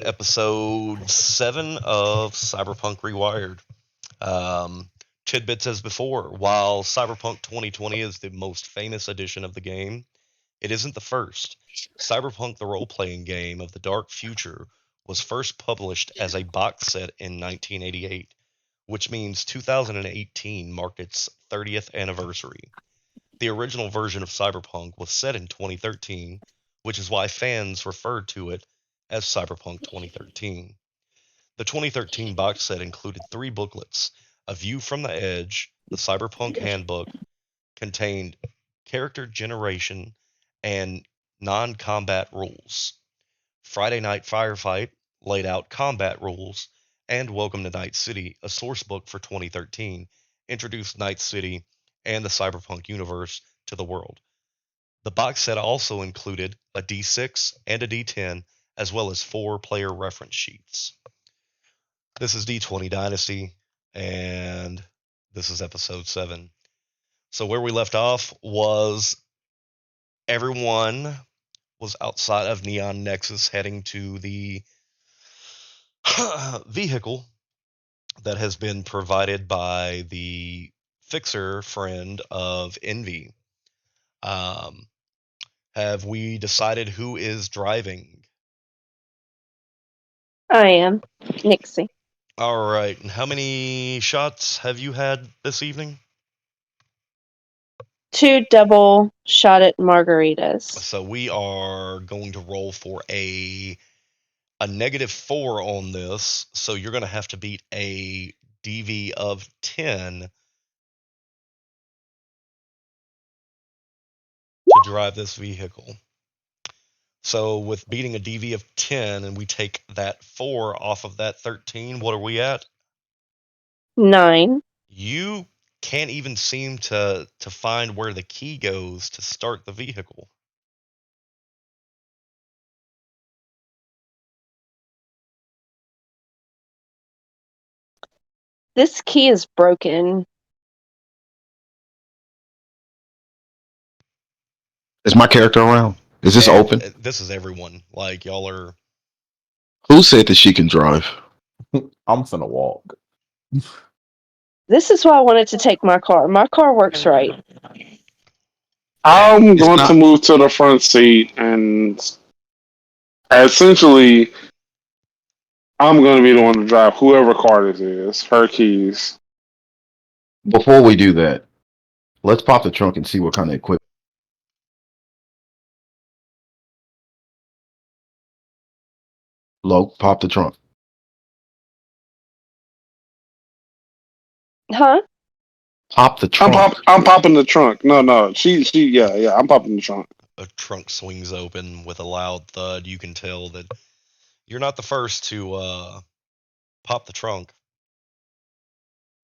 episode 7 of Cyberpunk Rewired. Um, Tidbits as before. While Cyberpunk 2020 is the most famous edition of the game, it isn't the first. Cyberpunk, the role playing game of the dark future, was first published as a box set in 1988, which means 2018 marked its 30th anniversary. The original version of Cyberpunk was set in 2013, which is why fans referred to it as Cyberpunk 2013. The 2013 box set included three booklets: A View from the Edge, the Cyberpunk Handbook, contained character generation and non combat rules. Friday Night Firefight laid out combat rules, and Welcome to Night City, a source book for 2013, introduced Night City and the Cyberpunk universe to the world. The box set also included a D6 and a D10, as well as four player reference sheets. This is D20 Dynasty, and this is episode 7. So, where we left off was everyone was outside of Neon Nexus heading to the vehicle that has been provided by the fixer friend of Envy. Have we decided who is driving? I am. Nixie. All right. And how many shots have you had this evening? 2 double shotted margaritas. So we are going to roll for a -4 on this. So you're going to have to beat a DV of 10 to drive this vehicle. So with beating a DV of 10 and we take that 4 off of that 13, what are we at? 9. You can't even seem to find where the key goes to start the vehicle. This key is broken. Is my character around? Is this open? This is everyone. Like, y'all are... Who said that she can drive? I'm finna walk. This is why I wanted to take my car. My car works right. I'm It's going not- to move to the front seat, and essentially, I'm going to be the one to drive whoever car this is. Her keys. Before we do that, let's pop the trunk and see what kind of equipment. Low, pop the trunk. Huh? Pop the trunk. I'm popping the trunk. No. Yeah. I'm popping the trunk. A trunk swings open with a loud thud. You can tell that you're not the first to pop the trunk.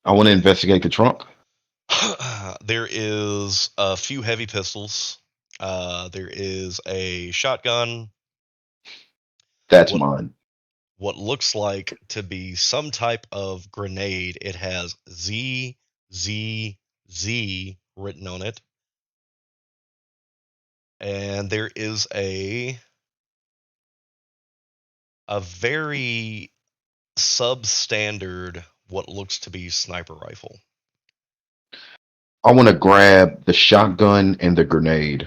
I want to investigate the trunk. There is a few heavy pistols. There is a shotgun. That's What- mine. What looks like to be some type of grenade. It has Z written on it. And there is a very substandard, what looks to be sniper rifle. I want to grab the shotgun and the grenade.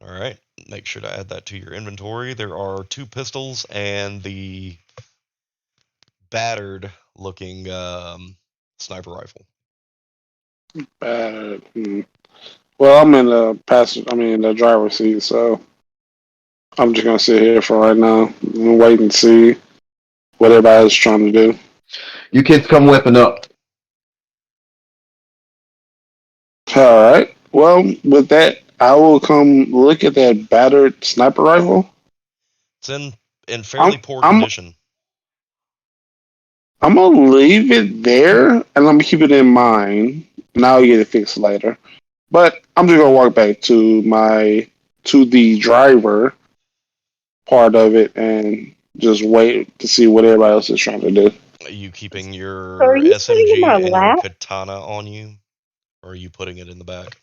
All right, make sure to add that to your inventory. There are 2 pistols and the battered looking sniper rifle. Well, I'm in the driver's seat, so I'm just gonna sit here for right now and wait and see what everybody's trying to do. You kids come weapon up. All right. Well, with that, I will come look at that battered sniper rifle. It's in fairly poor I'm- condition. I'm gonna leave it there, and I'm gonna keep it in mind, and I'll get it fixed later. But I'm just gonna walk back to the driver part of it and just wait to see what everybody else is trying to do. Are you keeping your Are you sitting SMG in my and your lap? katana on you? Or are you putting it in the back?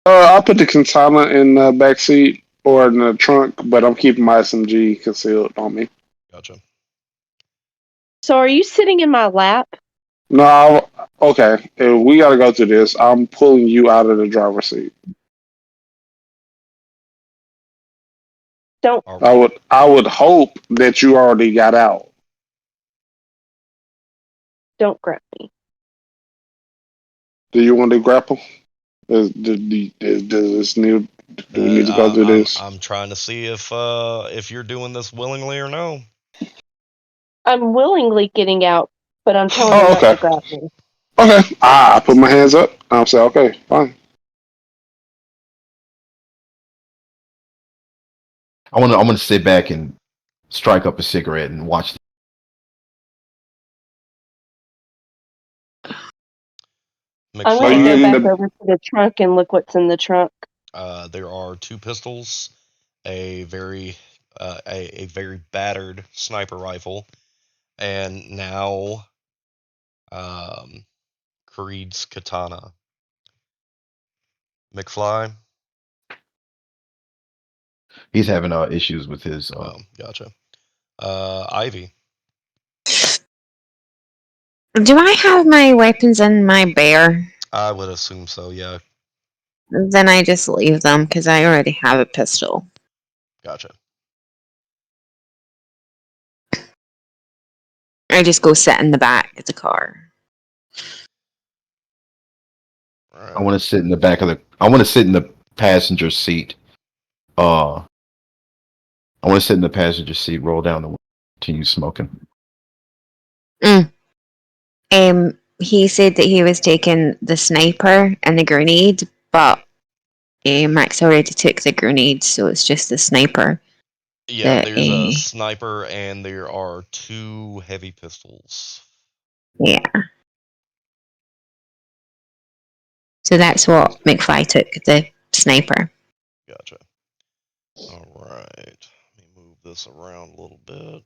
I'll put the katana in the back seat, or in the trunk, but I'm keeping my SMG concealed on me. Gotcha. So are you sitting in my lap? No, okay. If we got to go through this. I'm pulling you out of the driver's seat. Don't Are, I would hope that you already got out. don't grab me. Do you want to grapple? Does this need? Do we need to go through this? I'm trying to see if you're doing this willingly or no. I'm willingly getting out, but I'm telling him Oh, not to okay. grab me. Okay. I put my hands up. I'm saying, okay, fine. I want to sit back and strike up a cigarette and watch. I'm So going to you go McFly, in back the over to the trunk and look what's in the trunk. there are 2 pistols, a very battered sniper rifle, and now Creed's katana. McFly. He's having issues with his. Oh, gotcha. Ivy. Do I have my weapons in my bear? I would assume so. Yeah. Then I just leave them because I already have a pistol. Gotcha. I just go sit in the back of the car. All I right. want to sit in the back of the. I want to sit in the passenger seat. I want to sit in the passenger seat, roll down the window, continue smoking. He said that he was taking the sniper and the grenade, but Max already took the grenade, so it's just the sniper. Yeah, That there's a sniper and there are 2 heavy pistols. yeah. So that's what McFly took, the sniper. Gotcha. All right. Let me move this around a little bit.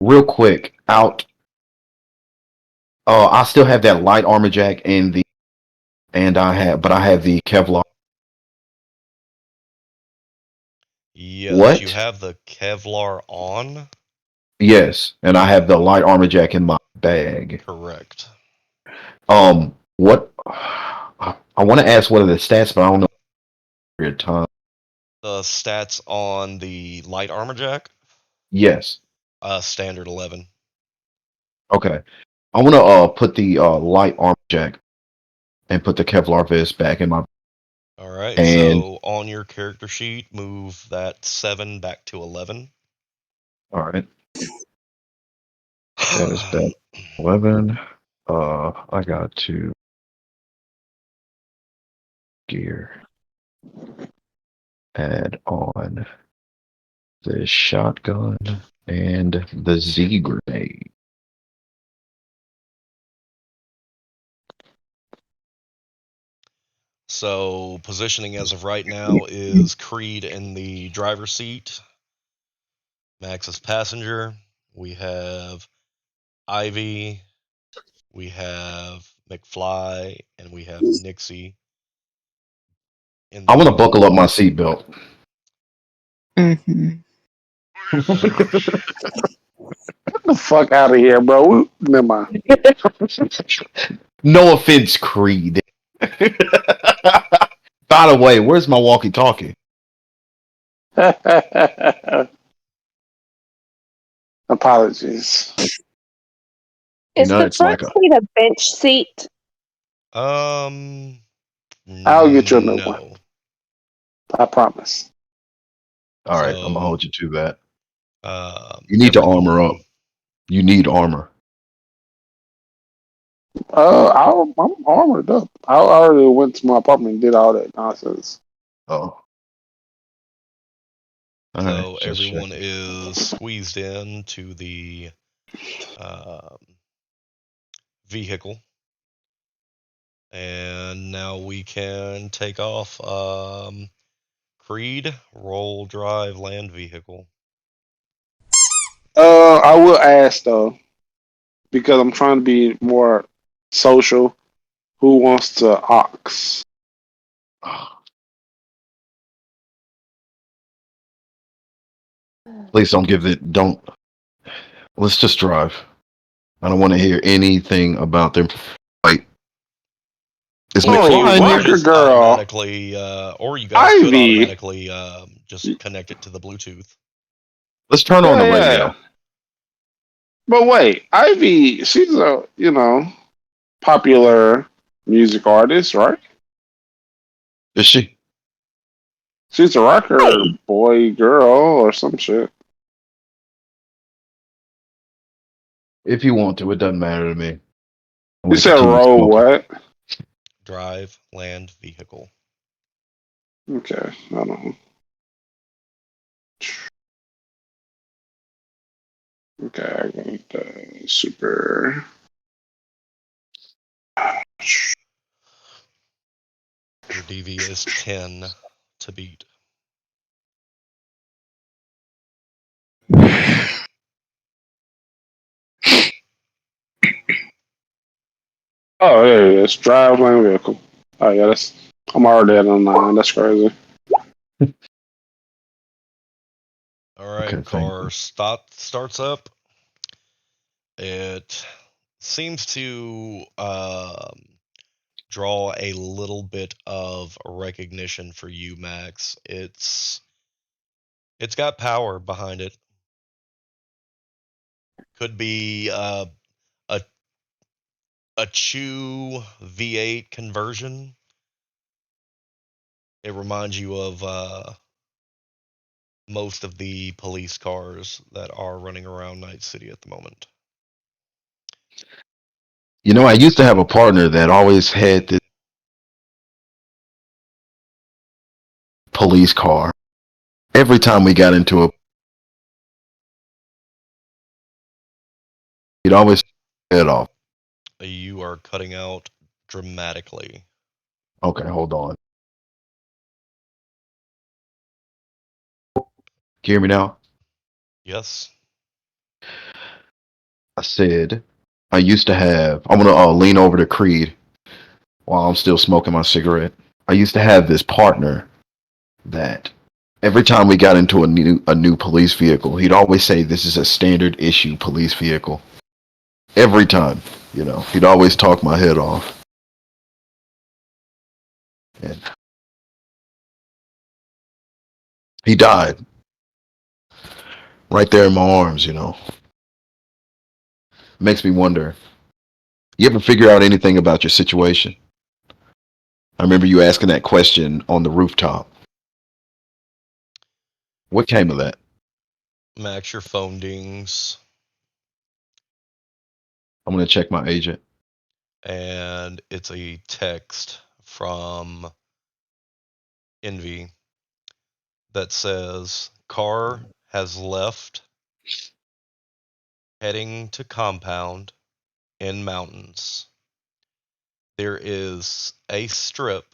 Real quick, out. I still have that light armor jack but I have the Kevlar. Yes, you What? have the Kevlar on. Yes, and I have the light armor jack in my bag. Correct. What? I want to ask what are the stats, but I don't know. Your time. The stats on the light armor jack. Yes. Standard 11. Okay. I want to put the light armor jack and put the Kevlar vest back in my. All right. And So on your character sheet, move that 7 back to 11. all right, that is back 11. I got to gear. Add on the shotgun and the Z grenade. So positioning as of right now is Creed in the driver's seat, Max as passenger. We have Ivy, we have McFly, and we have Nixie in I want to the. buckle up my seatbelt. Mm-hmm. Get the fuck out of here, bro. Never mind. No offense, Creed. By the way, where's my walkie-talkie? Apologies. You Is know, the it's front like a. seat a bench seat? Um, I'll get you a new one. no. I promise. All right, I'm gonna So, hold you to that. You need to armor up. everyone. You need armor. I'm armored up. I already went to my apartment and did all that nonsense. Oh, all right, So just everyone checking. is squeezed in to the um, vehicle, and now we can take off. Creed, roll, drive, land vehicle. I will ask though, because I'm trying to be more social. Who wants to ox? Please don't give it. Don't. Let's just drive. I don't want to hear anything about them. Like, is Oh, McFly in Or here? Rocker just Girl. automatically, or you guys could Ivy. automatically just connect it to the Bluetooth. Let's turn on Yeah, the yeah. radio. But wait, Ivy, she's a, popular music artist, right? Is she? She's a rocker Hey, boy, girl, or some shit. If you want to, it doesn't matter to me. I You want to said continue roll smoking. what? Drive, land, vehicle. Okay, I don't know. Okay, I got super. Your DV is 10 to beat. Oh, there it is. Drive land vehicle. Oh yeah, I'm already at a 9. That's crazy. All right, Okay, thank car you. starts up. It seems to draw a little bit of recognition for you, Max. It's got power behind it. Could be a a Chew V8 conversion. It reminds you of most of the police cars that are running around Night City at the moment. You know, I used to have a partner that always had this police car. Every time we got into a, he'd always head off. You are cutting out dramatically. Okay, hold on. Can you hear me now? Yes. I said I used to have. I'm gonna lean over to Creed while I'm still smoking my cigarette. I used to have this partner that every time we got into a new police vehicle, he'd always say this is a standard issue police vehicle. Every time, he'd always talk my head off. And he died right there in my arms. Makes me wonder. You ever figure out anything about your situation? I remember you asking that question on the rooftop. What came of that? Max, your phone dings, I'm gonna check my agent. and it's a text from Envy that says, car has left, heading to compound in mountains. There is a strip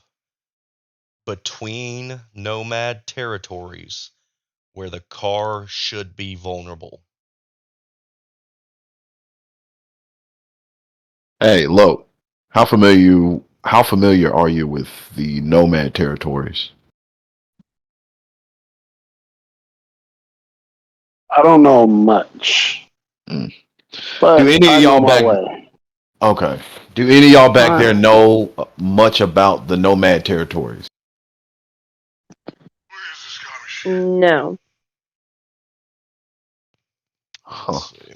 between nomad territories where the car should be vulnerable. Hey, Lo, how familiar are you with the nomad territories? I don't know much, Mm. Do but any of I know y'all my back way. Okay. Do any of y'all back there Alright. know much about the nomad territories? no. Huh. See.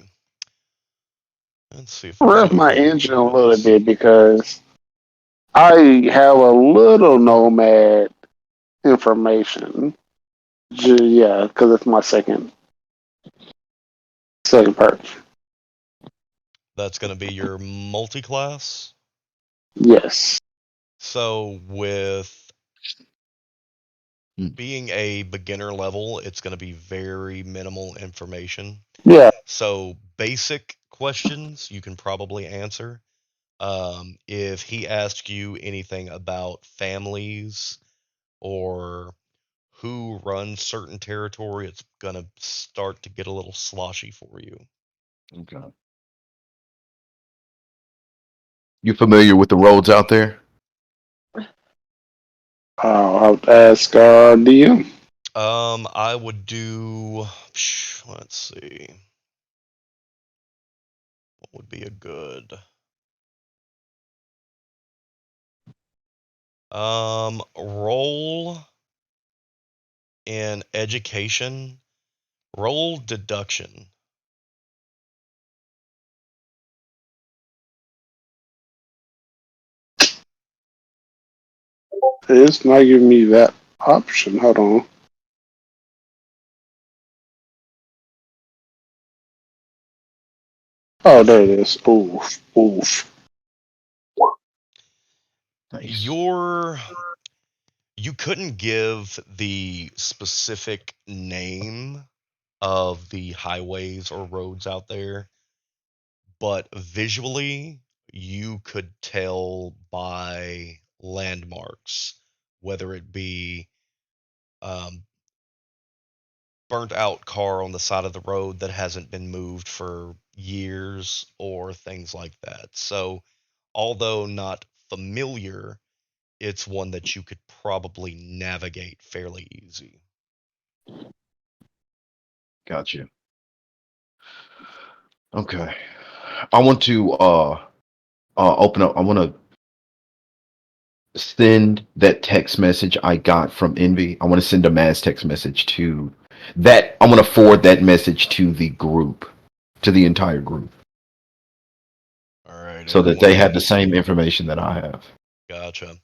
Let's see if there's Rev my anything engine a little else. bit because I have a little nomad information. Yeah, because it's my second perch. That's going to be your multi-class. Yes. So with Mm. being a beginner level, it's going to be very minimal information. Yeah. So basic questions you can probably answer. If he asks you anything about families or who runs certain territory, it's going to start to get a little sloshy for you. Okay. You familiar with the roads out there? I'll have to ask DM. I would do. Let's see. What would be a good? Roll in education. Roll deduction. It's not giving me that option. Hold on. Oh, there it is. Oof, oof. Nice. You couldn't give the specific name of the highways or roads out there, but visually you could tell by landmarks, whether it be um, burnt out car on the side of the road that hasn't been moved for years or things like that. So, although not familiar, it's one that you could probably navigate fairly easy. Gotcha. Okay. I want to open up. I want to send that text message I got from Envy. I want to send a mass text message to that. I want to forward that message to the group, to the entire group, All right, so that they have everyone. the same information that I have. Gotcha.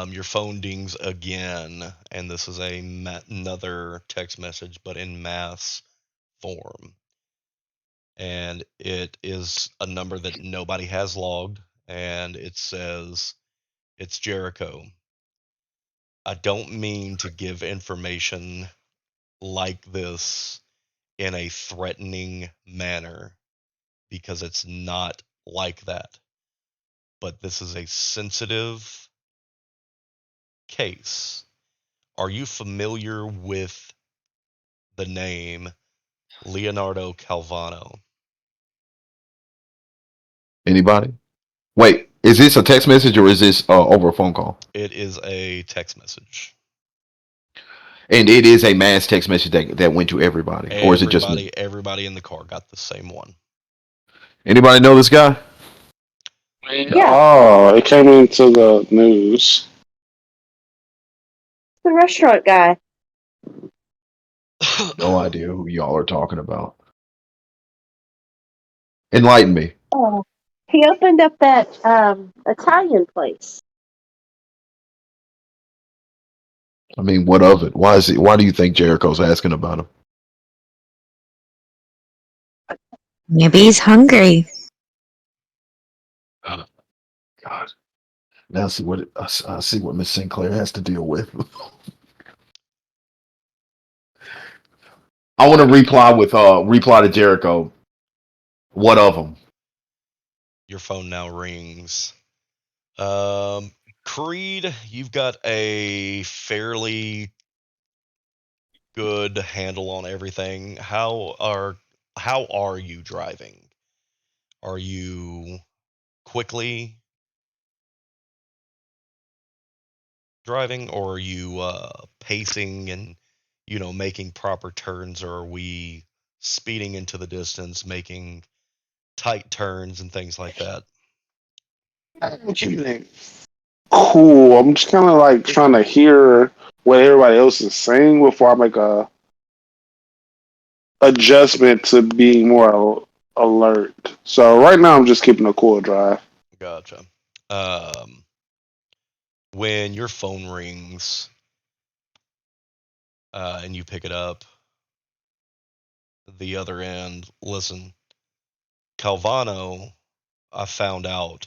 Your phone dings again, and this is another text message, but in mass form. And it is a number that nobody has logged, and it says, "It's Jericho. I don't mean to give information like this in a threatening manner because it's not like that. But this is a sensitive case. Are you familiar with the name Leonardo Calvano?" Anybody? Wait, is this a text message or is this over a phone call? It is a text message. And it is a mass text message that went to everybody, or is it just me? Everybody in the car got the same one. Anybody know this guy? Yeah, Oh, it came into the news. the restaurant guy. No idea who y'all are talking about. Enlighten me. Oh, he opened up that Italian place. I mean, what of it? Why is it? Why do you think Jericho's asking about him? Maybe he's hungry. Oh, God. Now I see what Miss Sinclair has to deal with. I want to reply to Jericho. What of him? Your phone now rings. Creed, you've got a fairly good handle on everything. How are you driving? Are you quickly driving, or are you pacing and making proper turns, or are we speeding into the distance, making tight turns and things like that? I'm keeping it cool. I'm just kind of like trying to hear what everybody else is saying before I make a adjustment to being more alert. So right now I'm just keeping a cool drive. Gotcha. Um, when your phone rings and you pick it up, the other end, listen, Calvano, I found out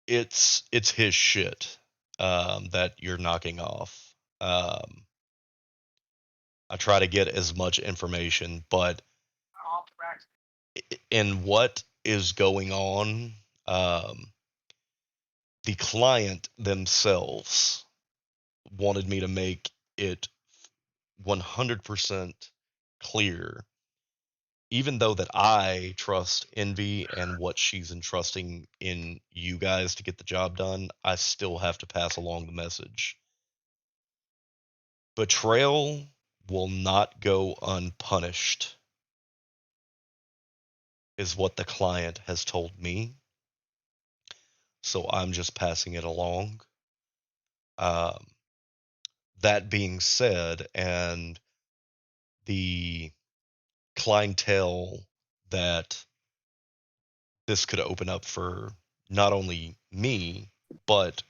it's his shit that you're knocking off. I try to get as much information, but in what is going on, um, the client themselves wanted me to make it 100% clear, even though that I trust Envy and what she's entrusting in you guys to get the job done, I still have to pass along the message. Betrayal will not go unpunished, is what the client has told me. So I'm just passing it along. Um, that being said, and the clientele that this could open up for not only me, but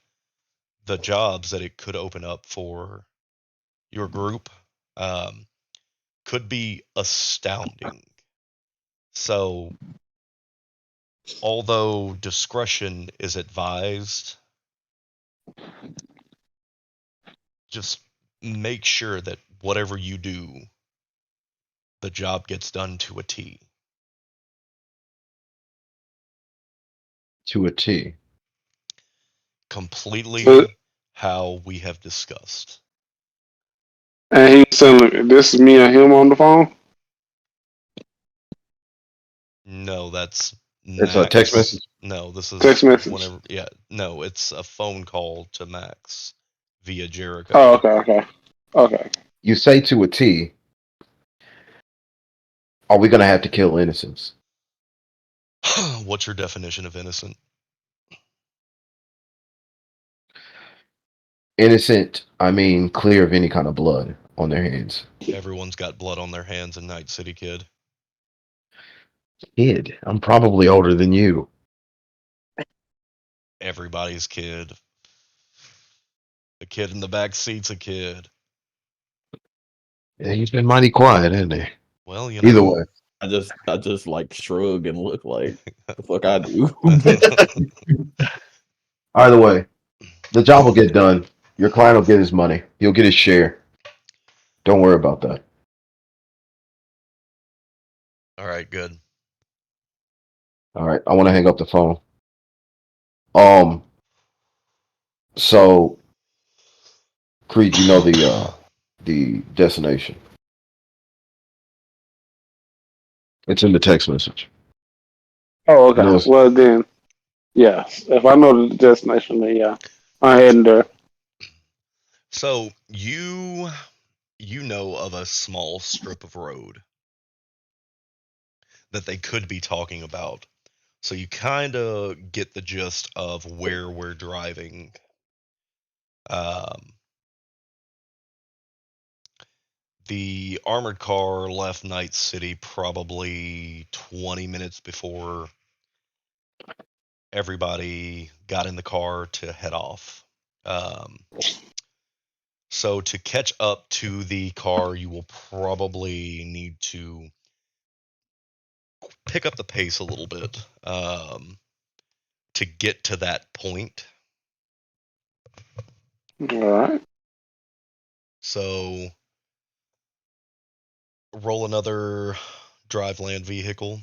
the jobs that it could open up for your group um, could be astounding. So, although discretion is advised, just make sure that whatever you do, the job gets done to a T. To a T. So, Completely how we have discussed. and he's saying, "This is me and him on the phone." No, that's It's a text Max. message. No, this Text is message. whenever. Yeah, no, it's a phone call to Max via Oh, Jericho. okay. You say to a T. Are we gonna have to kill innocents? What's your definition of innocent? Innocent, I mean clear of any kind of blood on their hands. Everyone's got blood on their hands in Night City, kid. Kid, I'm probably older than you. Everybody's kid. The kid in the back seat's a kid. Yeah, he's been mighty quiet, hasn't he? Well, you Either know. way. I just like shrug and look like the fuck I do. Either way, the job will get done. Your client will get his money. He'll get his share. Don't worry about that. All right, good. All right, I want to hang up the phone. Um, so Creed, you know the destination. It's in the text message. Oh, You okay. know, Well then, yeah. If I know the destination, then yeah, I'm heading there. So you know of a small strip of road that they could be talking about. So you kind of get the gist of where we're driving. Um, the armored car left Night City probably 20 minutes before everybody got in the car to head off. Um, so to catch up to the car, you will probably need to pick up the pace a little bit to get to that point. All right. So roll another drive land vehicle.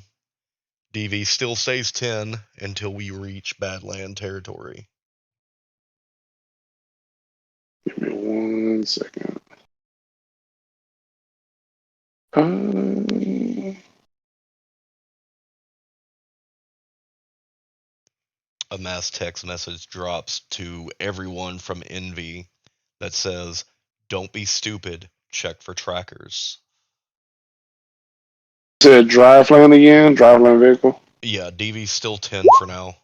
DV still stays 10 until we reach Badland territory. Give me 1 second. A mass text message drops to everyone from Envy that says, "Don't be stupid, check for trackers." Said drive lane again. Drive lane vehicle. Yeah, DV's still 10 for now.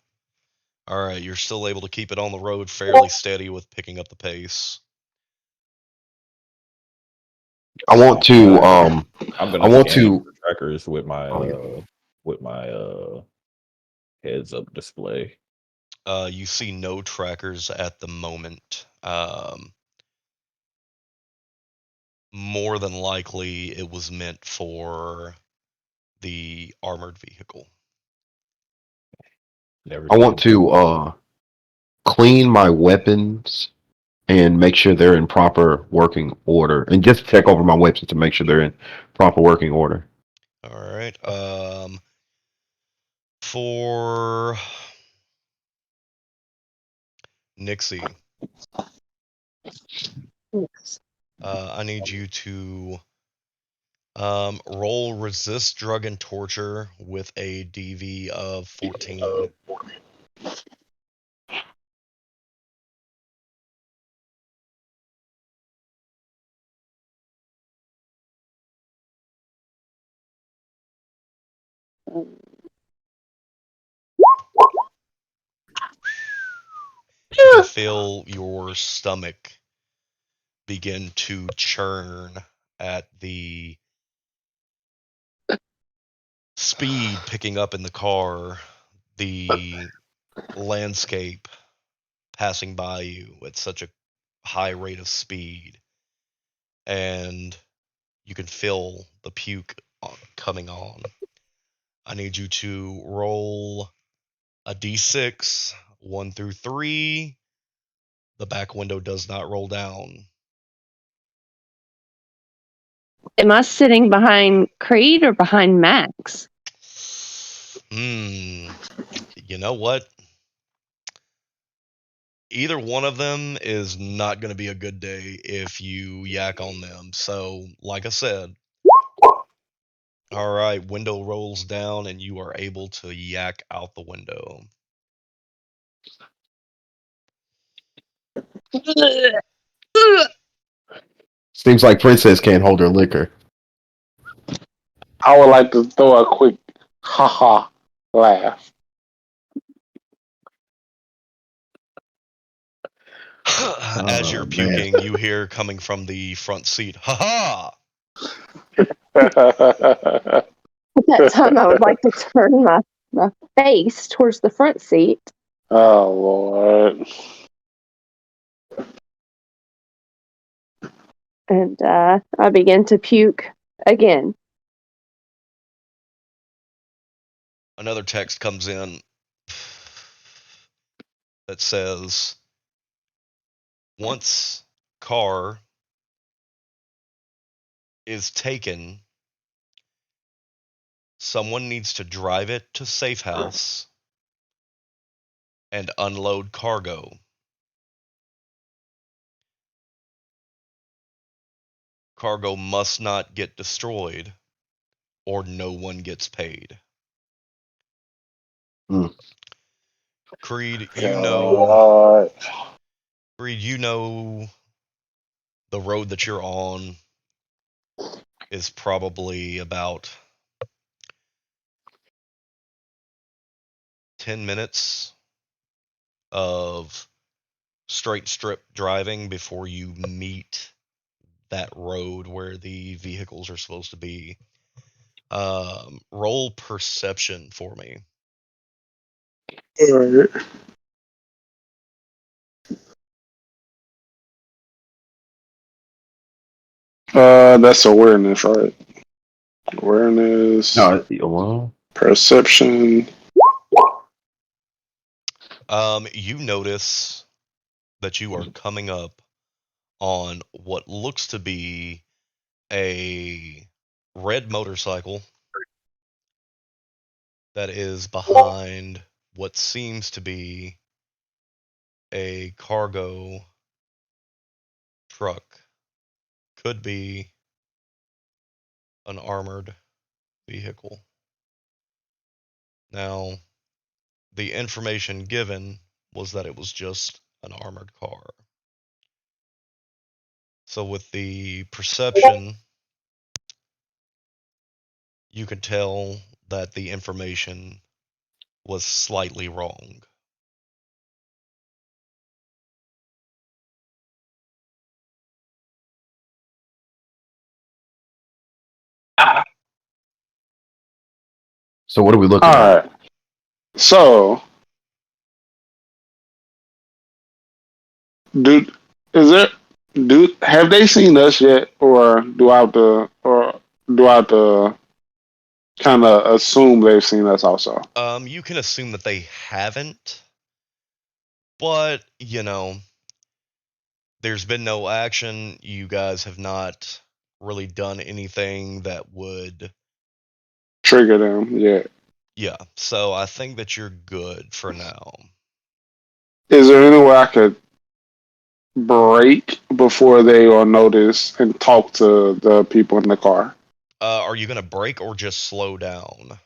Alright, you're still able to keep it on the road fairly steady with picking up the pace. I want to I'm I gonna want scan to for trackers oh, yeah. with my heads up display. You see no trackers at the moment. More than likely, it was meant for the armored vehicle. Never I want seen to clean my weapons and make sure they're in proper working order, and just check over my weapons to make sure they're in proper working order. Alright. For Nixie, I need you to roll resist drug and torture with a DV of 14. You can feel your stomach begin to churn at the speed picking up in the car, the landscape passing by you at such a high rate of speed, and you can feel the puke coming on. I need you to roll a d6, 1 through 3. The back window does not roll down. Am I sitting behind Creed or behind Max? You know what? Either one of them is not going to be a good day if you yak on them. So, like I said, all right, window rolls down and you are able to yak out the window. Seems like Princess can't hold her liquor. I would like to throw a quick haha laugh. As you're Oh, man. puking, you hear coming from the front seat, "Ha ha!" At that time, I would like to turn my face towards the front seat. Oh Lord. And I begin to puke again. Another text comes in that says, once car is taken, someone needs to drive it to safe house and unload cargo. Cargo must not get destroyed or no one gets paid. Hmm. Creed, God. you know the road that you're on is probably about 10 minutes of straight strip driving before you meet that road where the vehicles are supposed to be. Roll perception for me. Alright. That's awareness, right? Awareness, No, well, perception. You notice that you are coming up on what looks to be a red motorcycle that is behind what seems to be a cargo truck. Could be an armored vehicle. Now, the information given was that it was just an armored car. So, with the perception, you could tell that the information was slightly wrong. so what are we looking at? Alright. So, dude, is there have they seen us yet, or do I have to kind of assume they've seen us also? You can assume that they haven't, but there's been no action. You guys have not really done anything that would. Trigger them yet? Yeah, so I think that you're good for now. Is there any way I could break before they will notice and talk to the people in the car? Are you gonna brake or just slow down?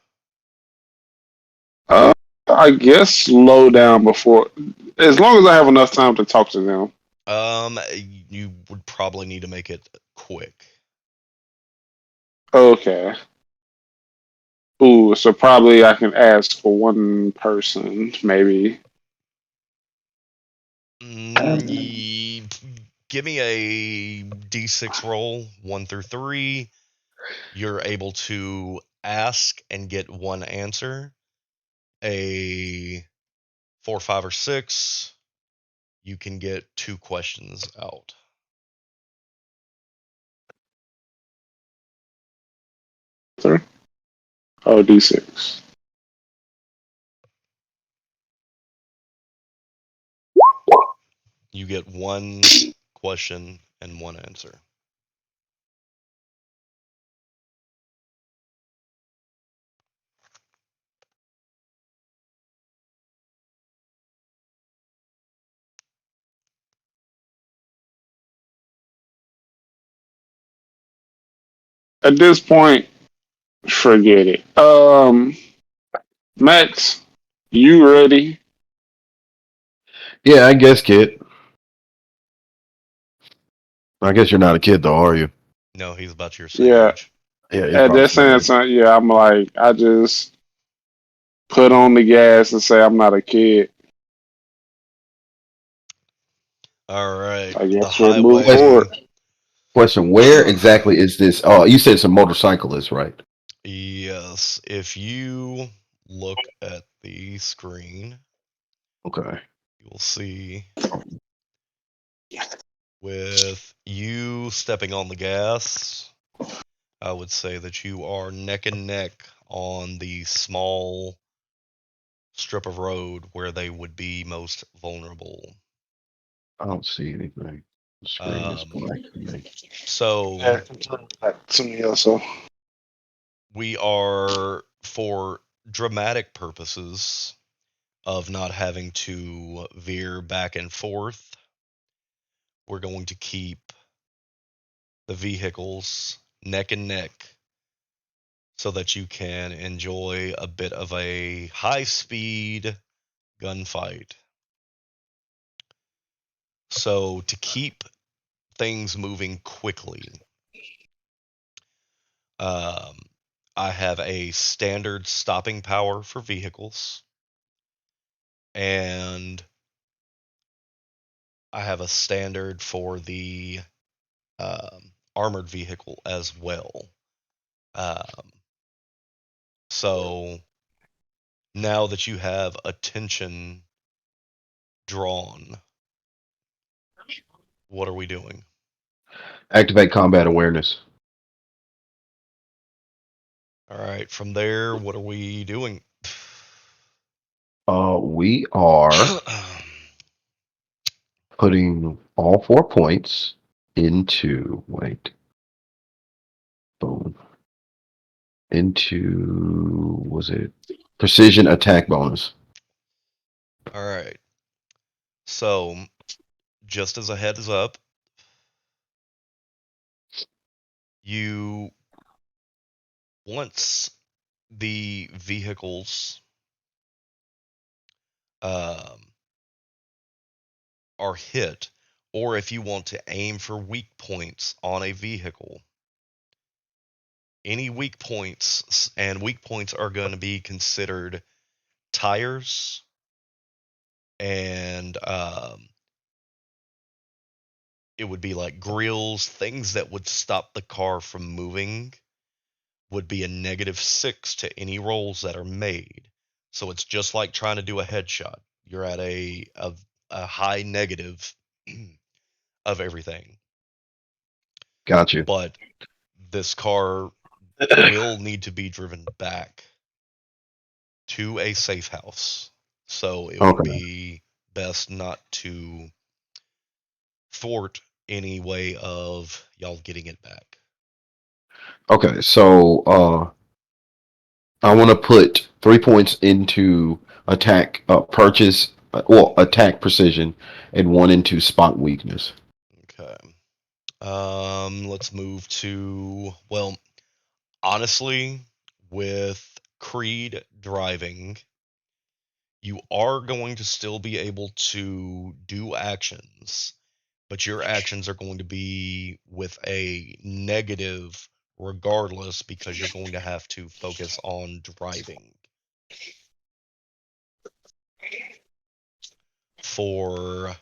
I guess slow down before, as long as I have enough time to talk to them. You would probably need to make it quick. Okay. Ooh, so probably I can ask for one person, maybe. Give me a d6 roll, 1 through 3. You're able to ask and get one answer. A 4, 5, or 6, you can get 2 questions out. Oh, D6. You get 1 question and 1 answer. At this point, forget it. Max, you ready? Yeah, I guess, kid. I guess you're not a kid, though, are you? No, he's about your same Yeah. age. Yeah, he's At probably that same age. sense, yeah, I'm like, I just put on the gas and say I'm not a kid. All right. I The guess we'll move highway. forward. Question: where exactly is this? Oh, you said it's a motorcyclist, right? Yes. If you look at the screen, Okay. you'll see with you stepping on the gas, I would say that you are neck and neck on the small strip of road where they would be most vulnerable. I don't see anything. The screen is Um, black to me. so Yeah, turn back to me also. we are, for dramatic purposes of not having to veer back and forth, we're going to keep the vehicles neck and neck so that you can enjoy a bit of a high speed gunfight. So, to keep things moving quickly, um, I have a standard stopping power for vehicles, and I have a standard for the armored vehicle as well. Um, so, now that you have attention drawn, what are we doing? Activate combat awareness. All right, from there, what are we doing? We are putting all 4 points into boom, into was it precision attack bonus? All right. So, just as a heads up, you once the vehicles um, are hit, or if you want to aim for weak points on a vehicle, any weak points, and weak points are going to be considered tires and it would be like grills, things that would stop the car from moving would be a -6 to any rolls that are made. So it's just like trying to do a headshot. You're at a high negative of everything. Got you. But this car will need to be driven back to a safe house. So it would Okay. be best not to thwart any way of y'all getting it back. Okay. So I want to put 3 points into attack purchase, well, attack precision, and one into spot weakness. Okay. Let's move to, well, honestly, with Creed driving, you are going to still be able to do actions, but your actions are going to be with a negative regardless, because you're going to have to focus on driving. For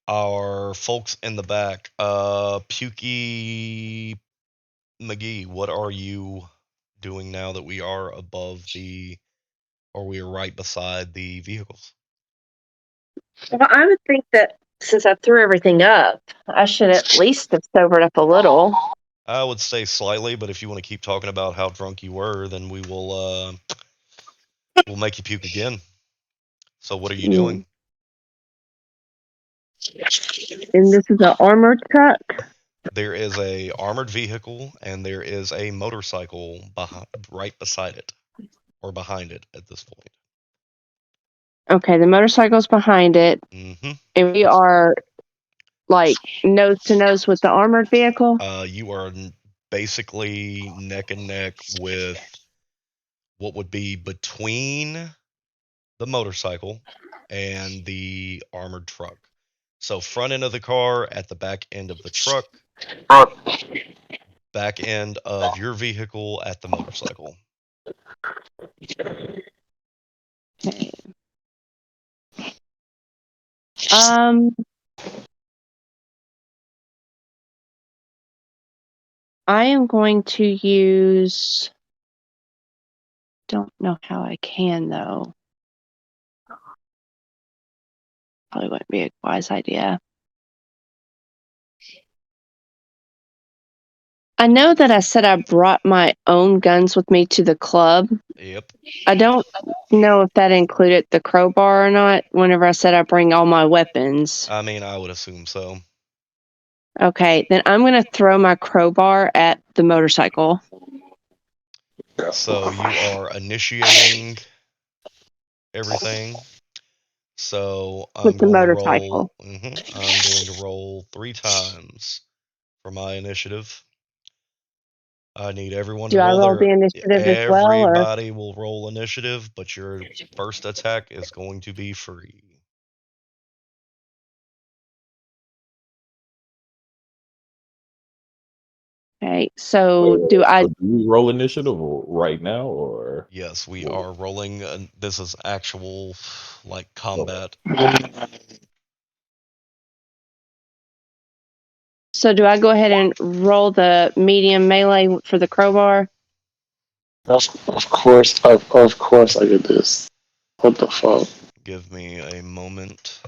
our folks in the back, Pukey McGee, what are you doing now that we are we are right beside the vehicles? Well, I would think that since I threw everything up, I should at least have sobered up a little. I would say slightly, but if you want to keep talking about how drunk you were, then we'll make you puke again. So what are you doing? And this is an armored truck. There is a armored vehicle and there is a motorcycle right beside it, or behind it at this point. Okay, the motorcycle's behind it, Mm-hmm. and we are like nose to nose with the armored vehicle. You are basically neck and neck with what would be between the motorcycle and the armored truck. So front end of the car at the back end of the truck, back end of your vehicle at the motorcycle. Okay. I am going to use. Don't know how I can though. Probably wouldn't be a wise idea. I know that I said I brought my own guns with me to the club. Yep. I don't know if that included the crowbar or not whenever I said I bring all my weapons. I mean, I would assume so. Okay, then I'm going to throw my crowbar at the motorcycle. So you are initiating everything. So I'm With the going to motorcycle. roll. I'm going to roll 3 times for my initiative. I need everyone Do to I roll roll their. the initiative as well, or Everybody will roll initiative, but your first attack is going to be free. okay? So do I? So do we roll initiative right now, or Yes, we are rolling. This is actual like combat. So do I go ahead and roll the medium melee for the crowbar? Of course I get this. What the fuck? Give me a moment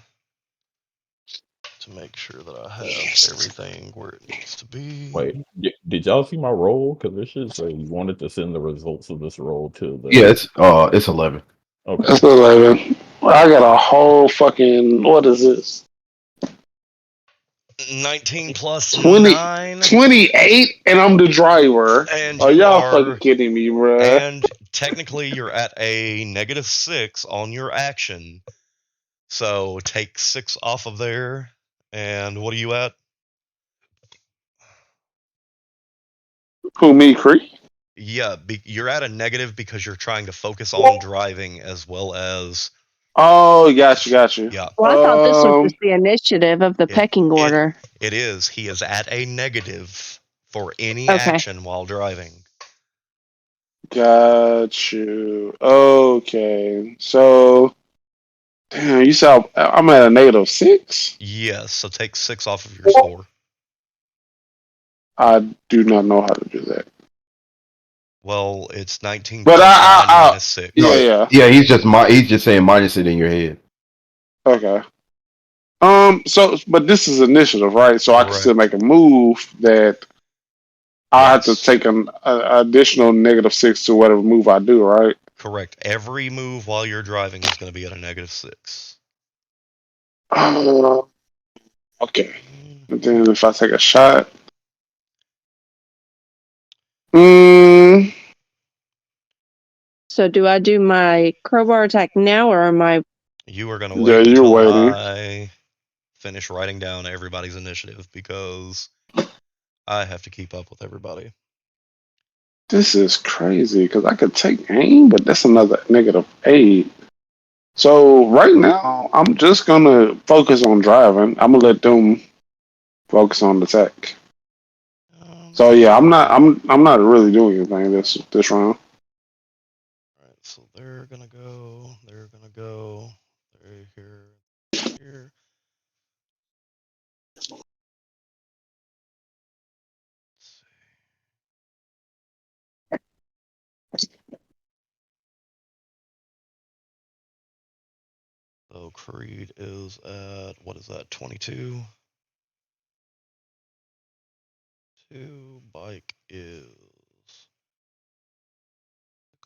to make sure that I have everything where it needs to be. wait? Did y'all see my roll? Because it should say you wanted to send the results of this roll to the. Yeah, it's 11. Okay. That's 11. I got a whole fucking, what is this? 19 plus 20 9. 28, and I'm the driver. And Are you y'all are. fucking kidding me, bruh? And technically, you're at a -6 on your action. So take 6 off of there. And what are you at? Who, me, Cree? Yeah, you're at a negative because you're trying to focus on driving as well as. Oh, got you. Yeah. Well, I thought this was just the initiative of the pecking It, order. it is. He is at a negative for any Okay. action while driving. Got you. Okay. So, damn, you said I'm at a -6? Yes, so take 6 off of your score. I do not know how to do that. Well, it's 19 But plus 9 I minus 6. Yeah. He's just saying minus it in your head. Okay. So, but this is initiative, right? So I can still Correct. make a move that I have to Yes. take an additional -6 to whatever move I do, right? Correct. Every move while you're driving is going to be at a -6. Okay. And then if I take a shot, mm, So do I do my crowbar attack now, or am I? You are going to yeah, wait you're until waiting. I finish writing down everybody's initiative because I have to keep up with everybody. This is crazy because I could take aim, but that's another -8. So right now, I'm just gonna focus on driving. I'm gonna let them focus on the tech. So yeah, I'm not really doing anything this round. Alright, so they're gonna go. They're gonna go. They're here. Here. Let's see. So Creed is at what is that? 22. 2. Bike is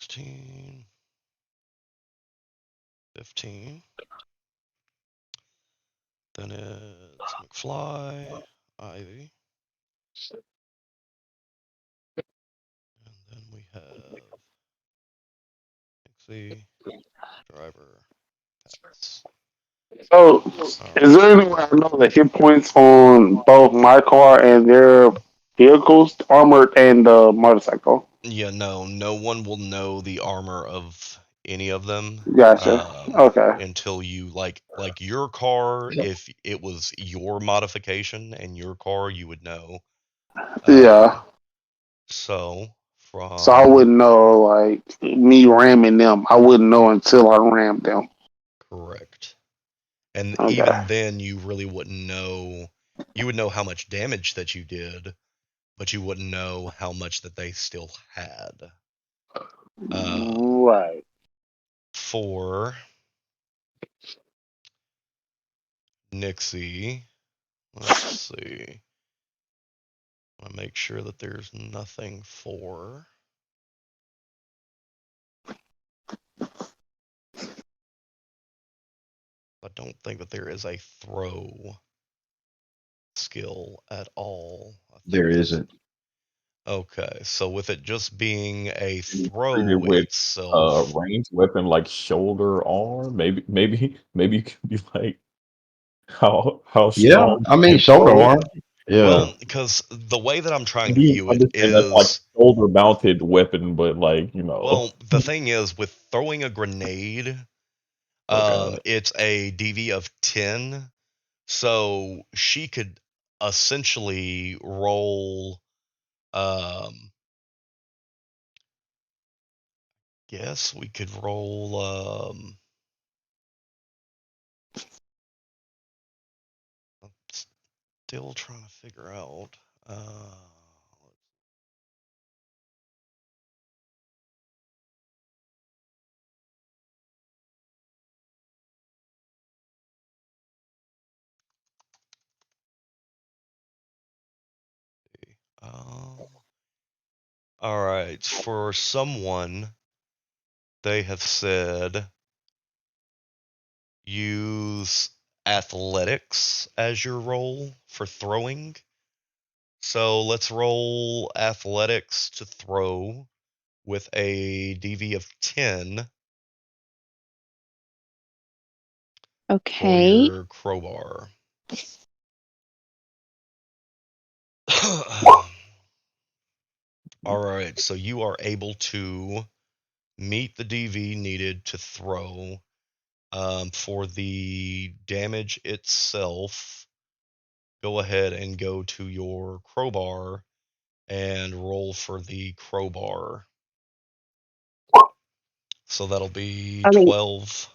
16. 15. Then it's McFly, Ivy, and then we have Pixie, Driver, Pets. So All is right. there any way I know the hit points on both my car and their vehicles, armored and the motorcycle? Yeah, no one will know the armor of any of them Gotcha. Okay. until you like your car. If it was your modification and your car, you would know. Yeah. So So I from wouldn't know, like me ramming them. I wouldn't know until I rammed them. correct. And Okay. even then, you really wouldn't know. You would know how much damage that you did, but you wouldn't know how much that they still had. Right. For Nixie, let's see. I want to make sure that there's nothing for. I don't think that there is a throw skill at all. I think There that's isn't. okay. So with it just being a You treat it throw with itself, ranged weapon like shoulder arm. Maybe you could be like how Yeah, strong I you mean can shoulder throw it. arm. Yeah, well, because the way that I'm trying to Maybe you view it understand that's like is, shoulder mounted weapon, but like well, the thing is with throwing a grenade, okay. it's a DV of 10, so she could essentially roll. Guess we could roll. I'm still trying to figure out. Let's see. All right. For someone, they have said use athletics as your roll for throwing. So let's roll athletics to throw with a DV of 10 for Okay. your crowbar. All right, so you are able to meet the DV needed to throw. For the damage itself, go ahead and go to your crowbar and roll for the crowbar. So that'll be I mean, 12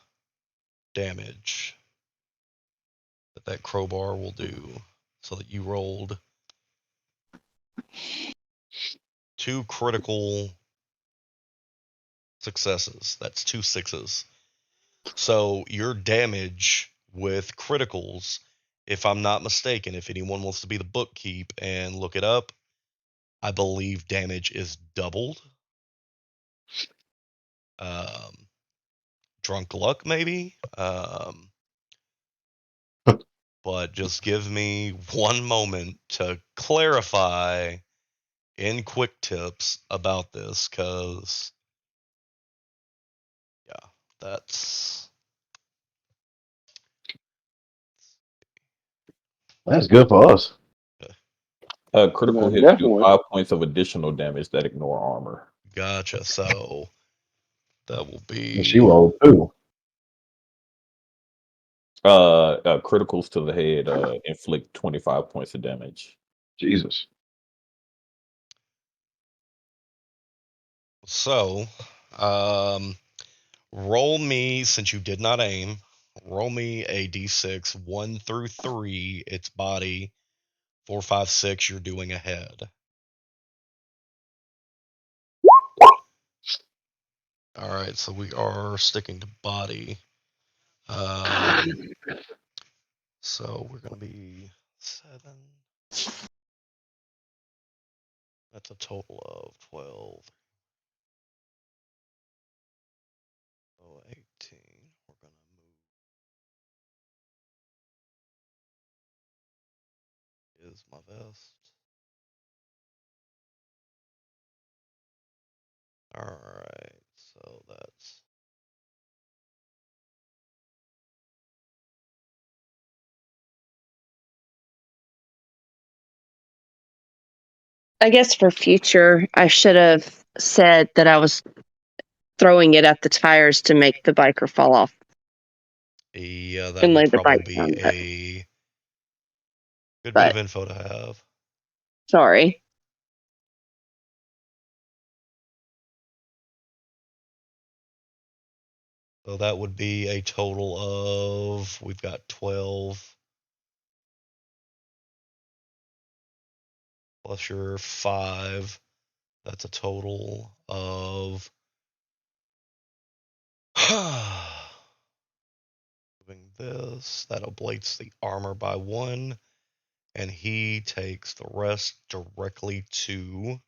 damage that crowbar will do. So that you rolled 2 critical successes. That's 2 sixes. So your damage with criticals, if I'm not mistaken, if anyone wants to be the bookkeep and look it up, I believe damage is doubled. Um, drunk luck, maybe. But just give me one moment to clarify in quick tips about this, because, yeah, that's. that's good for us. Critical Yeah, hits do definitely. 5 points of additional damage that ignore armor. Gotcha. So that will And she be. rolled too. Criticals to the head inflict 25 points of damage. Jesus. So, roll me, since you did not aim, roll me a d6, 1 through 3, its body, 4, 5, 6, you're doing a head. Alright, so we are sticking to body. So we're going to be 7. That's a total of 12. So 18. We're going to move. Is my vest. Alright, so that's. I guess for future, I should have said that I was throwing it at the tires to make the biker fall off Yeah, that and lay would the probably bike be down. a good bit But of info to have. sorry. So that would be a total of, we've got 12 plus your 5. That's a total of. Moving this, that oblates the armor by 1, and he takes the rest directly to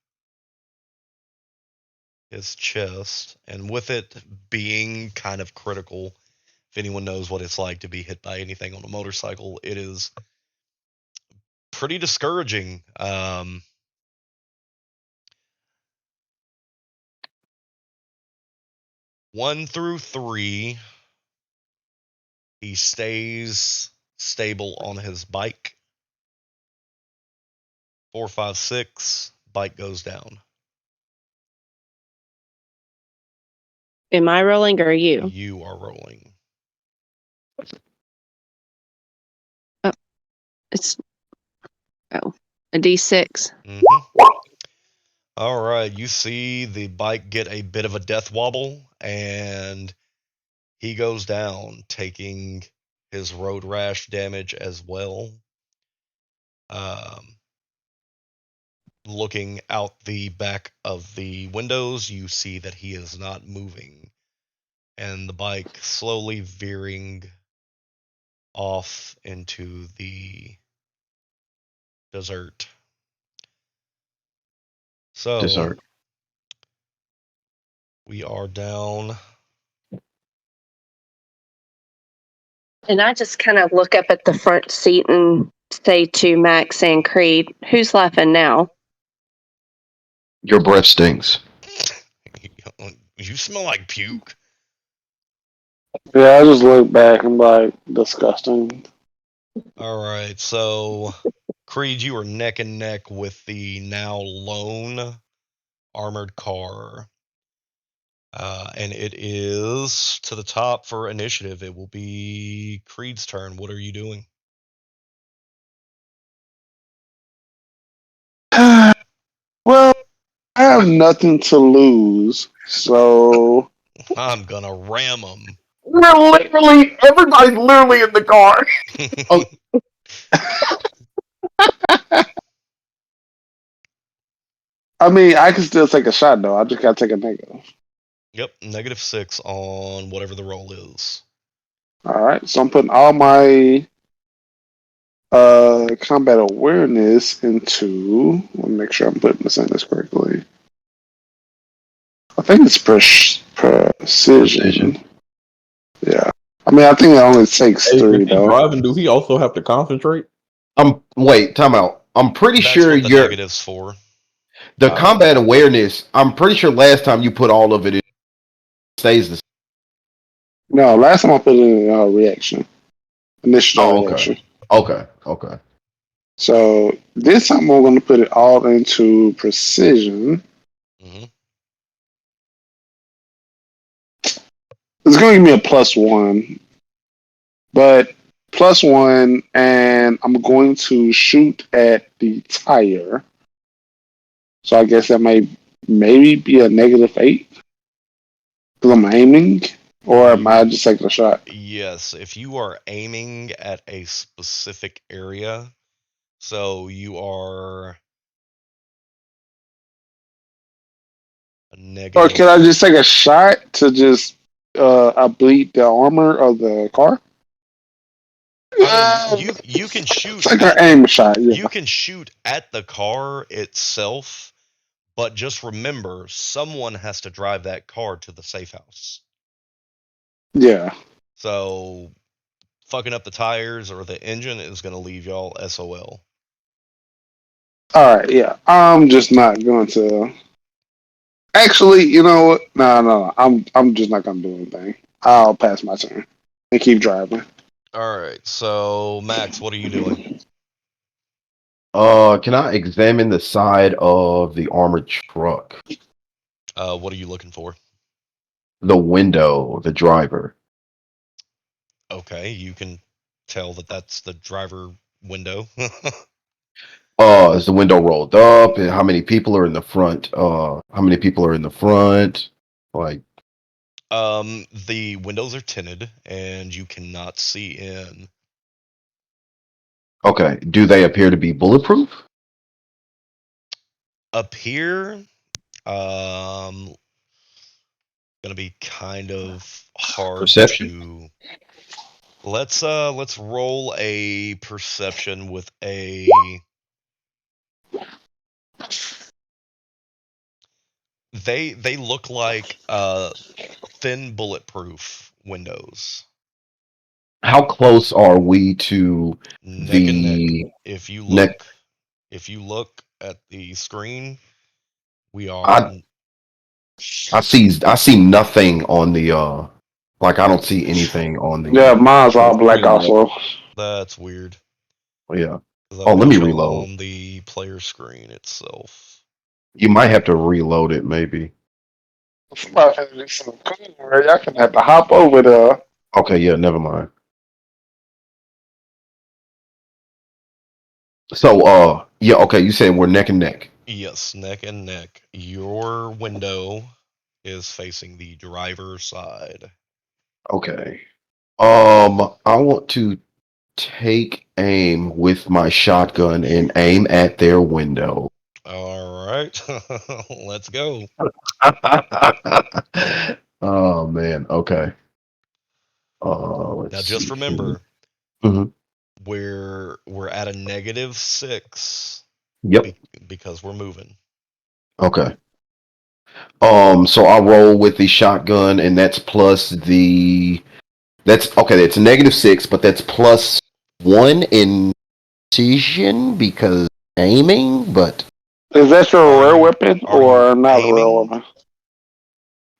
his chest. And with it being kind of critical, if anyone knows what it's like to be hit by anything on a motorcycle, it is pretty discouraging. 1 through 3, he stays stable on his bike. 4, 5, 6, bike goes down. Am I rolling or are you? You are rolling. It's a D6. All right, you see the bike get a bit of a death wobble, and he goes down, taking his road rash damage as well. Looking out the back of the windows, you see that he is not moving, and the bike slowly veering off into the desert. So Dessert. we are down. And I just kind of look up at the front seat and say to Max and Creed, who's laughing now? Your breath stinks. You smell like puke. Yeah, I just look back and be like, disgusting. All right, so Creed, you are neck and neck with the now lone armored car. And it is to the top for initiative. It will be Creed's turn. What are you doing? Well, I have nothing to lose, so I'm gonna ram him. Everybody's literally in the car. Oh. I mean, I can still take a shot though. I just gotta take a negative. Yep, -6 on whatever the roll is. All right, so I'm putting all my combat awareness into. Let me make sure I'm putting this in this correctly. I think it's precision. Yeah. I mean, I think it only takes Hey, 3 if he's though. driving, do he also have to concentrate? Wait, time out. I'm pretty That's sure what the negative's for. the combat awareness. I'm pretty sure last time you put all of it in, stays the same. No, last time I put it in reaction, initial Oh, reaction. okay. So this time I'm going to put it all into precision. Mm-hmm. It's going to give me a +1, but +1, and I'm going to shoot at the tire. So I guess that may maybe be a -8 because I'm aiming, or am I just taking a shot? Yes, if you are aiming at a specific area, so you are a Or can I negative. just take a shot to just obliterate the armor of the car? I mean, Yeah, you can shoot take an at aim shot. Yeah, you can shoot at the car itself, but just remember, someone has to drive that car to the safe house. yeah. So fucking up the tires or the engine is going to leave y'all SOL. All right, yeah. I'm just not going to. Actually, you know what? No. I'm just not gonna do anything. I'll pass my turn and keep driving. All right, so Max, what are you doing? Can I examine the side of the armored truck? What are you looking for? The window, the driver. Okay, you can tell that that's the driver window. Is the window rolled up? And how many people are in the front? How many people are in the front? Like, The windows are tinted and you cannot see in. okay, do they appear to be bulletproof? Up here, um, gonna be kind of hard Perception? to. Let's roll a perception with a. They look like thin bulletproof windows, How close are we to neck and neck. the If you neck? look, if you look at the screen, we are. I I see nothing on the like I don't see anything on Yeah, the mine's on the all black screen yet. also. That's weird. Yeah. 'Cause Oh, I'm let me looking reload. on the player screen itself. You might have to reload it, maybe. Somebody finna do some cooking, right? Y'all gonna have to hop over there. Okay, yeah, never mind. So, yeah, okay, you said we're neck and neck. Yes, neck and neck. Your window is facing the driver's side. Okay. I want to take aim with my shotgun and aim at their window. All right, let's go. Oh man, okay. Now, Let's just see here. remember, Mhm. we're at a -6 Yep. be- because we're moving. Okay. So I roll with the shotgun, and that's plus the that's okay. It's -6, but that's plus one in precision because aiming. But Is that your Are rare you weapon are you or not a rare aiming weapon?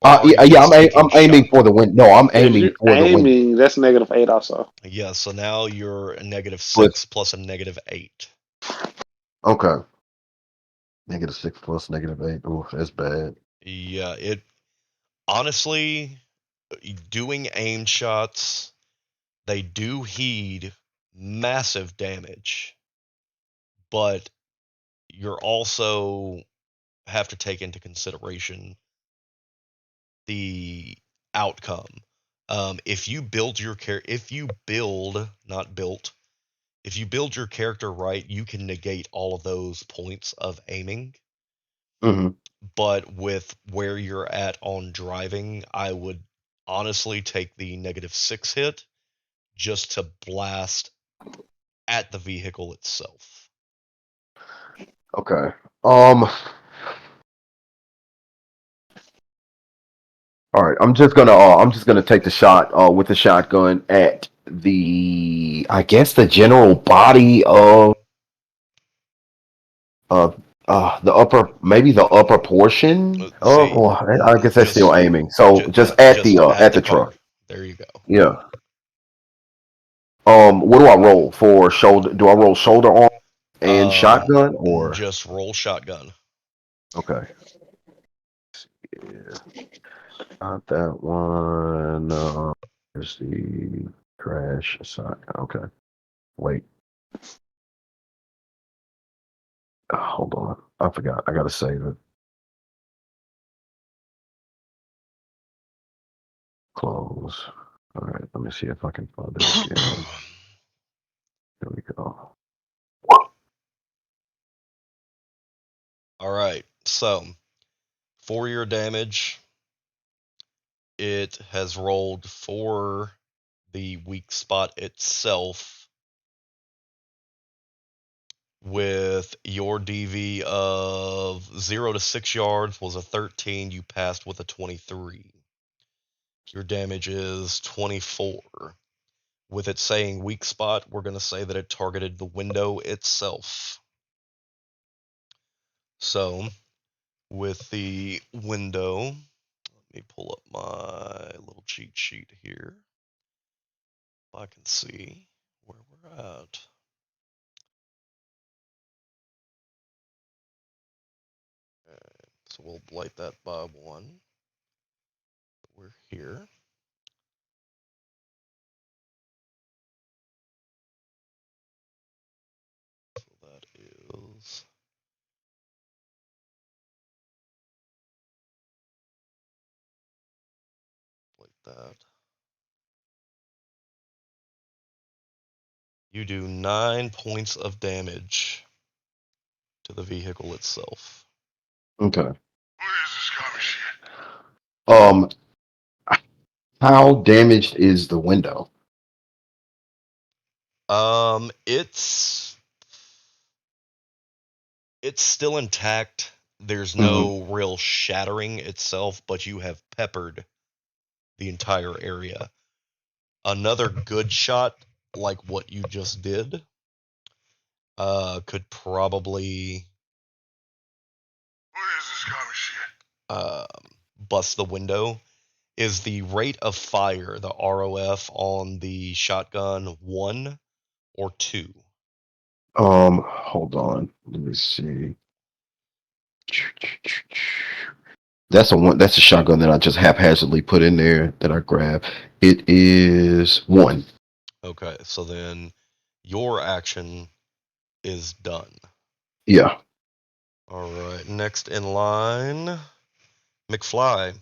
or are yeah, you yeah, just taking I'm aiming shot? for the win. No, I'm If aiming you for the win. aiming, that's -8 also. Yeah, so now you're a With -6 plus a -8. okay, -6 plus -8. Oh, that's bad. Yeah, it honestly, doing aim shots, they do heed massive damage, but you're also have to take into consideration the outcome. If you build your if you build, not built, if you build your character right, you can negate all of those points of aiming. Hmm. But with where you're at on driving, I would honestly take the -6 hit just to blast at the vehicle itself. Okay. All right. I'm just gonna take the shot with the shotgun at the I guess the general body of uh the upper maybe the upper portion of See, well, I guess that's still just aiming. So just just at at the the car. truck. There you go. Yeah. What do I roll for shoulder? Do I roll shoulder arm and Uh, shotgun or just roll shotgun. okay? Yeah, not that one. There's the crash shotgun. Okay, wait. Hold on. I forgot. I gotta save it. close. All right, let me see if I can find it again. There we go. All right, so for your damage, it has rolled for the weak spot itself with your DV of 0 to 6 yards was a 13. You passed with a 23. Your damage is 24. With it saying weak spot, we're going to say that it targeted the window itself. So, with the window, let me pull up my little cheat sheet here. If I can see where we're at. Okay, so we'll blight that by 1. We're here. So that is like that. You do 9 points of damage to the vehicle itself. Okay. Um, how damaged is the window? It's still intact. There's no real shattering itself, but you have peppered the entire area. Another good shot, like what you just did, could probably bust the window. Is the rate of fire, the ROF on the shotgun, 1 or 2? Hold on. Let me see. That's a shotgun that I just haphazardly put in there that I grabbed. It is 1. Okay, so then your action is done. Yeah. All right, next in line, McFly.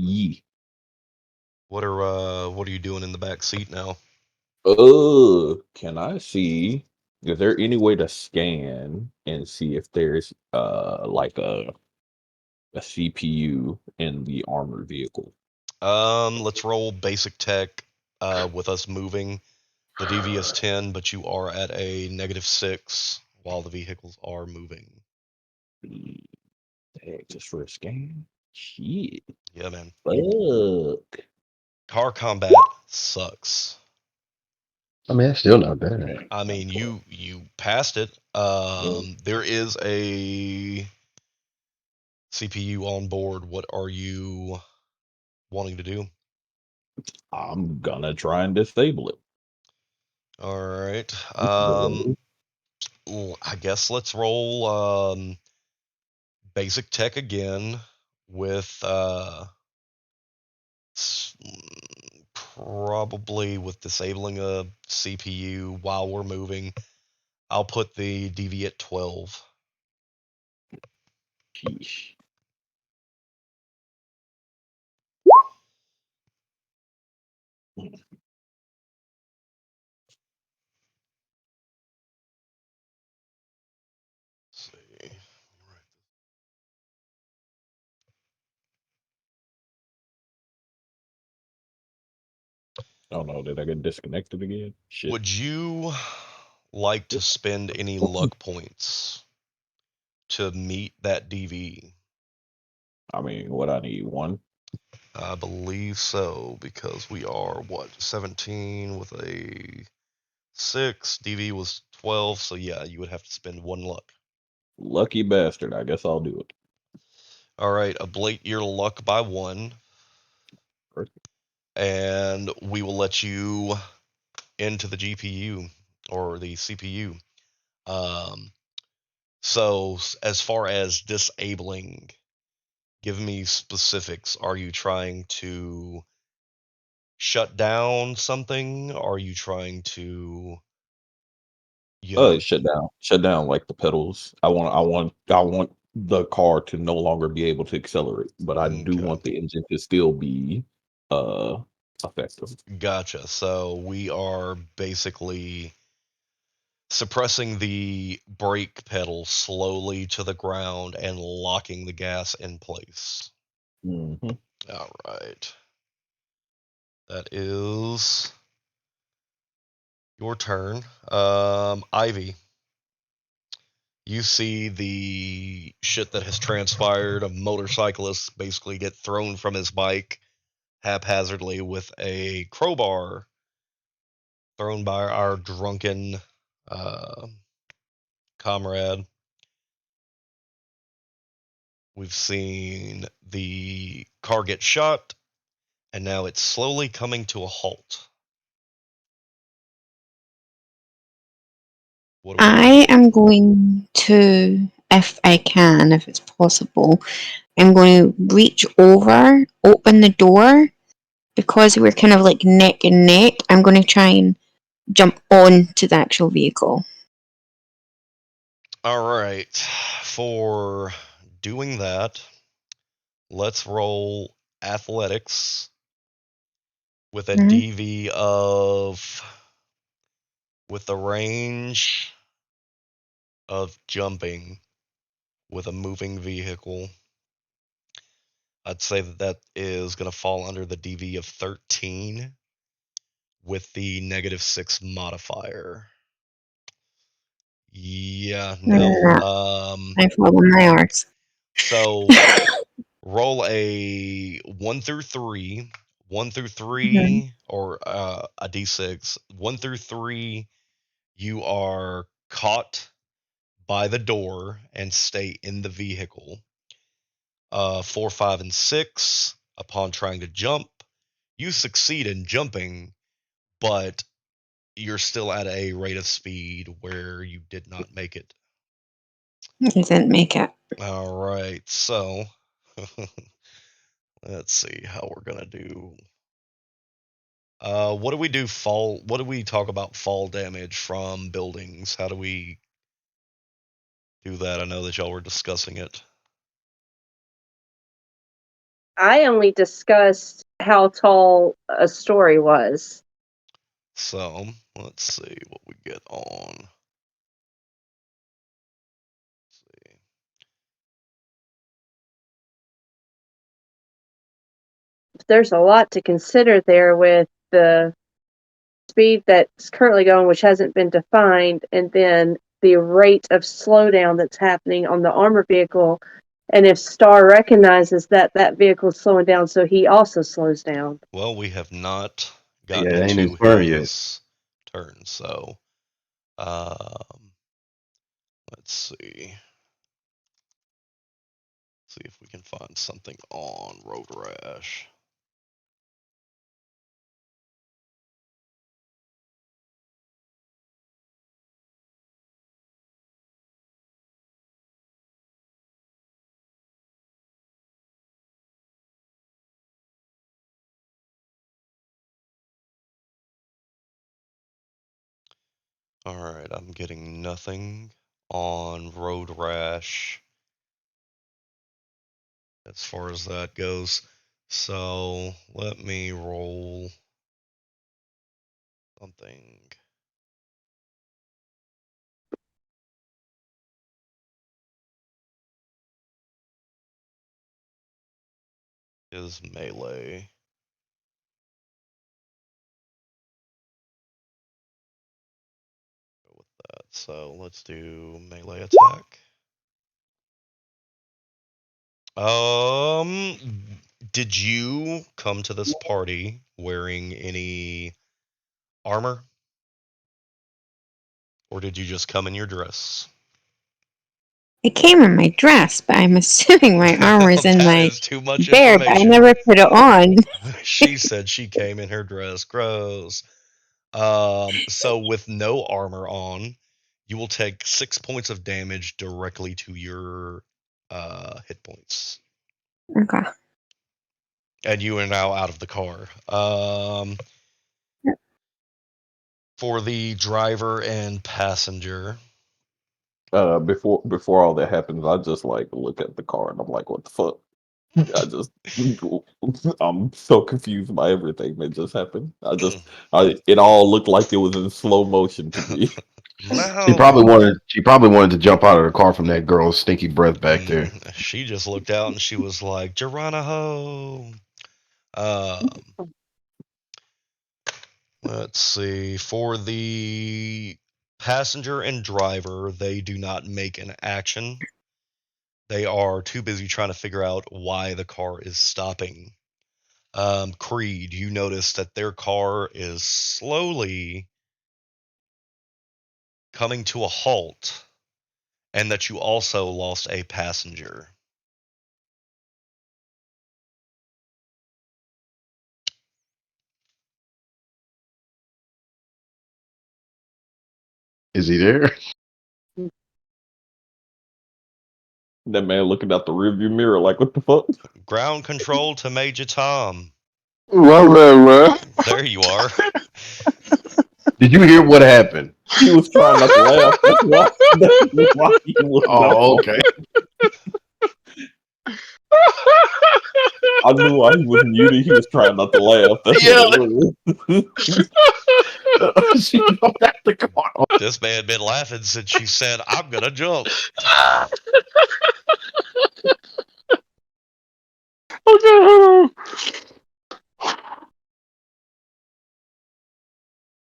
Yee. What are you doing in the back seat now? Can I see? Is there any way to scan and see if there's like a CPU in the armored vehicle? Let's roll basic tech. With us moving, the DV is 10, but you are at a -6 while the vehicles are moving. Heck, just for a scan? Shit. Yeah, man. Fuck. Car combat sucks. I mean, that's still not bad. I mean, you passed it. There is a CPU on board. What are you wanting to do? I'm gonna try and disable it. All right. I guess let's roll basic tech again with probably with disabling a CPU while we're moving. I'll put the DV at 12. Sheesh. Let's see. Oh no, did I get disconnected again? Shit. Would you like to spend any luck points to meet that DV? I mean, what I need, 1? I believe so, because we are, 17 with a 6. DV was 12, so yeah, you would have to spend 1 luck. Lucky bastard. I guess I'll do it. All right, ablate your luck by 1, Perfect. and we will let you into the GPU or the CPU. So as far as disabling, give me specifics. Are you trying to shut down something? Are you trying to, Shut down like the pedals. I want the car to no longer be able to accelerate, but I do Okay. want the engine to still be effective. Gotcha. So we are basically suppressing the brake pedal slowly to the ground and locking the gas in place. Mm-hmm. All right. That is your turn. Ivy, you see the shit that has transpired. A motorcyclist basically get thrown from his bike haphazardly with a crowbar thrown by our drunken uh, comrade. We've seen the car get shot, and now it's slowly coming to a halt. What do we do? I am going to, if I can, if it's possible, I'm going to reach over, open the door, because we're kind of like neck and neck. I'm going to try and jump onto the actual vehicle. All right. For doing that, let's roll athletics with a Mhm. DV of with the range of jumping with a moving vehicle. I'd say that is going to fall under the DV of 13 with the -6 modifier. Yeah, no. I fall on my arse. So roll a 1 through 3. 1 through 3 or a d6. 1 through 3, you are caught by the door and stay in the vehicle. 4, 5, and 6, upon trying to jump, you succeed in jumping, but you're still at a rate of speed where you did not make it. You didn't make it. All right, so let's see how we're gonna do. What do we do? What do we talk about? Fall damage from buildings. How do we do that? I know that y'all were discussing it. I only discussed how tall a story was. So let's see what we get on. Let's see. There's a lot to consider there with the speed that's currently going, which hasn't been defined, and then the rate of slowdown that's happening on the armor vehicle. And if Star recognizes that that vehicle is slowing down, so he also slows down. Well, we have not Yeah, gotten it ain't his into turn yet. his turn, so let's see. See if we can find something on Road Rash. Alright, I'm getting nothing on Road Rash as far as that goes. So let me roll something. Is melee. Go with that. So let's do melee attack. Did you come to this party wearing any armor? Or did you just come in your dress? It came in my dress, but I'm assuming my armor's in That my is too much bear, but I information. never put it on. She said she came in her dress. Gross. So with no armor on, you will take 6 points of damage directly to your hit points. Okay. And you are now out of the car. For the driver and passenger, Before all that happens, I just like look at the car and I'm like, what the fuck? I just I'm so confused by everything that just happened. It all looked like it was in slow motion to me. No. She probably wanted to jump out of the car from that girl's stinky breath back there. She just looked out and she was like, Geronimo. Um, let's see. For the passenger and driver, they do not make an action. They are too busy trying to figure out why the car is stopping. Creed, you notice that their car is slowly coming to a halt, and that you also lost a passenger. Is he there? That man looking out the rearview mirror like, what the fuck? Ground control to Major Tom. Right. There you are. Did you hear what happened? He was trying not to laugh. That's why. That's why he looked up. Oh, okay. I knew why he was muted. He was trying not to laugh. That's Yeah. what it was. She jumped out the car. This man been laughing since she said, I'm gonna jump. Okay, hold on.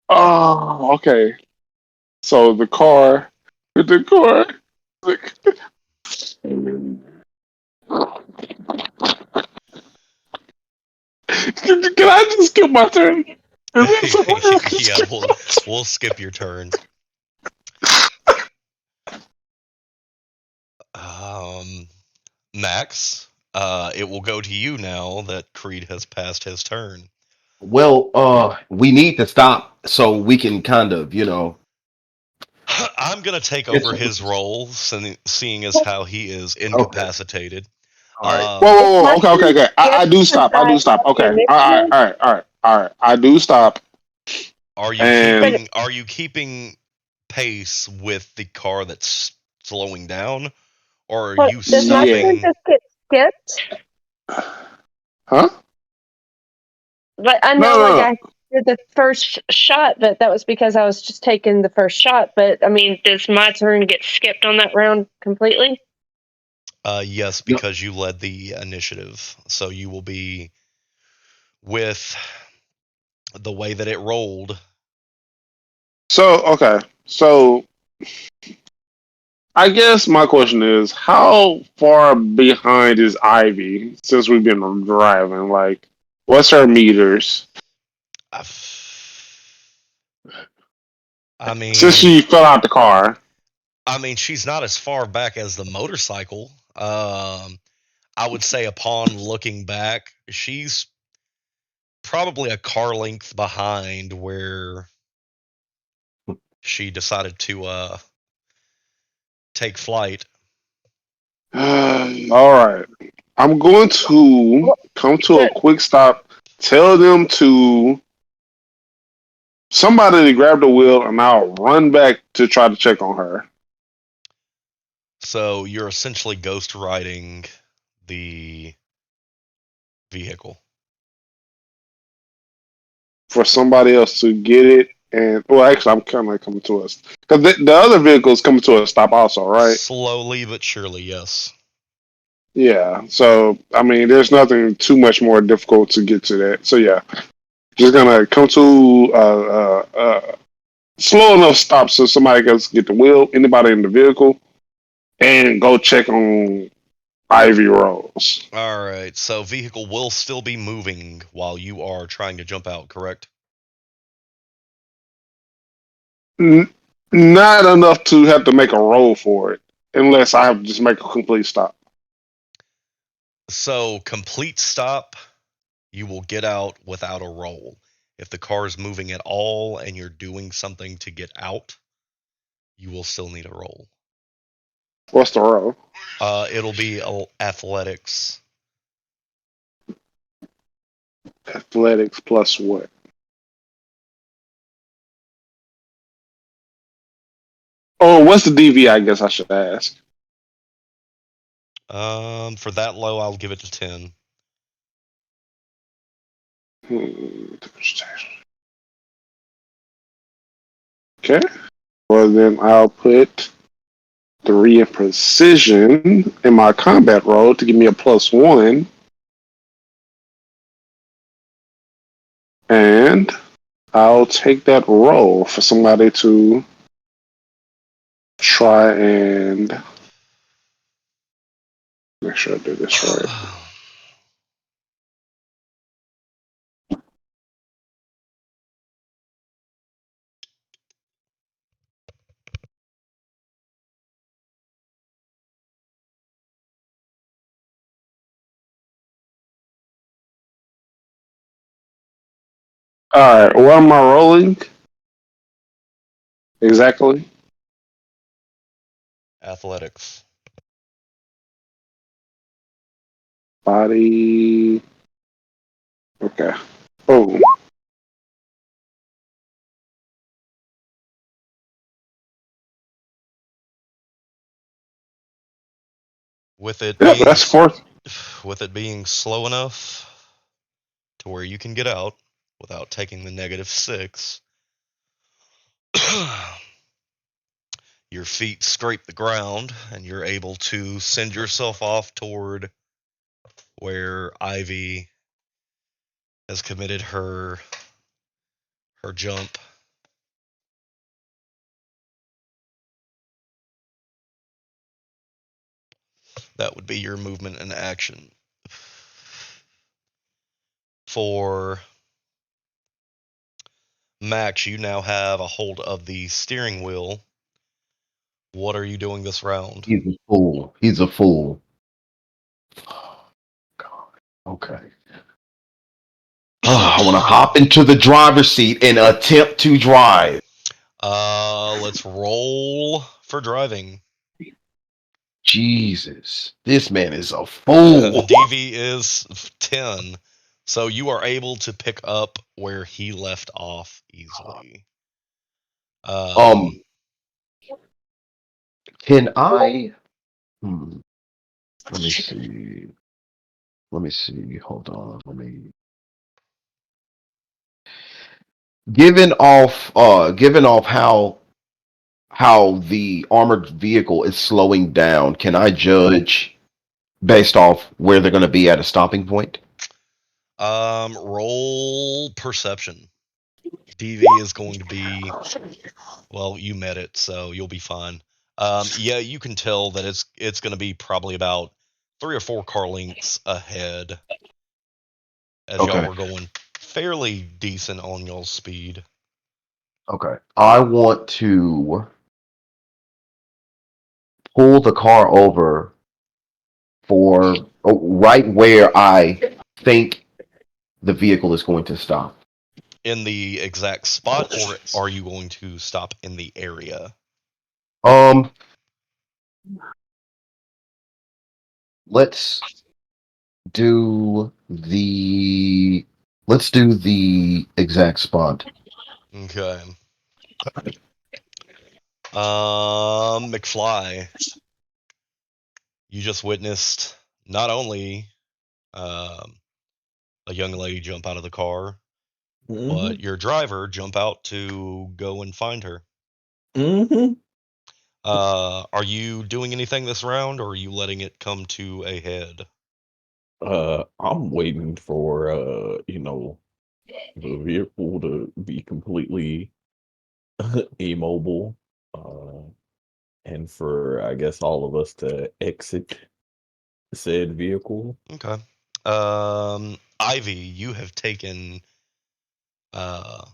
Oh, okay. So the car. Can I just skip my turn? Yeah, we'll skip your turn. Max, it will go to you now that Creed has passed his turn. Well, we need to stop so we can kind of, I'm gonna take It's over his role, seeing as how he is incapacitated. all right. Whoa. Okay. I do stop. Okay. All right. I do stop. Are you And keeping pace with the car that's slowing down, or are What, you does my turn stopping? just get skipped? huh? Like I know, like I did the first shot, but that was because I was just taking the first shot. But I mean, does my turn get skipped on that round completely? Yes, No. because you led the initiative, so you will be with the way that it rolled. So okay. So I guess my question is, how far behind is Ivy since we've been driving? Like, what's her meters? I Since mean, she fell out the car. she's not as far back as the motorcycle. I would say upon looking back, she's probably a car length behind where she decided to take flight. All right. I'm going to come to a quick stop. Tell them to somebody to grab the wheel, and I'll run back to try to check on her. So you're essentially ghost riding the vehicle. For somebody else to get it. And well, actually, I'm kind of coming to us because the other vehicle is coming to a stop also, right? Slowly but surely, yes. Yeah. So I mean, there's nothing too much more difficult to get to that. So yeah, just gonna come to slow enough stop so somebody else can get the wheel, anybody in the vehicle, and go check on Ivy Rose. All right. So vehicle will still be moving while you are trying to jump out, correct? Not enough to have to make a roll for it, unless I have to just make a complete stop. So complete stop, you will get out without a roll. If the car is moving at all and you're doing something to get out, you will still need a roll. What's the roll? It'll be athletics. Athletics plus what? Oh, what's the DV? I guess I should ask. For that low, I'll give it to 10. Okay. Well, then I'll put 3 in precision in my combat roll to give me a +1. And I'll take that roll for somebody to try and make sure I do this right. Alright, what am I rolling? Exactly. Athletics. Body. Okay. Oh. With it Yep, being that's 4. with it being slow enough to where you can get out without taking the -6, your feet scrape the ground and you're able to send yourself off toward where Ivy has committed her jump. That would be your movement and action. For Max, you now have a hold of the steering wheel. What are you doing this round? He's a fool. He's a fool. God. Okay. I want to hop into the driver's seat and attempt to drive. Let's roll for driving. Jesus, this man is a The fool. DV is 10, so you are able to pick up where he left off easily. Can I? Let me see. Let me see. Hold on. Let me. Given off how the armored vehicle is slowing down, can I judge based off where they're going to be at a stopping point? Roll perception. DV is going to be, well, you met it, so you'll be fine. Yeah, you can tell that it's going to be probably about 3 or 4 car lengths ahead as y'all Okay. were going fairly decent on y'all's speed. Okay. I want to pull the car over for right where I think the vehicle is going to stop. In the exact spot, or are you going to stop in the area? Um, let's do the exact spot. Okay. McFly, you just witnessed not only um, a young lady jump out of the car, but your driver jump out to go and find her. Are you doing anything this round, or are you letting it come to a head? I'm waiting for the vehicle to be completely immobile, and for I guess all of us to exit said vehicle. Okay. Ivy, you have taken uh,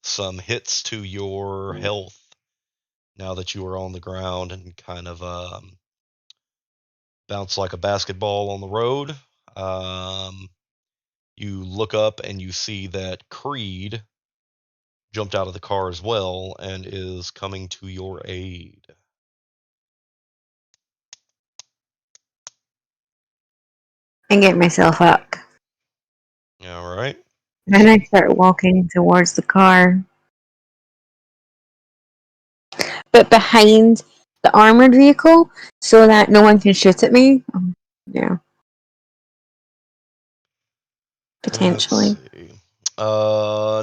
some hits to your health now that you are on the ground and kind of bounce like a basketball on the road. You look up and you see that Creed jumped out of the car as well and is coming to your aid. I get myself up. All right. Then I start walking towards the car. but behind the armored vehicle so that no one can shoot at me. Yeah. Potentially. Let's see.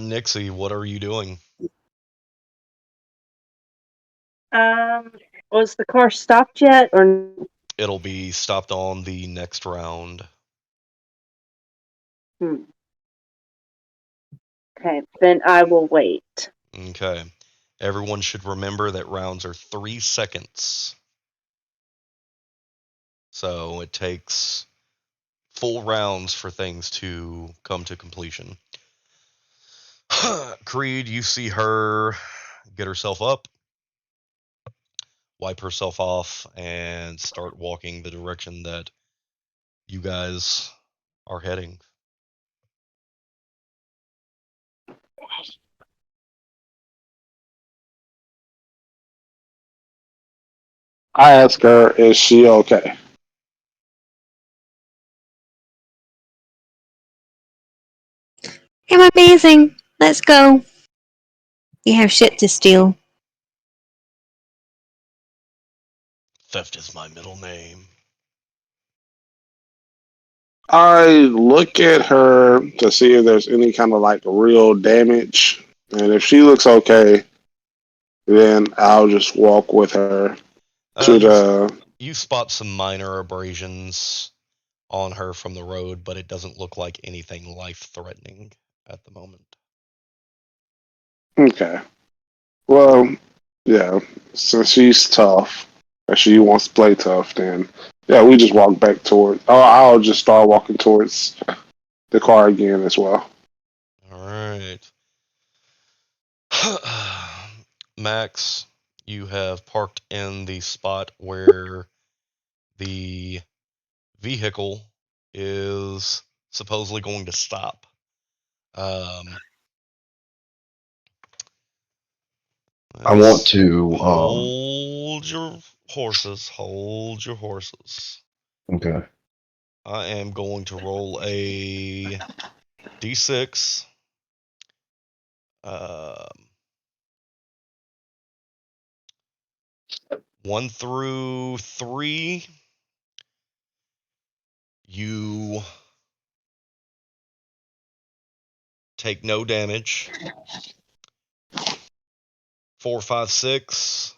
Nixie, what are you doing? Was the car stopped yet, or It'll be stopped on the next round. okay? Then I will wait. Okay. Everyone should remember that rounds are 3 seconds. So it takes full rounds for things to come to completion. Creed, you see her get herself up, wipe herself off, and start walking the direction that you guys are heading. I ask her, is she okay? I'm amazing. Let's go. You have shit to steal. Theft is my middle name. I look at her to see if there's any kind of like real damage. And if she looks okay, then I'll just walk with her to the. You spot some minor abrasions on her from the road, but it doesn't look like anything life-threatening at the moment. Okay. Well, yeah, since she's tough, and she wants to play tough, then yeah, we just walk back towards. Oh, I'll just start walking towards the car again as well. All right. Max, you have parked in the spot where the vehicle is supposedly going to stop. I want to. Hold your horses. Hold your horses. Okay. I am going to roll a d6. 1 through 3. You take no damage. 4, 5, 6.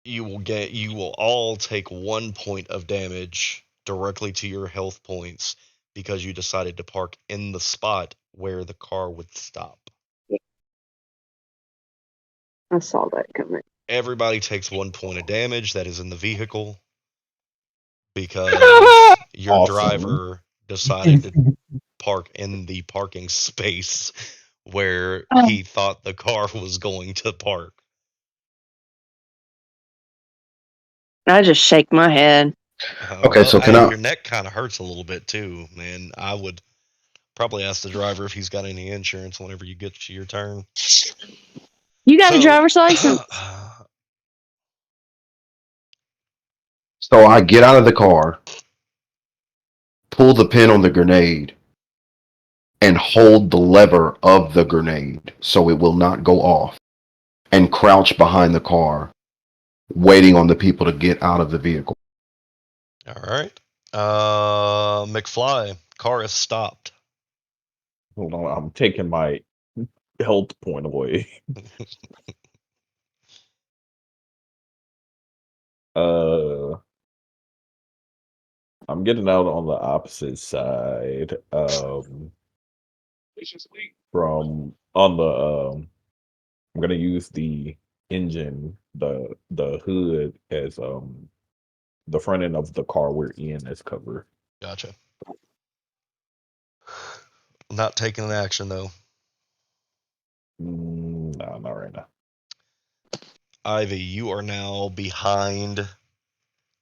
You will all take 1 point of damage directly to your health points because you decided to park in the spot where the car would stop. I saw that coming. Everybody takes 1 point of damage that is in the vehicle because your Awesome. driver decided to park in the parking space where he thought the car was going to park. I just shake my head. Okay, so can I? Your neck kind of hurts a little bit too, man. I would probably ask the driver if he's got any insurance whenever you get to your turn. You got a driver's license? So I get out of the car, pull the pin on the grenade, and hold the lever of the grenade so it will not go off, and crouch behind the car, waiting on the people to get out of the vehicle. All right. McFly, car is stopped. Hold on, I'm taking my health point away. I'm getting out on the opposite side. From on the I'm gonna use the engine, the hood as the front end of the car we're in as cover. Gotcha. Not taking an action though. No, not right now. Ivy, you are now behind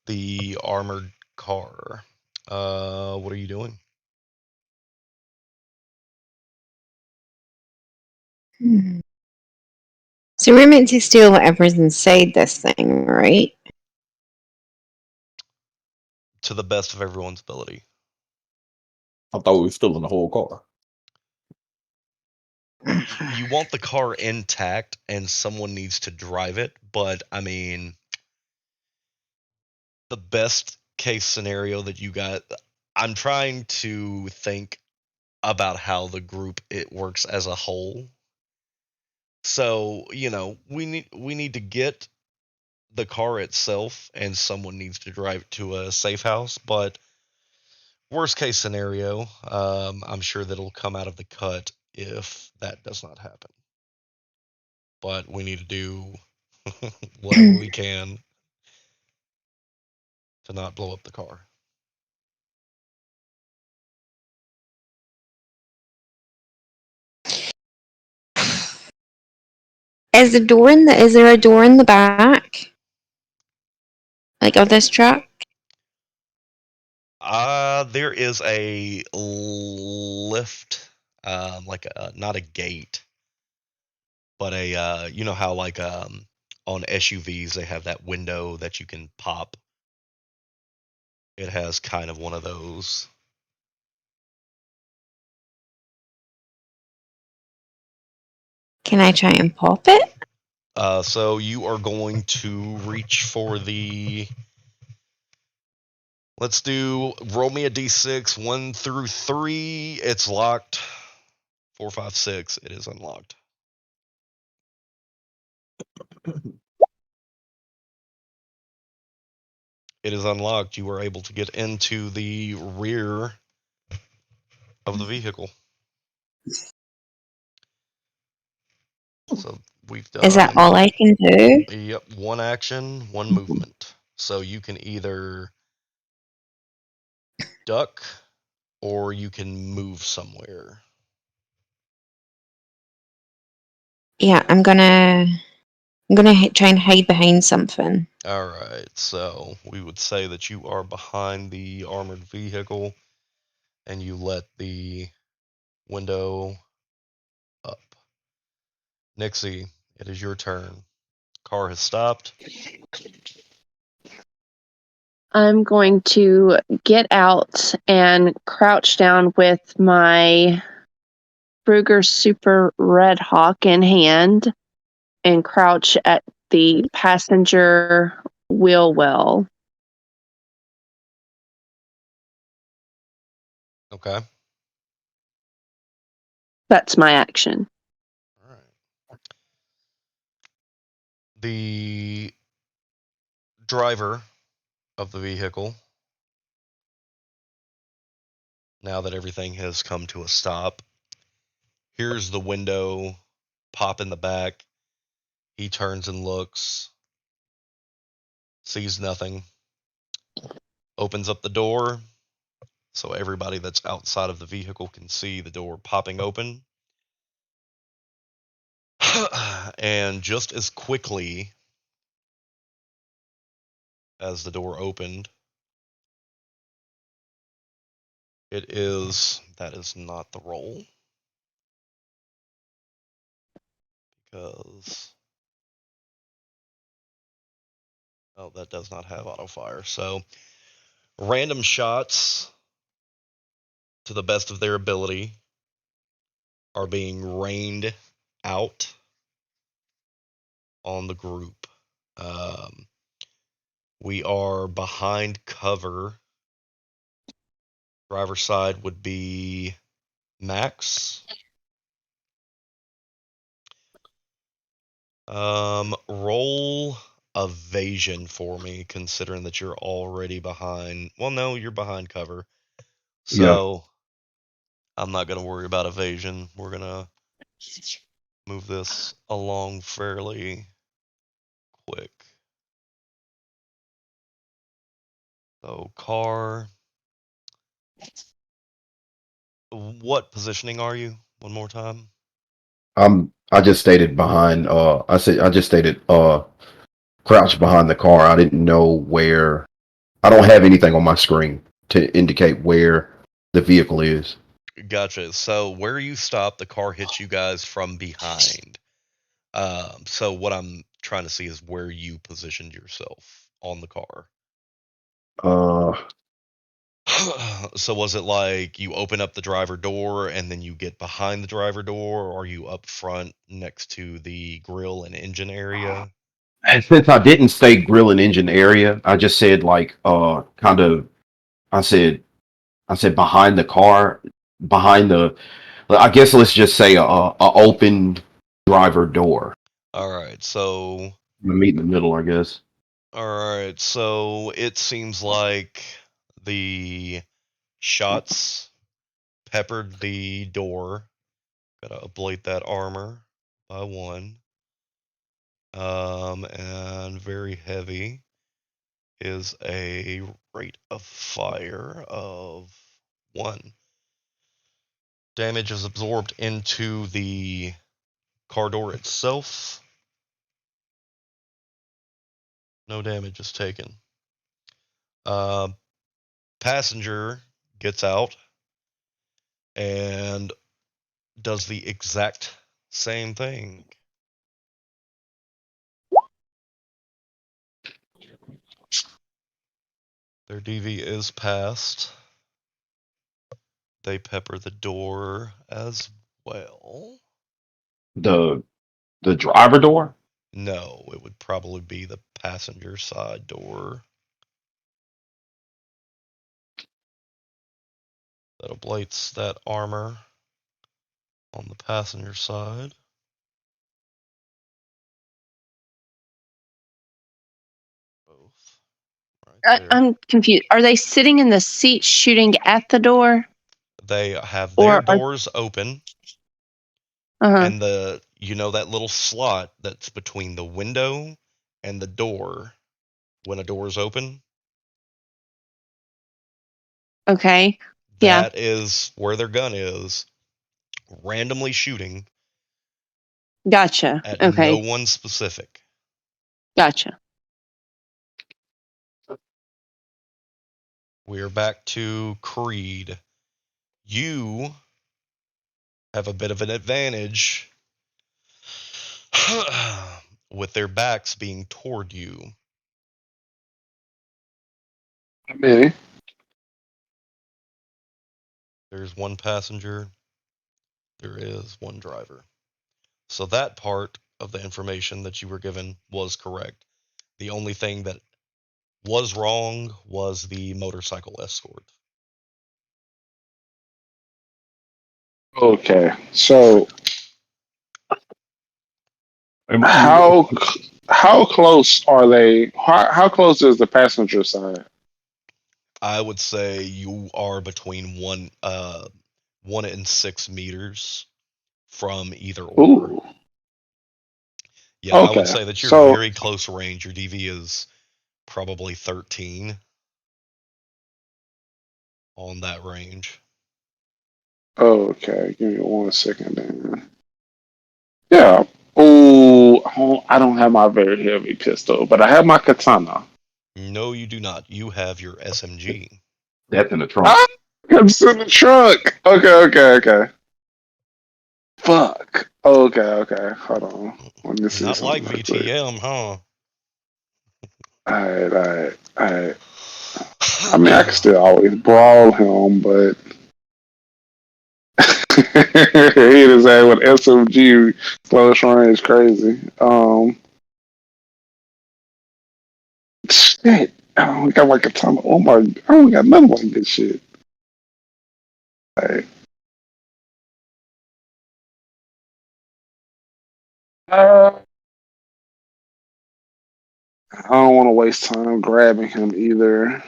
the armored car. What are you doing? So we're meant to steal whatever's inside this thing, right? To the best of everyone's ability. I thought we were still in the whole car. You want the car intact and someone needs to drive it, but I mean, the best case scenario that you got, I'm trying to think about how the group it works as a whole. So, we need to get the car itself and someone needs to drive it to a safe house, but worst case scenario, I'm sure that'll come out of the cut if that does not happen. But we need to do whatever we can to not blow up the car. Is there a door in the back? Like of this truck? There is a lift, like not a gate, but you know how like on SUVs they have that window that you can pop. It has kind of one of those. Can I try and pop it? So you are going to reach for the. Let's do roll me a d6, 1 through 3. It's locked. 4, 5, 6. It is unlocked. It is unlocked. You are able to get into the rear of the vehicle. So we've done. Is that all I can do? Yep, one action, one movement. So you can either duck or you can move somewhere. Yeah, I'm gonna try and hide behind something. All right, so we would say that you are behind the armored vehicle and you let the window up. Nixie, it is your turn. Car has stopped. I'm going to get out and crouch down with my Ruger Super Red Hawk in hand and crouch at the passenger wheel well. Okay. That's my action. All right. The driver of the vehicle, now that everything has come to a stop, here's the window pop in the back. He turns and looks, sees nothing, opens up the door so everybody that's outside of the vehicle can see the door popping open. And just as quickly as the door opened, that is not the roll, because that does not have auto fire. So random shots to the best of their ability are being rained out on the group. We are behind cover. Driver's side would be Max. Roll evasion for me, considering that you're already behind. Well, no, you're behind cover. So I'm not going to worry about evasion. We're going to move this along fairly quick. So, car. What positioning are you? One more time. I just stated behind. I just stated crouched behind the car. I didn't know where. I don't have anything on my screen to indicate where the vehicle is. Gotcha. So where you stop, the car hits you guys from behind. So what I'm trying to see is where you positioned yourself on the car. Uh, So was it like you open up the driver door and then you get behind the driver door, or are you up front next to the grill and engine area? And since I didn't say grill and engine area, I just said like kind of I said I said behind the car, behind the I guess let's just say a open driver door. All right, so I'm gonna meet in the middle, I guess. it seems like the shots peppered the door. Gotta ablate that armor by one. And very heavy is a rate of fire of one. Damage is absorbed into the car door itself. No damage is taken. Uh, Passenger gets out and does the exact same thing. Their DV is passed. They pepper the door as well. The driver door. No, it would probably be the passenger side door. That ablates that armor on the passenger side. Both right there. I'm confused. Are they sitting in the seat shooting at the door? They have Or their are- doors open, Uh-huh. and that little slot that's between the window and the door when a door is open. Okay. Yeah. That is where their gun is, randomly shooting Gotcha. at no Okay. one specific. Gotcha. We're back to Creed. You have a bit of an advantage with their backs being toward you. How many? There's one passenger, there is one driver. So that part of the information that you were given was correct. The only thing that was wrong was the motorcycle escort. Okay, so Am- how close are they? How close is the passenger side? I would say you are between 1 and 6 meters from either or. Ooh. Yeah, I would Okay. say that you're So very close range. Your DV is probably 13 on that range. okay, give me 1 second then. Yeah. Oh, I don't have my very heavy pistol, but I have my katana. No, you do not. You have your SMG. That's in the trunk. Ah, it's in the trunk. Okay. Fuck. Okay. Hold on. Let me see Not like something real quick. VTM, huh? Alright. I mean, I can still always brawl him, but he is at with SMG close range crazy. Shit. I don't got my katana. Oh my! I don't got nothing like this shit. Alright. I don't want to waste time grabbing him either.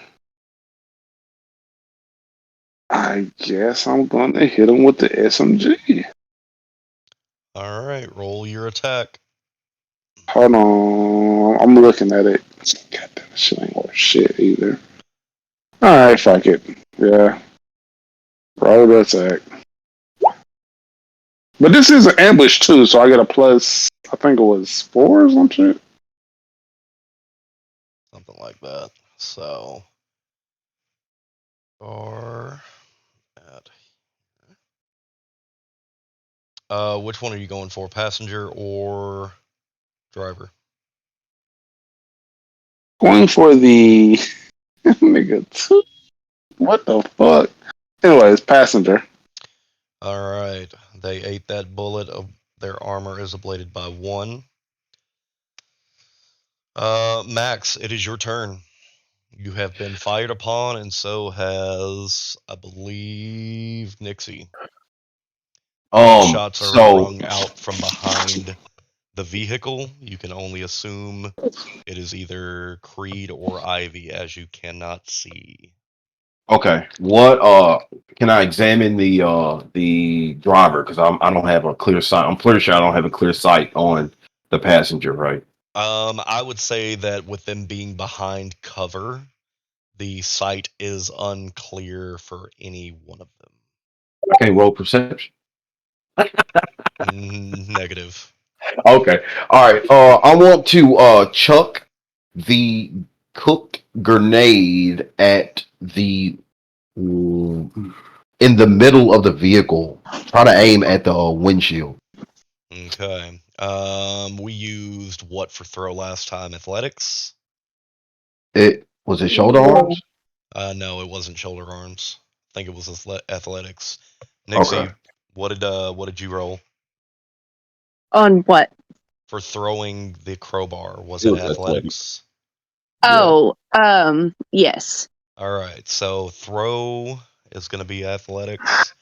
I guess I'm gonna hit him with the SMG. All right, roll your attack. Hold on, I'm looking at it. God damn, this shit ain't worth shit either. Alright, fuck it. Yeah. Roll the attack. But this is an ambush too, so I get a plus, I think it was 4 or some shit. Something like that. So, are at which one are you going for, passenger or driver? Going for the nigga 2. What the fuck? Anyways, passenger. All right. They ate that bullet. Their armor is ablated by 1. Max, it is your turn. You have been fired upon, and so has, I believe, Nixie. Shots are So rung out from behind the vehicle. You can only assume it is either Creed or Ivy, as you cannot see. okay, what can I examine the driver because I don't have a clear sight. I'm pretty sure I don't have a clear sight on the passenger, right? I would say that with them being behind cover, the sight is unclear for any one of them. Okay, roll perception. Negative. Okay, all right. I want to chuck the cooked grenade at the in the middle of the vehicle. Try to aim at the windshield. Okay. We used what for throw last time? Athletics? It was it shoulder arms? No, it wasn't shoulder arms. I think it was athletics. Okay. Nixie, what did you roll On what? for throwing the crowbar? Was It it was athletic. athletics? Yeah. Oh, yes. All right. So throw is going to be athletics.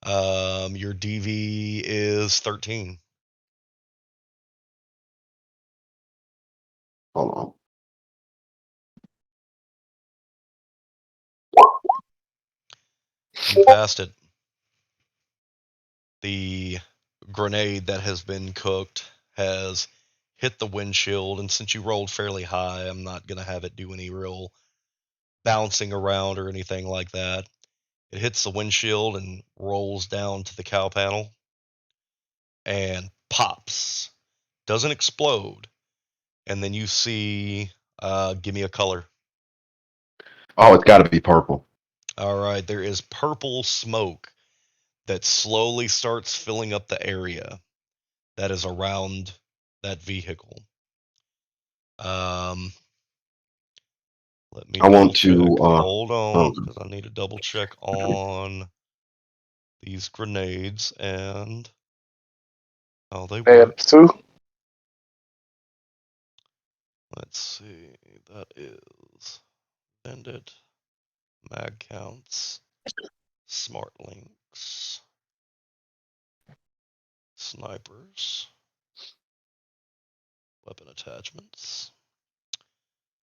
Your DV is 13. Hold on. You passed it. The grenade that has been cooked has hit the windshield, and since you rolled fairly high, I'm not going to have it do any real bouncing around or anything like that. It hits the windshield and rolls down to the cow panel and pops. Doesn't explode. And then you see, give me a color. Oh, it's got to be purple. All right, there is purple smoke that slowly starts filling up the area that is around that vehicle. Um, Let me I double want check. to. Hold on, Um, because I need to double check on these grenades and how they work. Add 2. Let's see. That is vended mag counts, smart links, snipers, weapon attachments,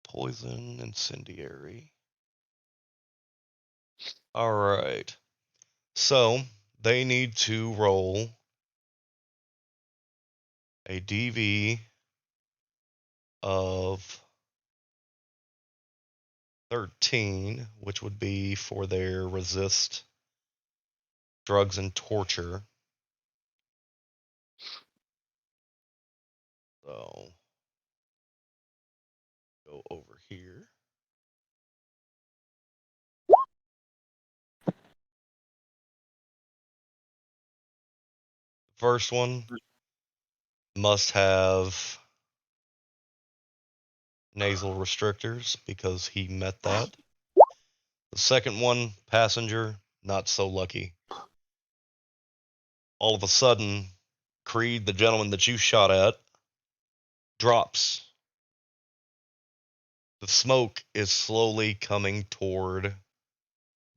poison, incendiary. All right. So they need to roll a DV of 13, which would be for their resist drugs and torture. So go over here. First one must have nasal restrictors because he met that. The second one, passenger, not so lucky. All of a sudden, Creed, the gentleman that you shot at, drops. The smoke is slowly coming toward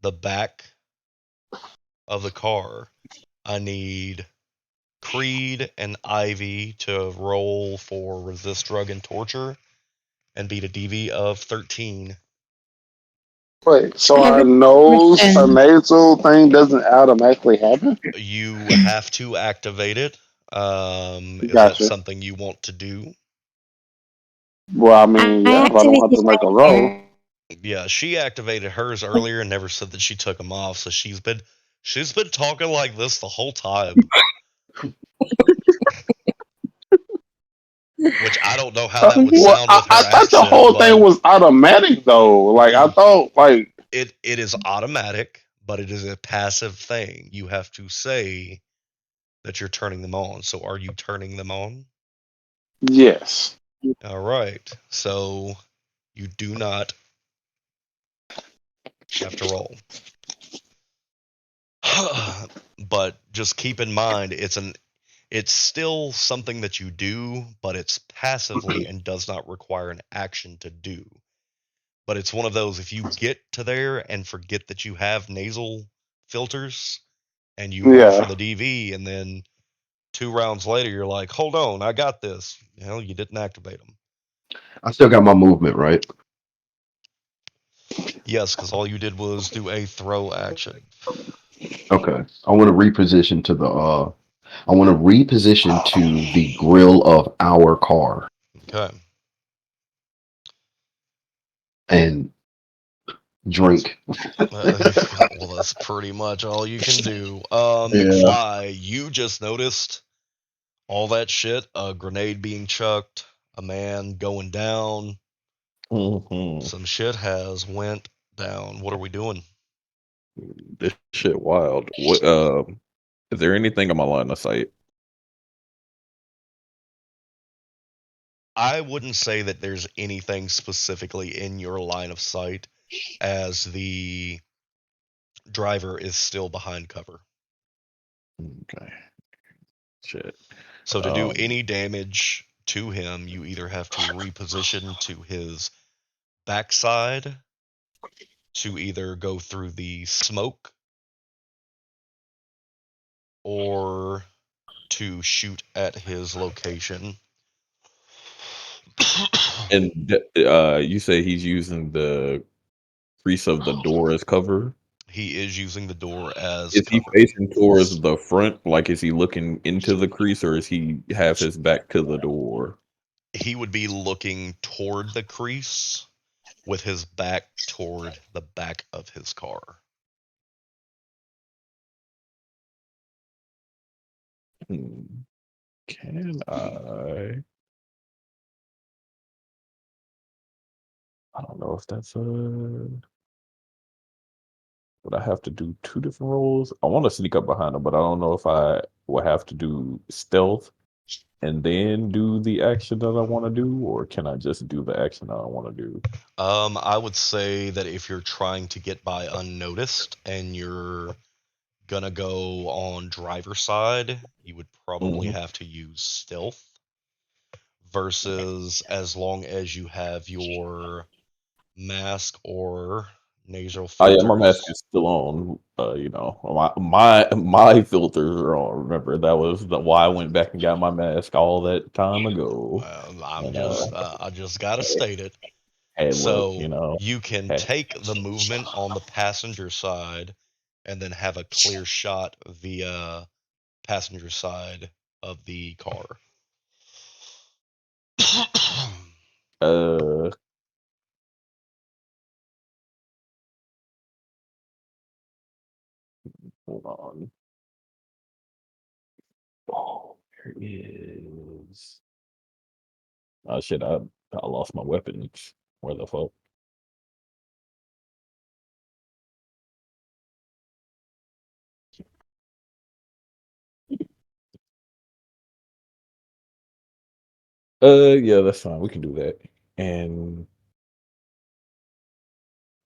the back of the car. I need Creed and Ivy to roll for resist drug and torture and beat a DV of 13. Wait, so I have our a nose, our question. nasal thing doesn't automatically happen? You have to activate it. Is that Gotcha. something you want to do? Well, I I mean, yeah, if I don't have activated to make a roll. mine. Yeah, she activated hers earlier and never said that she took them off, so she's been talking like this the whole time. Which I don't know how that would Well, sound with I her thought the accent, whole thing but was automatic, though. Like, I thought, like, it is automatic, but it is a passive thing. You have to say that you're turning them on. So are you turning them on? yes. All right. So you do not after all. But just keep in mind, it's still something that you do, but it's passively and does not require an action to do. But it's one of those, if you get to there and forget that you have nasal filters and you reach for Yeah. the DV, and then 2 rounds later you're like, hold on, I got this. You didn't activate them. I still got my movement, right? Yes, because all you did was do a throw action. Okay. I want to reposition to the grill of our car Okay. and drink. Well, that's pretty much all you can do. Yeah. McFly, you just noticed all that shit, a grenade being chucked, a man going down. Hmm. Some shit has went down. What are we doing? This shit wild. What? Is there anything on my line of sight? I wouldn't say that there's anything specifically in your line of sight, as the driver is still behind cover. Okay. Shit. So to do Um. any damage to him, you either have to reposition to his backside to either go through the smoke or to shoot at his location. And you say he's using the crease of the door as cover. He is using the door as Is he cover. facing towards the front? Like, is he looking into the crease, or is he have his back to the door? He would be looking toward the crease with his back toward the back of his car. Hmm. Can I? I don't know if that's would I have to do two different roles? I want to sneak up behind him, but I don't know if I will have to do stealth and then do the action that I want to do, or can I just do the action that I want to do? I would say that if you're trying to get by unnoticed and you're gonna go on driver's side, you would probably Hmm. have to use stealth, versus as long as you have your mask or nasal Oh yeah, my mask filters. is still on. My filters are on. Remember that was why I went back and got my mask all that time ago. I'm And just I just gotta state it. hey, look, So you can hey, take the movement on the passenger side and then have a clear shot via passenger side of the car. uh, hold on. Oh, there it is. Oh shit, I lost my weapons. Where the fuck? Yeah, that's fine. We can do that. And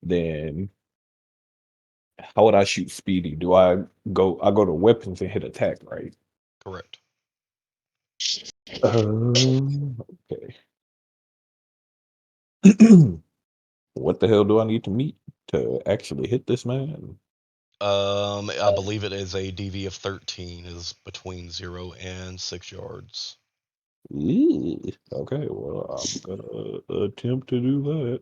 then how would I shoot Speedy? Do I go? I go to weapons and hit attack, right? Correct. Okay. What the hell do I need to meet to actually hit this man? I believe it is a DV of 13, is between 0 and 6 yards. Okay, well, I'm gonna attempt to do that.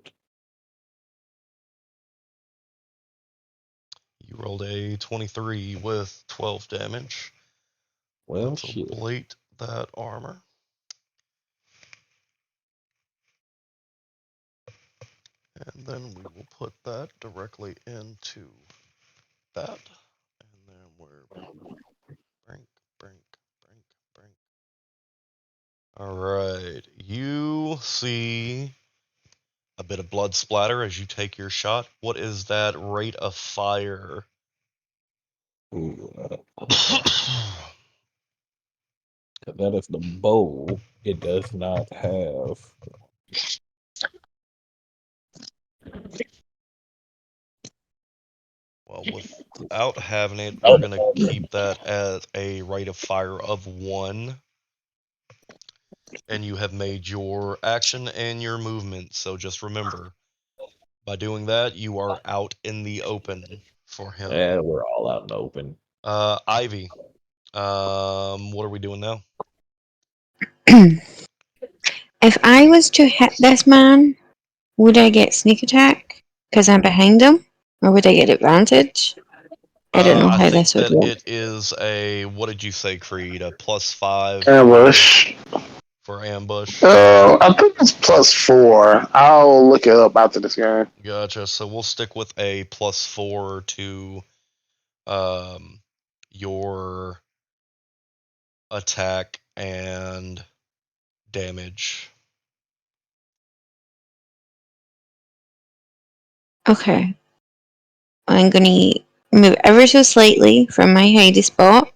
You rolled a 23 with 12 damage. Well, Let's shit. ablate that armor. And then we will put that directly into that. And then we're brink, brink, brink, brink. Alright. You see a bit of blood splatter as you take your shot. What is that rate of fire? Ooh, that is the bow. It does not have. Well, without having it, we're going to keep that at a rate of fire of 1. And you have made your action and your movement. So just remember, by doing that, you are out in the open for him. Yeah, we're all out in the open. Ivy, what are we doing now? If I was to hit this man, would I get sneak attack because I'm behind him, or would I get advantage? I don't know I how think this would that work. it is a, what did you say, Creed? A +5 Ambush. for ambush. I think it's +4. I'll look it up after this game. Gotcha. So we'll stick with a +4 to your attack and damage. Okay. I'm gonna move ever so slightly from my hidey spot,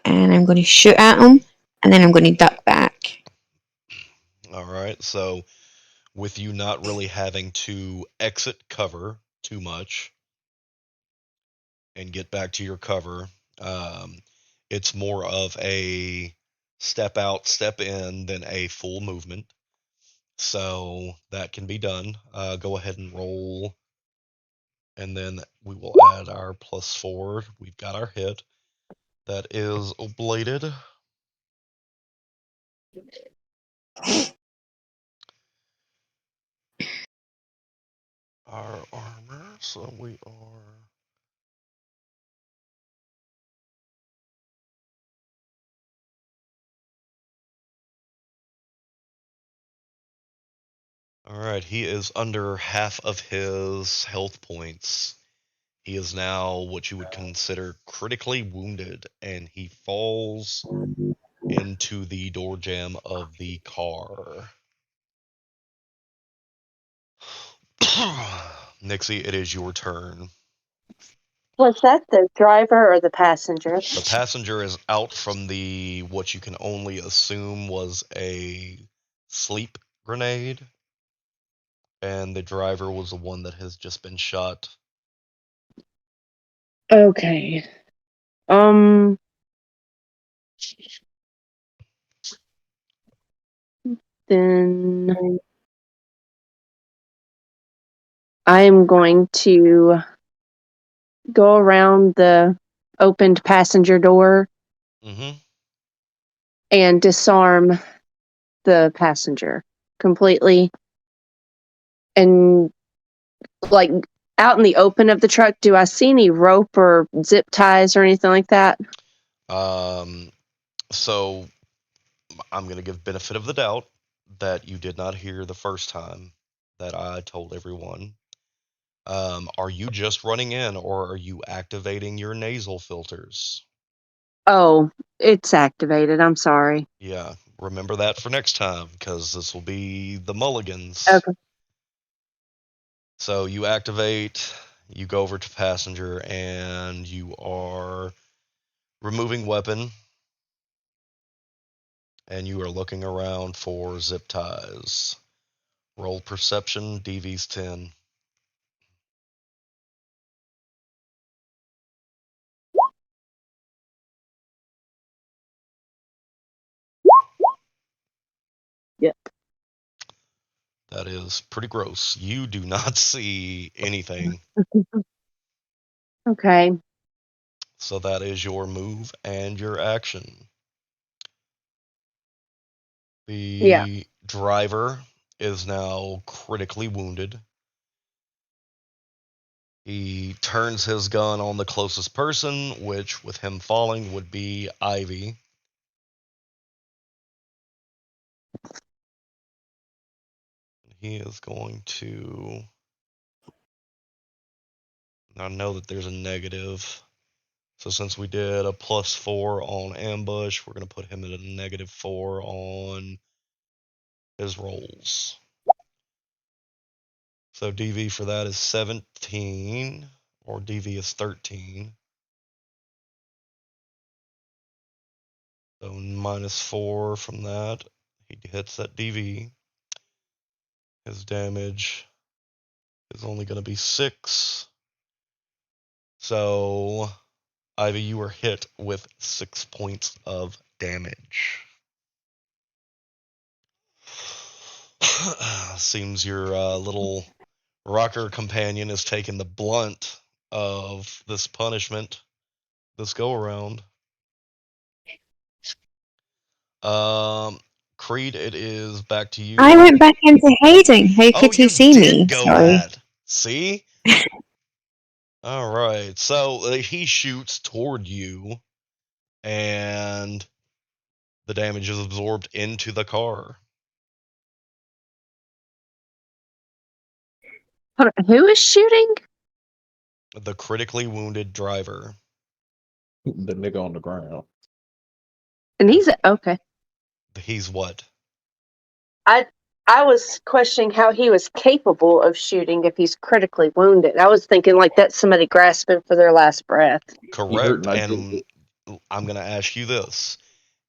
and I'm gonna shoot at him, and then I'm gonna duck back. All right. So with you not really having to exit cover too much and get back to your cover, um, it's more of a step out, step in than a full movement. So that can be done. Go ahead and roll, and then we will add our +4. We've got our hit. That is oblated. Our armor, so we are. Alright, he is under half of his health points. He is now what you would consider critically wounded, and he falls into the door jamb of the car. Nixie, it is your turn. Was that the driver or the passenger? The passenger is out from the what you can only assume was a sleep grenade, and the driver was the one that has just been shot. Okay. Then I'm going to go around the opened passenger door Mm-hmm. and disarm the passenger completely. And like out in the open of the truck, do I see any rope or zip ties or anything like that? So I'm gonna give benefit of the doubt that you did not hear the first time that I told everyone. Are you just running in, or are you activating your nasal filters? Oh, it's activated. I'm sorry. Yeah, remember that for next time, because this will be the mulligans. Okay. So you activate, you go over to passenger, and you are removing weapon, and you are looking around for zip ties. Roll perception, DV's 10. Yep. That is pretty gross. You do not see anything. Okay. So that is your move and your action. Yeah. The driver is now critically wounded. He turns his gun on the closest person, which, with him falling, would be Ivy. He is going to. I know that there's a negative. So since we did a +4 on ambush, we're going to put him at a -4 on his rolls. So DV for that is 17, or DV is 13. So -4 from that. He hits that DV. His damage is only going to be 6. So, Ivy, you were hit with 6 points of damage. Seems your little rocker companion has taken the blunt of this punishment this go around. Creed, it is back to you. I went back into hiding. How Oh, could he you see did me? go Sorry. mad. See? All right. So he shoots toward you, and the damage is absorbed into the car. Hold on, who is shooting? The critically wounded driver. The nigga on the ground. And he's okay. He's what? I was questioning how he was capable of shooting if he's critically wounded. I was thinking like that's somebody grasping for their last breath. He hurt Correct. and I And did I'm going to ask you this.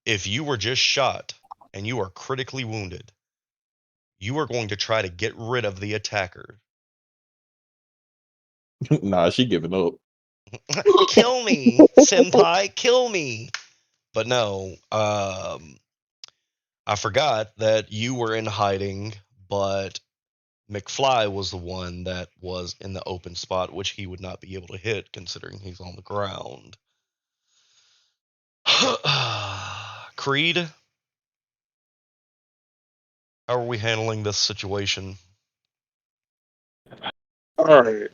If you were just shot and you are critically wounded, you are going to try to get rid of the attacker. it. Nah, she giving up. Kill me, senpai, kill me. But no, I forgot that you were in hiding, but McFly was the one that was in the open spot, which he would not be able to hit considering he's on the ground. Creed, how are we handling this situation? All right.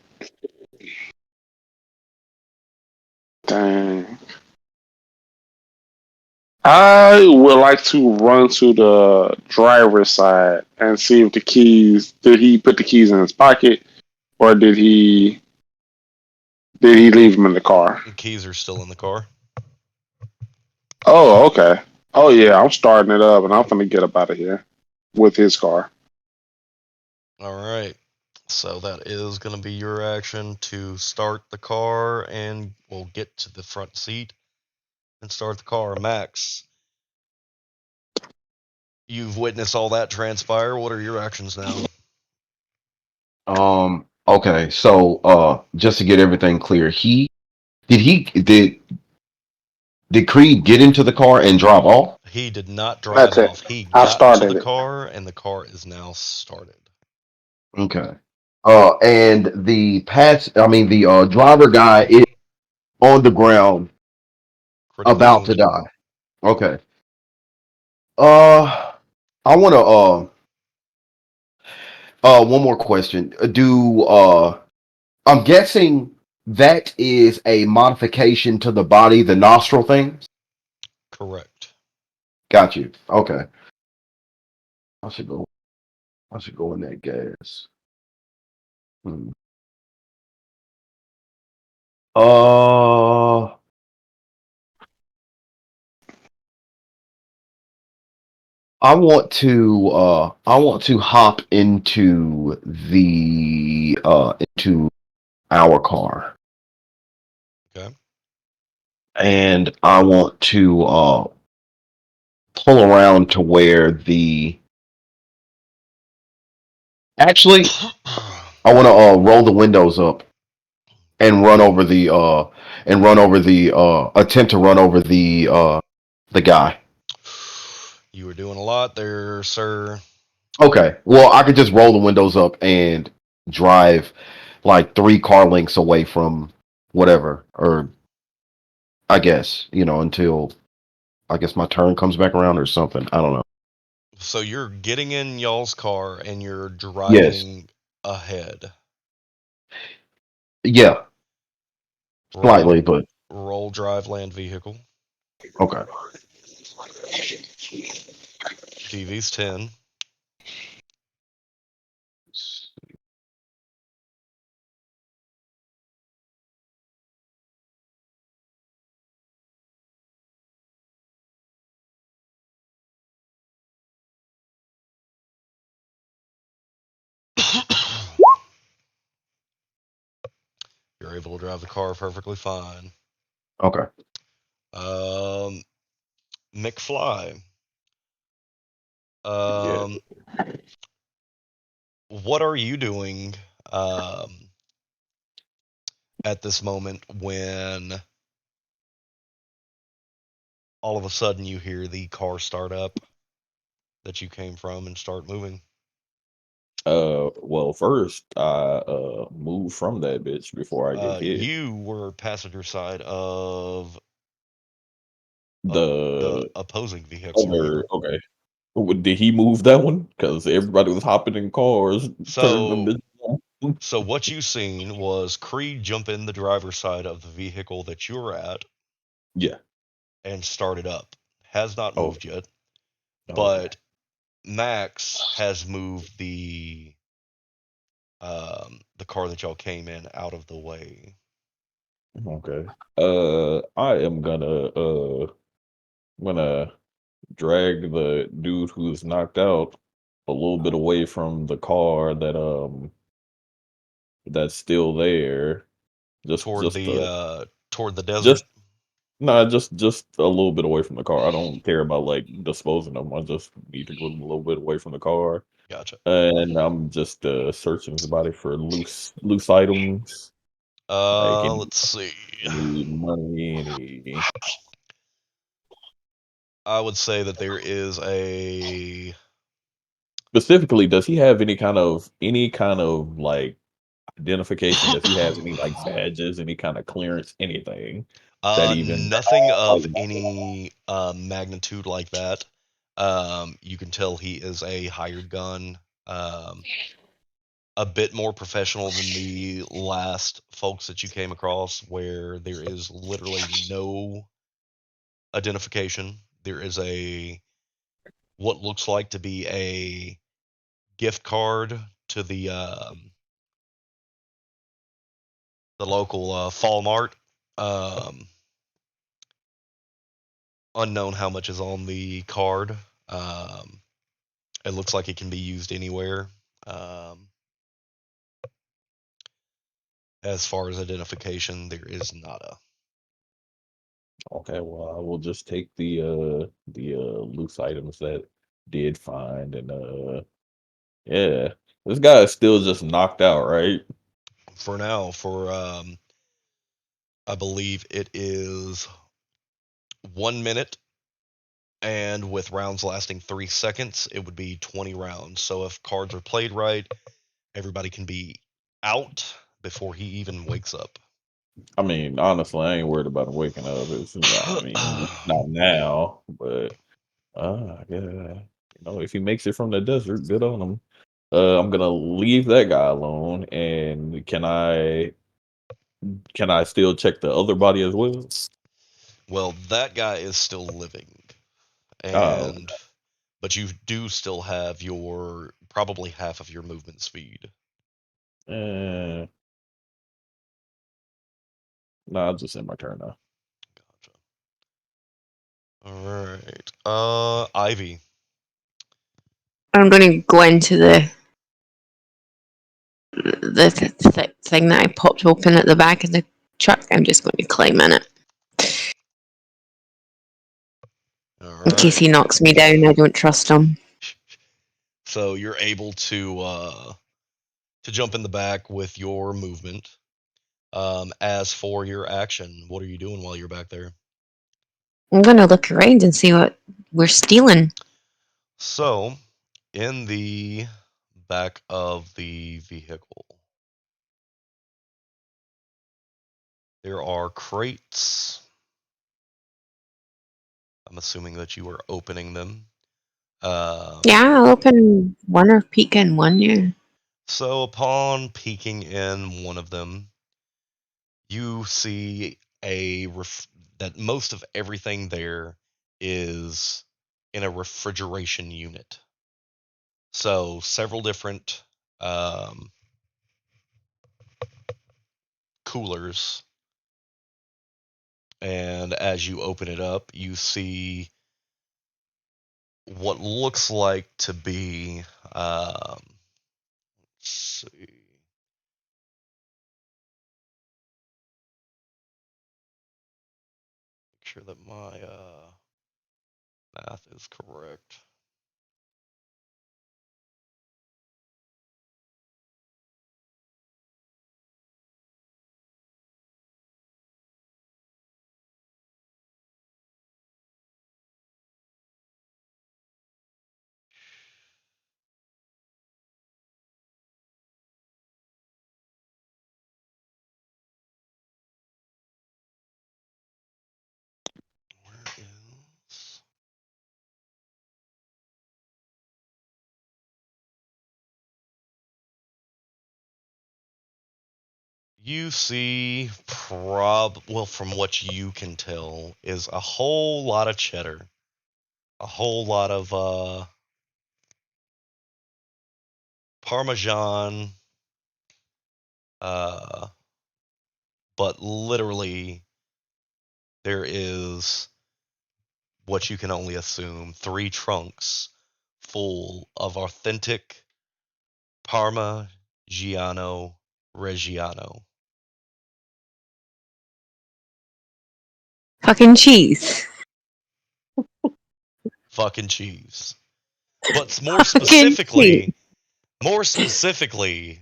Dang. I would like to run to the driver's side and see if the keys. Did he put the keys in his pocket, or did he leave them in the car? The keys are still in the car. Oh, okay. Oh yeah, I'm starting it up, and I'm gonna get up out of here with his car. All right. So that is going to be your action to start the car, and we'll get to the front seat and start the car. Max, you've witnessed all that transpire. What are your actions now? Okay, so just to get everything clear, did Creed get into the car and drive off? He did not drive That's it. off. He I got to the started it. car, and the car is now started. Okay. And the driver guy is on the ground Critically about to wounded. die. Okay. Uh, I want to one more question. I'm guessing that is a modification to the body, the nostril things? Correct. Got you. Okay. I should go. I should go in that gas. Hmm. Uh, I want to hop into our car, Okay. and I want to pull around to where the actually I want to roll the windows up and run over the attempt to run over the guy. You were doing a lot there, sir. Okay. Well, I could just roll the windows up and drive like 3 car lengths away from whatever, or I guess, until I guess my turn comes back around or something. I don't know. So you're getting in y'all's car and you're Yes. driving ahead. Yeah, Roll slightly, but roll drive land vehicle. okay. DV's 10. You're able to drive the car perfectly fine. Okay. Um, McFly. Yeah. Um, what are you doing? Um, at this moment when all of a sudden you hear the car start up that you came from and start moving. Well, first I move from that bitch before I get hit. You were passenger side of the The opposing vehicle, other remember? okay. Did he move that one? Because everybody was hopping in cars, turning them So, bitches on. so what you seen was Creed jump in the driver's side of the vehicle that you're at Yeah. and start it up. Has not Oh, moved yet, okay. but Max has moved the car that y'all came in out of the way. Okay. I am gonna drag the dude who's knocked out a little bit away from the car that's still there. Just toward just the uh uh toward the desert. just nah, just a little bit away from the car. I don't care about like disposing of them. I just need to go a little bit away from the car. Gotcha. And I'm just searching his body for loose items. Like Let's see. any money, any I would say that there is a specifically, does he have any kind of like identification? Does he have any like badges, any kind of clearance, anything that even at nothing all of like any magnitude like that. You can tell he is a hired gun. Um, a bit more professional than the last folks that you came across, where there is literally no identification. There is a what looks like to be a gift card to the local Fall Mart. Um, unknown how much is on the card. Um, it looks like it can be used anywhere. Um, as far as identification, there is nada. okay, well I will just take the loose items that did find and yeah. This guy is still just knocked out, right? For now, for I believe it is 1 minute, and with rounds lasting 3 seconds, it would be 20 rounds. So if cards are played right, everybody can be out before he even wakes up. I mean, honestly, I ain't worried about him waking up. I mean, not now, but yeah, if he makes it from the desert, good on him. I'm gonna leave that guy alone, and can I still check the other body as well? Well, that guy is still living, Oh, and but you do still have your probably half of your movement speed. eh, nah, I'll just end my turn now. Gotcha. All right. Ivy. I'm going to go into the thing that I popped open at the back of the truck. I'm just going to climb in it All in case right. he knocks me down. I don't trust him. So you're able to jump in the back with your movement. As for your action, what are you doing while you're back there? I'm going to look around and see what we're stealing. So, in the back of the vehicle, there are crates. I'm assuming that you are opening them. Yeah, I'll open one or peek in one. Yeah. So, upon peeking in one of them, you see that most of everything there is in a refrigeration unit. So, several different um, coolers, and as you open it up, you see what looks like to be let's see, make sure that my math is correct. You see, from what you can tell, is a whole lot of cheddar, a whole lot of Parmesan, uh, but literally there is what you can only assume 3 trunks full of authentic Parmigiano Reggiano. Fucking cheese. Fucking cheese. But more Fucking cheese. specifically,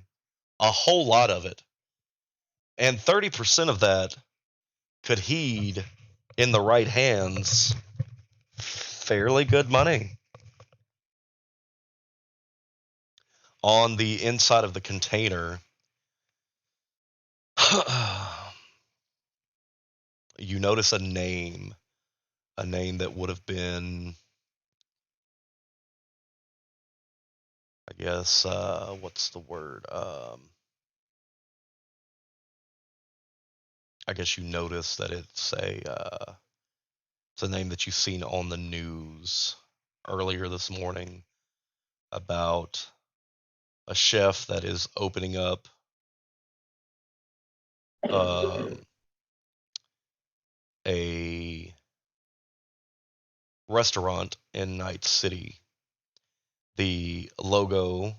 a whole lot of it. And 30% of that could heed in the right hands fairly good money. On the inside of the container, you notice a name that would have been, I guess, what's the word? I guess you notice that it's a name that you've seen on the news earlier this morning about a chef that is opening up a restaurant in Night City. The logo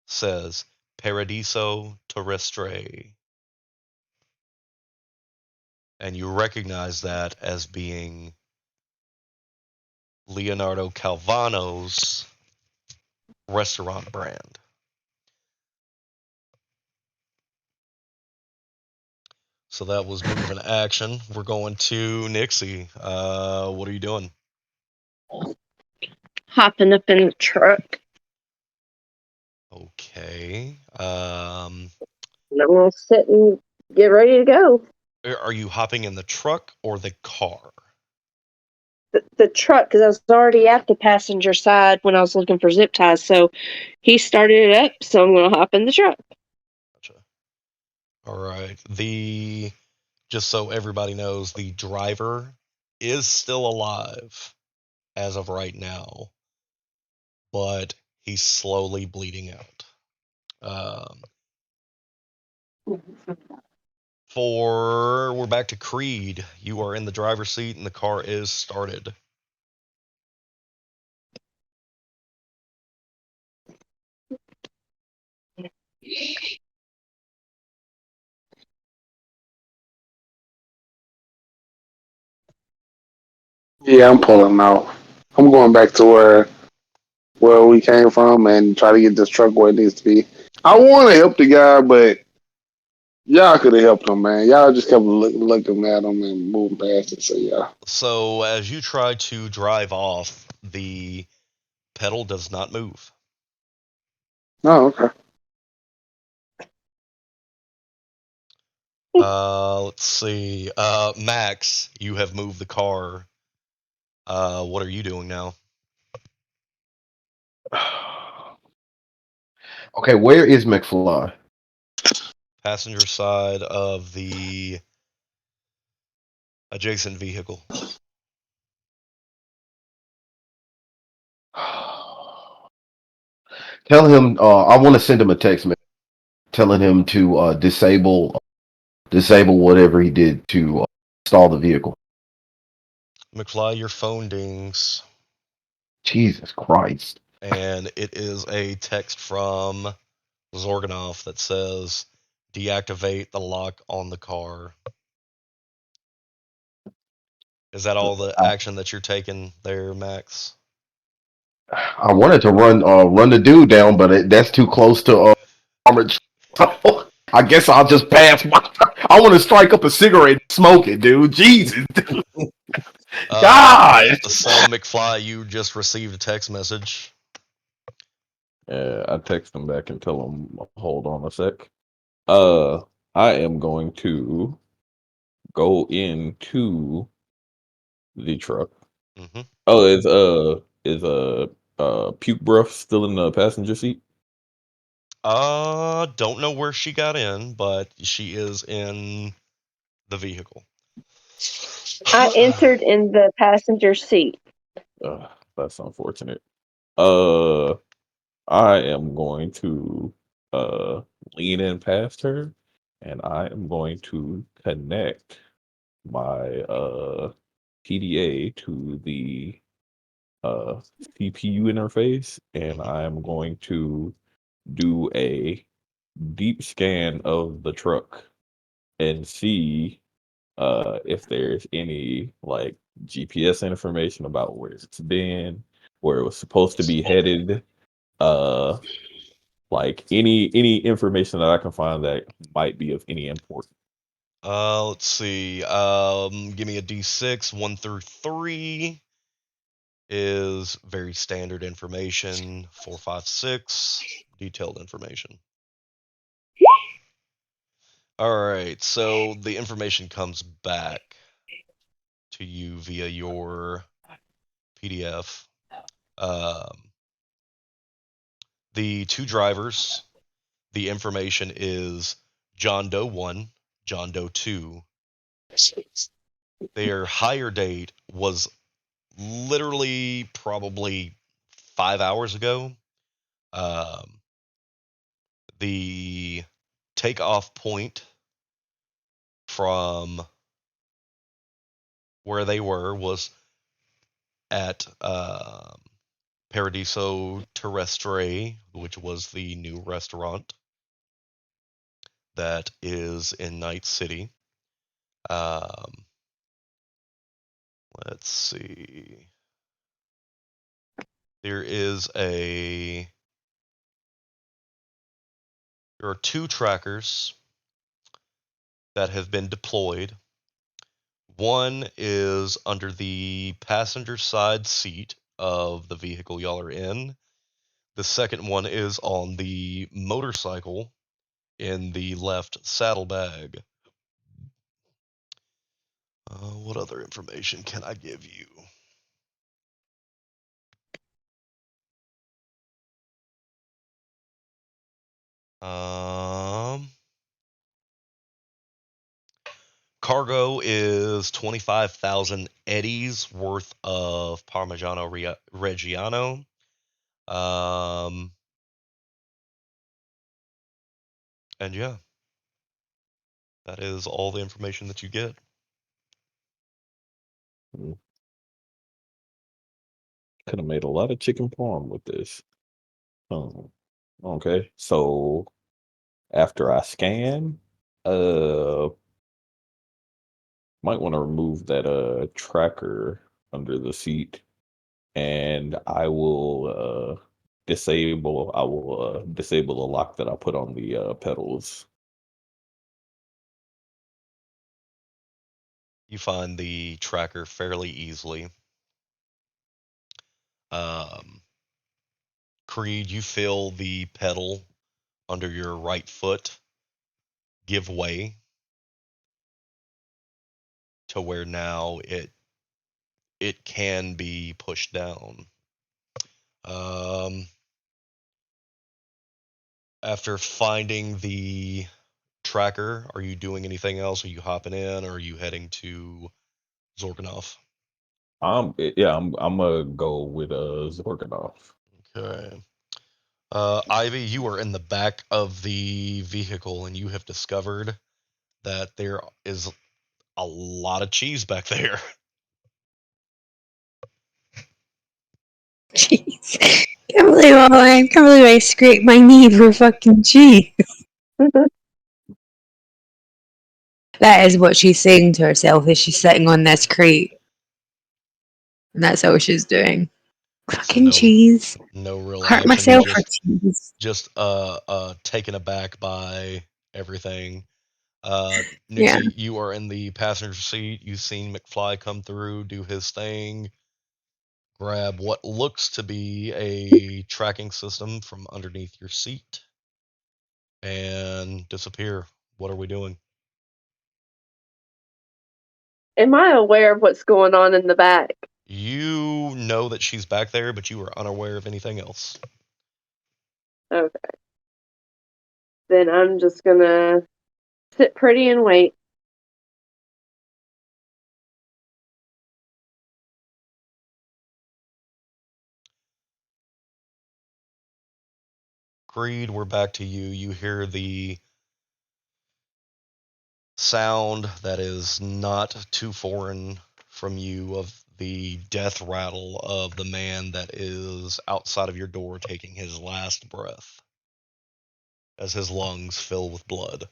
says Paradiso Terrestre. And you recognize that as being Leonardo Calvano's restaurant brand. So that was move and action. We're going to Nixie. What are you doing? Hopping up in the truck. Okay. And I'm going to sit and get ready to go. Are you hopping in the truck or the car? The truck, because I was already at the passenger side when I was looking for zip ties. So he started it up, so I'm going to hop in the truck. Gotcha. All right. Just so everybody knows, the driver is still alive as of right now, but he's slowly bleeding out. We're back to Creed. You are in the driver's seat and the car is started. Yeah, I'm pulling out. I'm going back to where we came from and try to get this truck where it needs to be. I want to help the guy, but y'all could have helped him, man. Y'all just kept looking at him and moving past it. So yeah. So as you try to drive off, the pedal does not move. Oh, okay. Let's see. Max, you have moved the car. What are you doing now? Okay, where is McFly? Passenger side of the adjacent vehicle. Tell him I want to send him a text message telling him to disable whatever he did to install the vehicle. McFly, your phone dings, Jesus Christ. and it is a text from Zorganov that says, deactivate the lock on the car. Is that all the action that you're taking there, Max? I wanted to run the dude down, but that's too close to armored. I guess I'll just pass by. I want to strike up a cigarette and smoke it, dude. Jesus. God. So, McFly, you just received a text message. I text him back and tell him, hold on a sec. I am going to go into the truck. Mm-hmm. Oh, is puke breath still in the passenger seat? Don't know where she got in, but she is in the vehicle. I entered in the passenger seat. That's unfortunate. Uh, I am going to uh lean in past her, and I am going to connect my PDA to the CPU interface, and I am going to do a deep scan of the truck and see if there's any like GPS information about where it's been, where it was supposed to be headed, uh like any information that I can find that might be of any importance. Let's see. Give me a D6. 1 through 3 is very standard information. 4, 5, 6, detailed information. All right, so the information comes back to you via your PDF. The two drivers, the information is John Doe 1, John Doe 2. Their hire date was literally probably 5 hours ago. The takeoff point from where they were was at Paradiso Terrestre, which was the new restaurant that is in Night City. Let's see. There are two trackers that have been deployed. One is under the passenger side seat of the vehicle y'all are in. The second one is on the motorcycle in the left saddlebag. What other information can I give you? Cargo is 25,000 eddies worth of Parmigiano Reggiano. And yeah, that is all the information that you get. Could have made a lot of chicken parm with this. Okay. So after I scan, might want to remove that tracker under the seat, and I will disable the lock that I put on the pedals. You find the tracker fairly easily. Creed, you feel the pedal under your right foot give way to where now it can be pushed down. After finding the tracker, are you doing anything else? Are you hopping in, or are you heading to Zorganov? I'm gonna go with Zorganov. Okay. Ivy, you are in the back of the vehicle, and you have discovered that there is a lot of cheese back there. Jeez. Can't believe I scraped my knee for fucking cheese. That is what she's saying to herself as she's sitting on this crate. And that's all she's doing. Fucking cheese. No real Hurt action. You're myself for cheese. just taken aback by everything. Yeah. Nixie, you are in the passenger seat. You've seen McFly come through, do his thing, grab what looks to be a tracking system from underneath your seat, and disappear. What are we doing? Am I aware of what's going on in the back? You know that she's back there, but you are unaware of anything else. Okay. then I'm just gonna sit pretty and wait. Greed, we're back to you. You hear the sound that is not too foreign from you of the death rattle of the man that is outside of your door taking his last breath as his lungs fill with blood.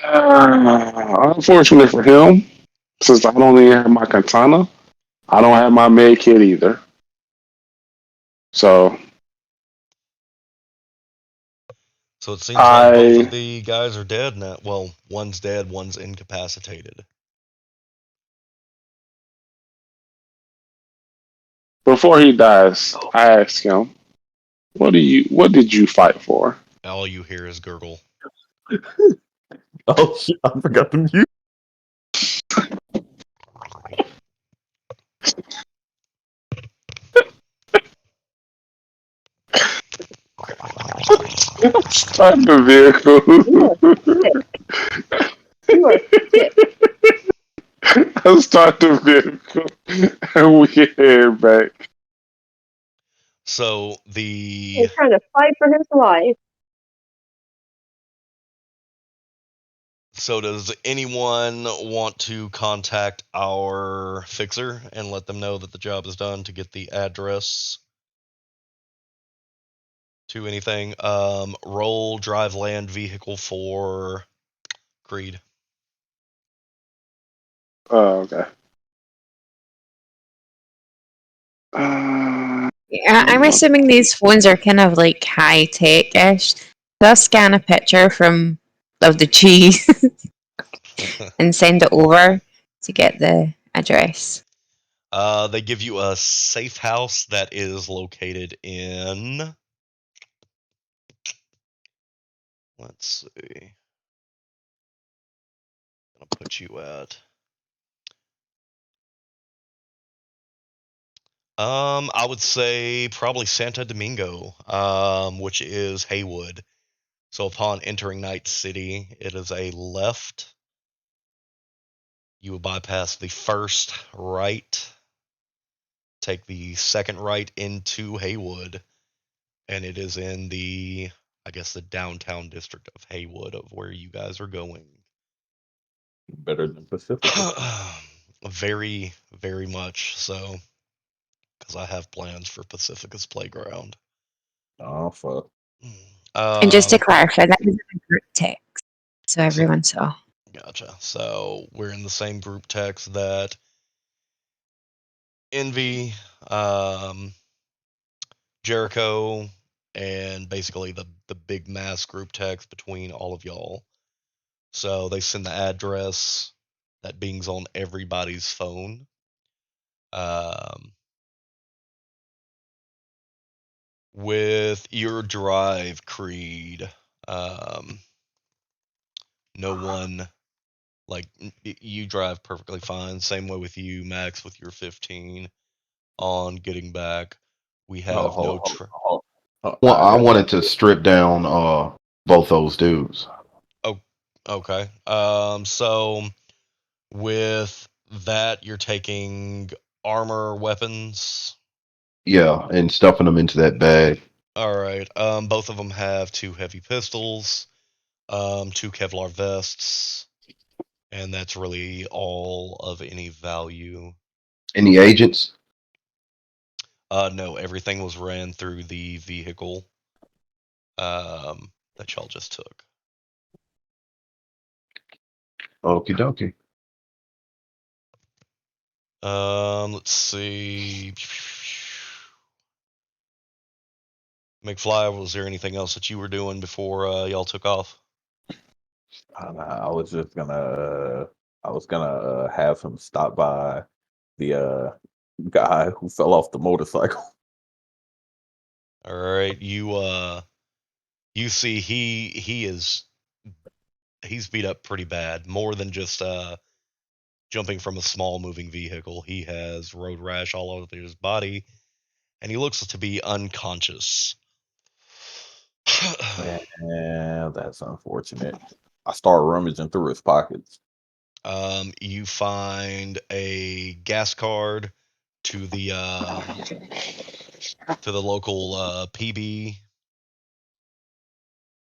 Unfortunately for him, since I don't even have my katana, I don't have my med kit either. So So it seems like both of I, the guys are dead now. Well, one's dead, one's incapacitated. before he dies, I ask him, What did you fight for?" All you hear is gurgle. Oh shit! I forgot to mute. Start the You are vehicle. sick. You are sick. I start the vehicle, and we head back. So the He's trying to fight for his life. So does anyone want to contact our fixer and let them know that the job is done to get the address to anything? Roll drive land vehicle for Creed. Oh, okay. Uh, Yeah, I'm assuming these phones are kind of like high tech-ish. So I'll scan a picture of the cheese and send it over to get the address. They give you a safe house that is located in. Let's see. I'll put you at. I would say probably Santo Domingo, which is Haywood. So upon entering Night City, it is a left. You will bypass the first right, take the second right into Haywood, and it is in I guess, the downtown district of Haywood of where you guys are going. Better than Pacific. Very, very much so, because I have plans for Pacifica's Playground. Oh fuck. And just to Um, clarify, that was a group text, so so everyone saw. gotcha. So we're in the same group text that Envy, um, Jericho, and basically the big mass group text between all of y'all. So they send the address that bings on everybody's phone. Um, with your drive, Creed, um, no one like you drive perfectly fine. Same way with you, Max, with your 15 on getting back. We Oh, have no. Well, I I wanted to strip down both those dudes. Oh, okay. So with that, you're taking armor, weapons. Yeah, and stuffing them into that bag. All right. Both of them have two heavy pistols, two Kevlar vests, and that's really all of any value. Any agents? No, everything was ran through the vehicle that y'all just took. Okie dokie. Let's see. McFly, was there anything else that you were doing before y'all took off? I was just gonna I was gonna have him stop by the guy who fell off the motorcycle. All right, you see he's beat up pretty bad, more than just jumping from a small moving vehicle. He has road rash all over his body, and he looks to be unconscious. Yeah, that's unfortunate. I start rummaging through his pockets. You find a gas card to the local PB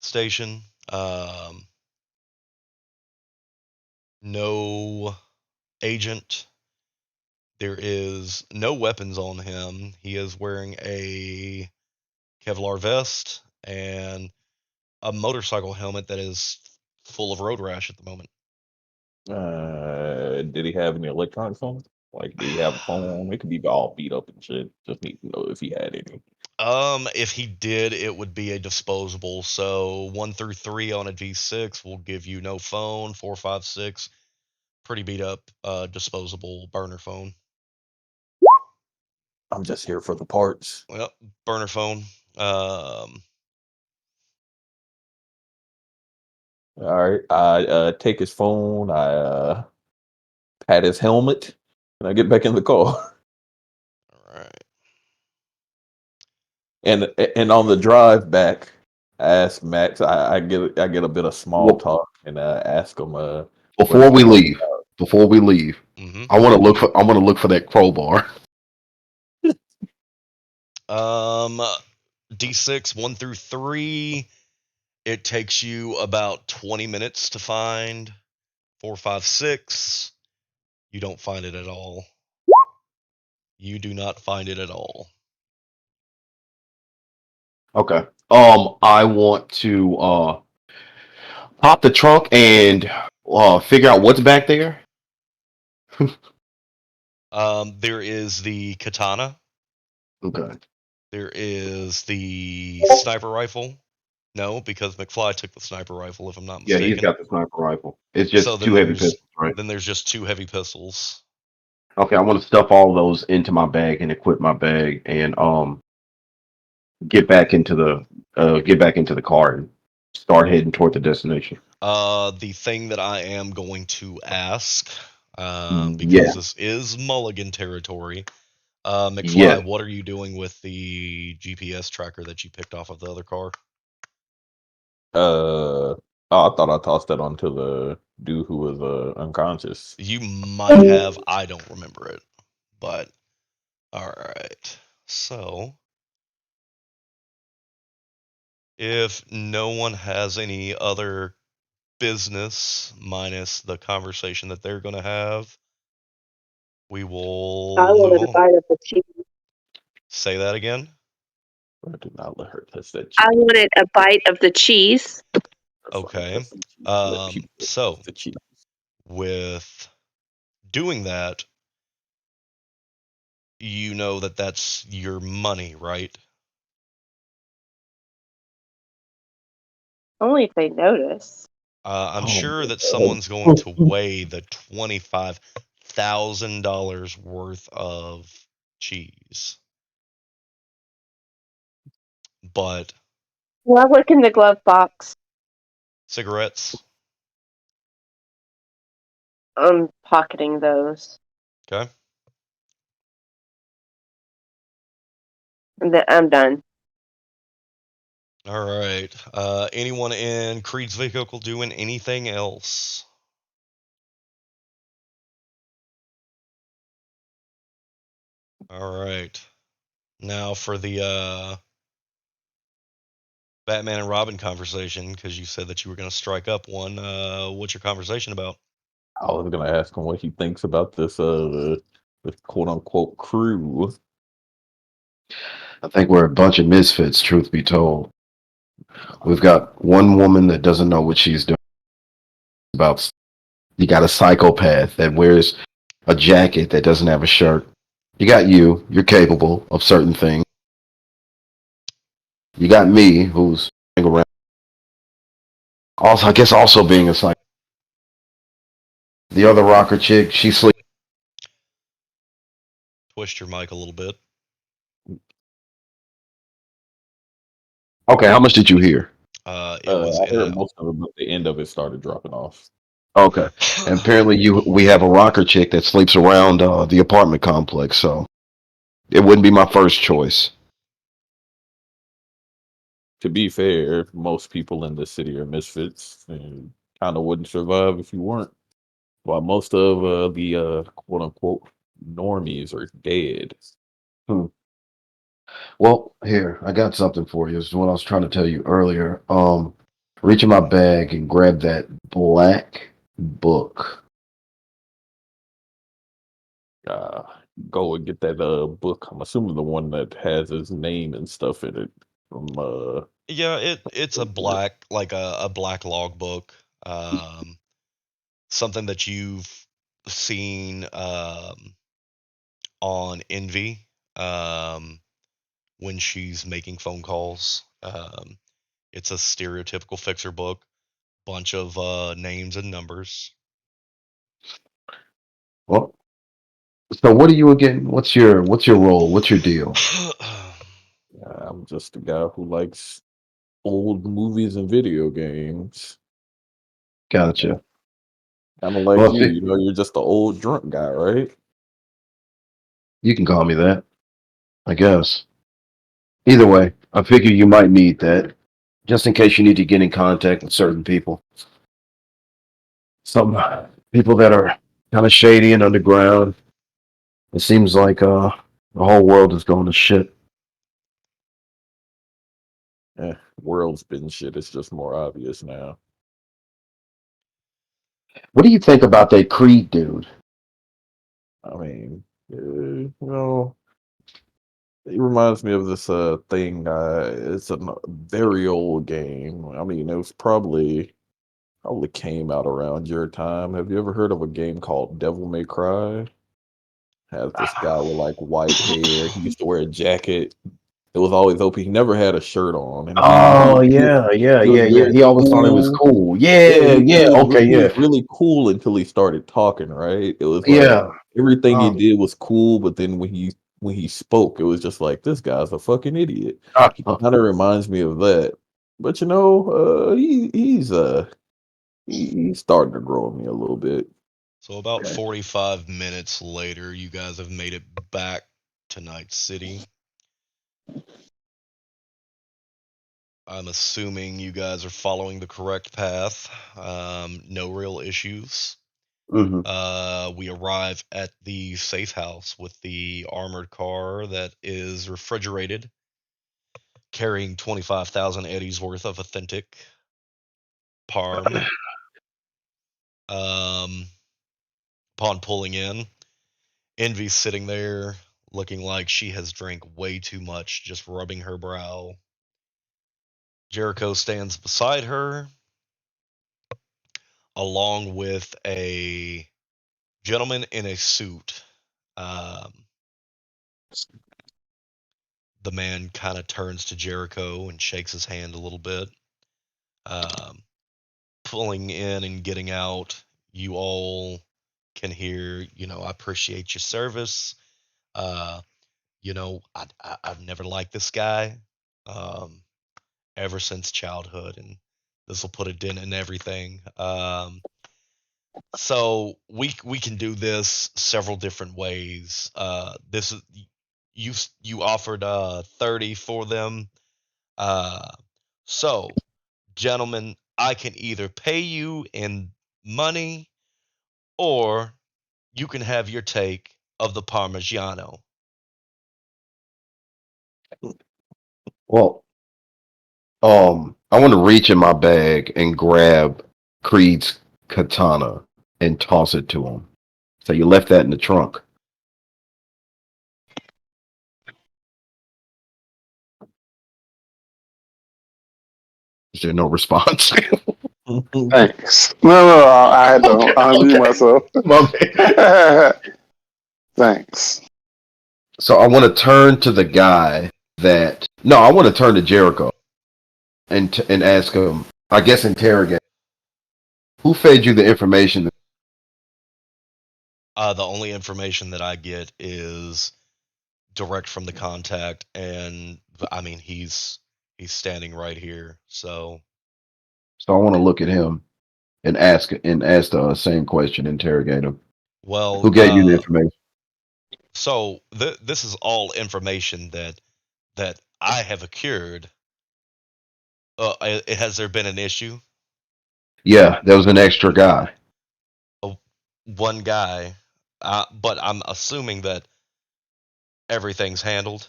station. No agent. There is no weapons on him. He is wearing a Kevlar vest and a motorcycle helmet that is full of road rash at the moment. Did he have any electronics on him? Like, did he have a phone? It could be all beat up and shit. Just need to know if he had any. If he did, it would be a disposable. So 1 through 3 on a G6 will give you no phone. 4, 5, 6, pretty beat up, disposable burner phone. I'm just here for the parts. Well, burner phone. All right. I take his phone. I pat his helmet, and I get back in the car. All right. And on the drive back, I ask Max. I get a bit of small Well, talk and ask him. before we leave, Mm-hmm. I want to look for that crowbar. D6 1 through 3. It takes you about 20 minutes to find. 4, 5, 6. You don't find it at all. You do not find it at all. Okay. I want to pop the trunk and figure out what's back there. There is the katana. Okay. There is the sniper rifle. No, because McFly took the sniper rifle, if I'm not Yeah, he's mistaken. got the sniper rifle. It's So just two heavy pistols, right? then there's just 2 heavy pistols. Okay, I want to stuff all those into my bag and equip my bag and get back into the car and start heading toward the destination. The thing that I am going to ask, Yeah, because this is Mulligan territory, yeah. McFly, what are you doing with the GPS tracker that you picked off of the other car? Oh, I thought I tossed that onto the dude who was unconscious. You might have. I don't remember it. But, alright. So, if no one has any other business minus the conversation that they're going to have, we I will move wanted a on. bite of the cheese. Say that again. I do not let her touch that I cheese. wanted a bite of the cheese. Okay. Let people So, touch the cheese. with doing that, you know that that's your money, right? Only if they notice. I'm Oh sure my that God. someone's going to weigh the $25,000 worth of cheese. But Well, I look in the glove box. cigarettes, I'm pocketing those. okay? And then I'm done. All right. Anyone in Creed's vehicle doing anything else? All right. Now for the Batman and Robin conversation, because you said that you were going to strike up one. What's your conversation about? I was gonna ask him what he thinks about this quote unquote crew. I think we're a bunch of misfits, truth be told. We've got one woman that doesn't know what she's doing about. You got a psychopath that wears a jacket that doesn't have a shirt. You got you're capable of certain things. You got me, who's around. Also, I guess also being a psycho. The other rocker chick, she sleeps. Twist your mic a little bit. Okay, how much did you hear? It was I in and heard out. most of it, but the end of it started dropping off. Okay, and apparently we have a rocker chick that sleeps around the apartment complex, so it wouldn't be my first choice. to be fair, most people in the city are misfits and kind of wouldn't survive if you weren't. While most of the quote unquote normies are dead. Hmm. Well, here, I got something for you. This is what I was trying to tell you earlier. Reach in my bag and grab that black book. Uh, Go and get that book. I'm assuming the one that has his name and stuff in it from Yeah, it's a black like a black logbook. Something that you've seen on Envy when she's making phone calls. It's a stereotypical fixer book, bunch of names and numbers. Well, so what are you again? What's your role? What's your deal? I'm just a guy who likes old movies and video games. Gotcha. Kind of like Well, you. You know, you're just the old drunk guy, right? you can call me that, I guess. Either way, I figure you might need that, just in case you need to get in contact with certain people. Some people that are kind of shady and underground. It seems like the whole world is going to shit. World's been shit. It's just more obvious now. What do you think about that Creed dude? I mean, it reminds me of this thing. It's a very old game. I mean, it was probably came out around your time. Have you ever heard of a game called Devil May Cry? Has this guy with like white hair. He used to wear a jacket. It was always open. He never had a shirt on, and Oh yeah, yeah, he was yeah, yeah. very He always thought it was cool. cool. Yeah, Yeah, yeah. Okay, he was yeah, really cool until he started talking, right? It was like yeah. everything he Um, did was cool, but then when he spoke, it was just like this guy's a fucking idiot. He uh, kind of reminds me of that. But he's starting to grow on me a little bit. So about 45 minutes later, you guys have made it back to Night City. I'm assuming you guys are following the correct path. No real issues. mhm. We arrive at the safe house with the armored car that is refrigerated, carrying 25,000 eddies worth of authentic parm. Um, Upon pulling in, Envy's sitting there looking like she has drank way too much, just rubbing her brow. Jericho stands beside her, along with a gentleman in a suit. Um, the man kind of turns to Jericho and shakes his hand a little bit. Um, Pulling in and getting out, you all can hear, I appreciate your service. Uh, I've never liked this guy um, ever since childhood, and this will put a dent in everything. So we can do this several different ways. This is you offered 30 for them. Uh, so gentlemen, I can either pay you in money or you can have your take of the Parmigiano. Well, I want to reach in my bag and grab Creed's katana and toss it to him. So you left that in the trunk. Is there no response? Thanks. No, I had to Okay, unmute okay. myself. My bad. Thanks. So I want to turn to the guy that. No, I want to turn to Jericho and ask him. I guess interrogate. Who fed you the information? The only information that I get is direct from the contact, and I mean he's standing right here. So So I want to look at him and ask the same question. Interrogate him. well, Who gave you the information? so this is all information that I have accrued Has there been an issue? Yeah, there was an extra guy. One guy, but I'm assuming that everything's handled.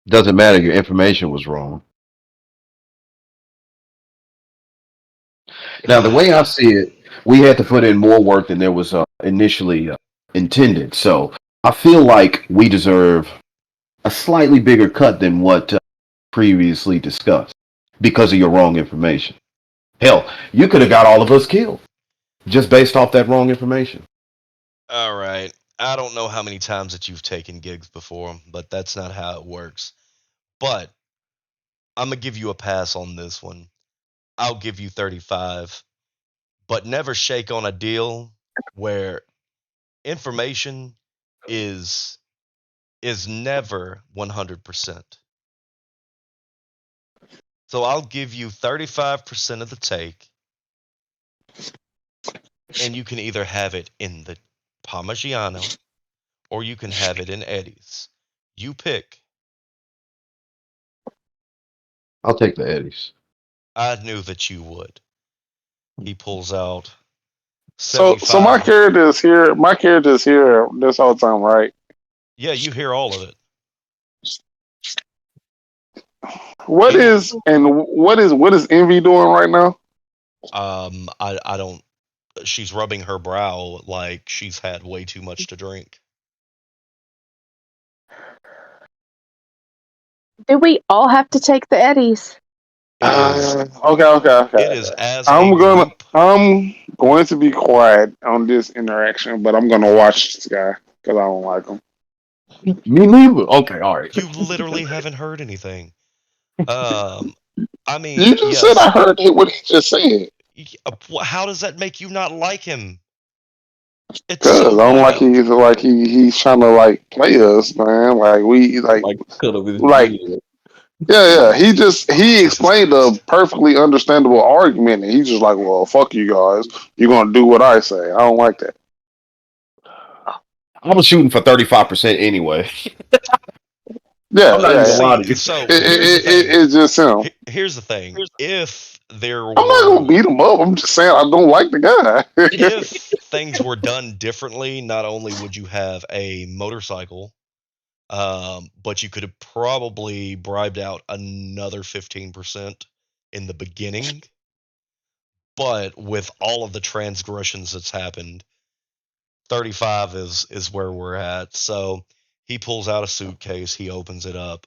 Doesn't matter. Your information was wrong. Now, the way I see it, we had to put in more work than there was initially intended. So I feel like we deserve a slightly bigger cut than what previously discussed because of your wrong information. Hell, you could have got all of us killed just based off that wrong information. All right. I don't know how many times that you've taken gigs before, but that's not how it works. But I'm gonna give you a pass on this one. I'll give you 35, but never shake on a deal where information is is never 100%. So I'll give you 35% of the take, and you can either have it in the Parmigiano or you can have it in Eddie's. You pick. I'll take the Eddies. I knew that you would. He pulls out So my 75. character is here. My character is here this whole time, right? Yeah, you hear all of it. What is Envy doing right now? I don't. She's rubbing her brow like she's had way too much to drink. Do we all have to take the Eddies? Okay. It is as a group. I'm going to be quiet on this interaction, but I'm gonna watch this guy because I don't like him. Me neither. Okay, all right. You literally haven't heard anything. I mean, You just said yes. I heard what he just said. How does that make you not like him? It's Because so I don't like wild. he's trying to like play us, man. Like cut of his like beard. yeah. He Jesus explained a Christ. perfectly understandable argument, and he's just like, well, fuck you guys. You're gonna do what I say. I don't like that. I was shooting for 35% anyway. Yeah, I'm not yeah, even yeah. gonna lie to See, you. so here's the thing. It's just him. Here's the thing. If there I'm not were gonna beat him up. I'm just saying I don't like the guy. if things were done differently, not only would you have a motorcycle, but you could have probably bribed out another 15% in the beginning. But with all of the transgressions that's happened, 35 is where we're at. So he pulls out a suitcase, he opens it up.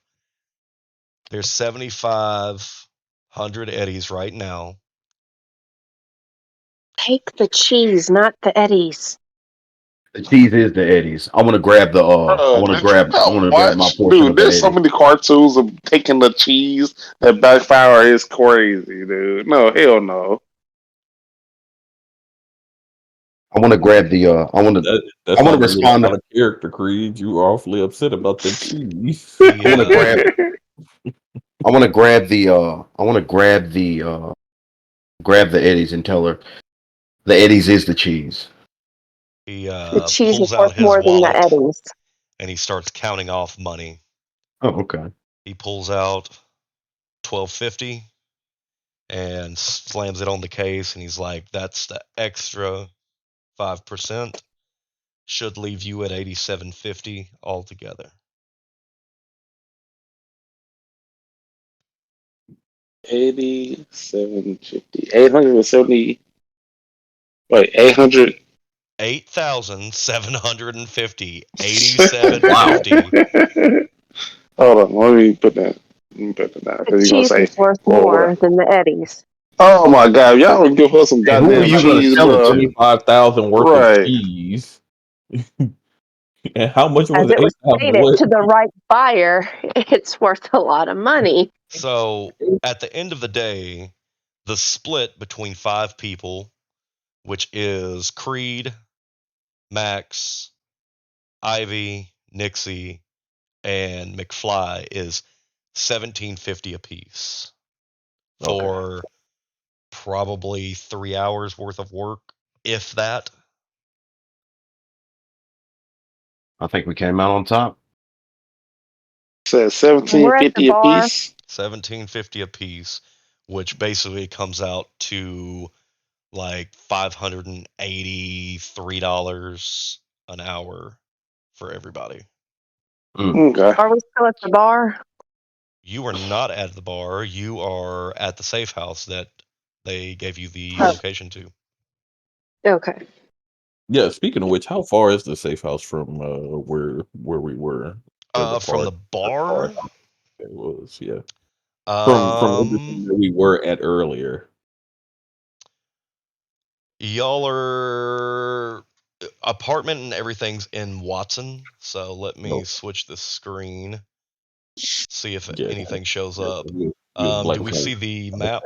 There's 7,500 eddies right now. Take the cheese, not the Eddies. The cheese is the Eddies. I want to grab the. I Bro, want to did you grab. I not want to grab my watch? portion Dude, of the there's so Eddie. many cartoons of taking the cheese that backfire is crazy, dude. No, hell no. I want to grab the. I want to. That I want to sounds a little respond. out of character, Creed. You are awfully upset about the cheese. He I want to grab. I want to grab the. I want to grab the. Grab the Eddies and tell her the Eddies is the cheese. he The cheese is pulls out worth his more than the wallet Eddies. and he starts counting off money. Oh, okay. He pulls out 1250 and slams it on the case, and he's like, "That's the extra 5%. Should leave you at 8750 altogether." 8750. 870. Wait, 800. 8,750, 8750. Hold on, let me put that. Let me put that down The because you're cheese gonna is say, worth well, more than the Eddies. oh my god, y'all don't give her some Hey, who are goddamn you gonna cheese, sell it bro. to? 25,000 worth of Right. cheese. And how much As was it was 8,000? stated What? to the right buyer, it's worth a lot of money. So at the end of the day, the split between 5 people, which is Creed, Max, Ivy, Nixie, and McFly, is 1750 apiece Okay. for probably 3 hours worth of work, if that. I think we came out on top. Says We're at 1750 the a bar. piece. $17.50 a piece, which basically comes out to like $583 an hour for everybody. Okay. Are we still at the bar? You are not at the bar. You are at the safe house that they gave you the Oh. location to. Okay. Yeah. Speaking of which, how far is the safe house from where we were? Or the From the bar, it was, yeah. From everything that we were at earlier. y'all are apartment and everything's in Watson. So let me Nope. switch the screen, see if Yeah. anything shows Yeah, up. we was Do we see the map?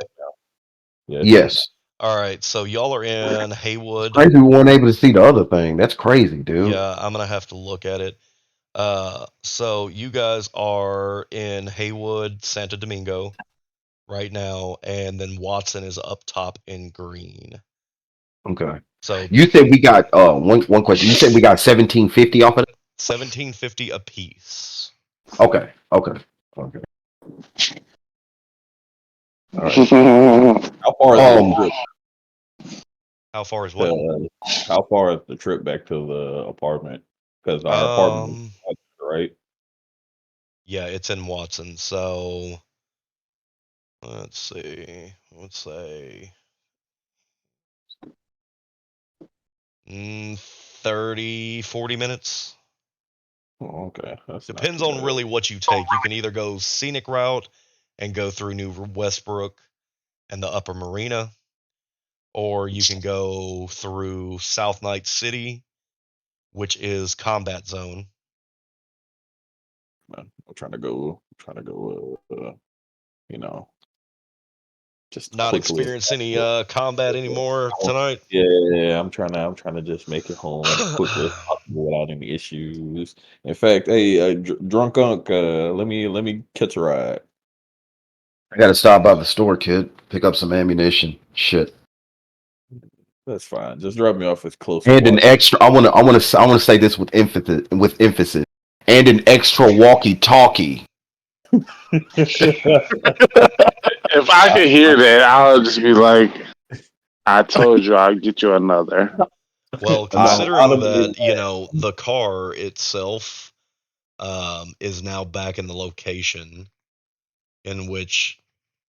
Yeah. Yes. All right, so y'all are in It's Haywood. crazy we weren't able to see the other thing. That's crazy, dude. Yeah, I'm gonna have to look at it. So you guys are in Haywood, Santo Domingo right now, and then Watson is up top in green. Okay. So You said we got one question. You said we got 1750 off of that? 17.50 a piece. Okay. Okay. Okay. All right. How far is the trip? How far is what? How far is the trip back to the apartment? Because our apartment is right. Yeah, it's in Watson. So let's see. Let's say 30, 40 minutes. Oh, okay. That's not Depends too on bad. really what you take. You can either go scenic route and go through New Westbrook and the Upper Marina, or you can go through South Night City, which is combat zone. Man, I'm trying to go. You know, just Not quickly. experience any combat anymore tonight. Yeah, I'm trying to just make it home quickly as possible without any issues. In fact, hey, drunk unk, let me catch a ride. I gotta stop by the store, kid. Pick up some ammunition. Shit. That's fine. Just drop me off as close as And an possible. extra. I wanna say this with emphasis. With emphasis. And an extra walkie-talkie. If I could hear that, I'll just be like, I told you I'll get you another. Well, considering that, the car itself is now back in the location in which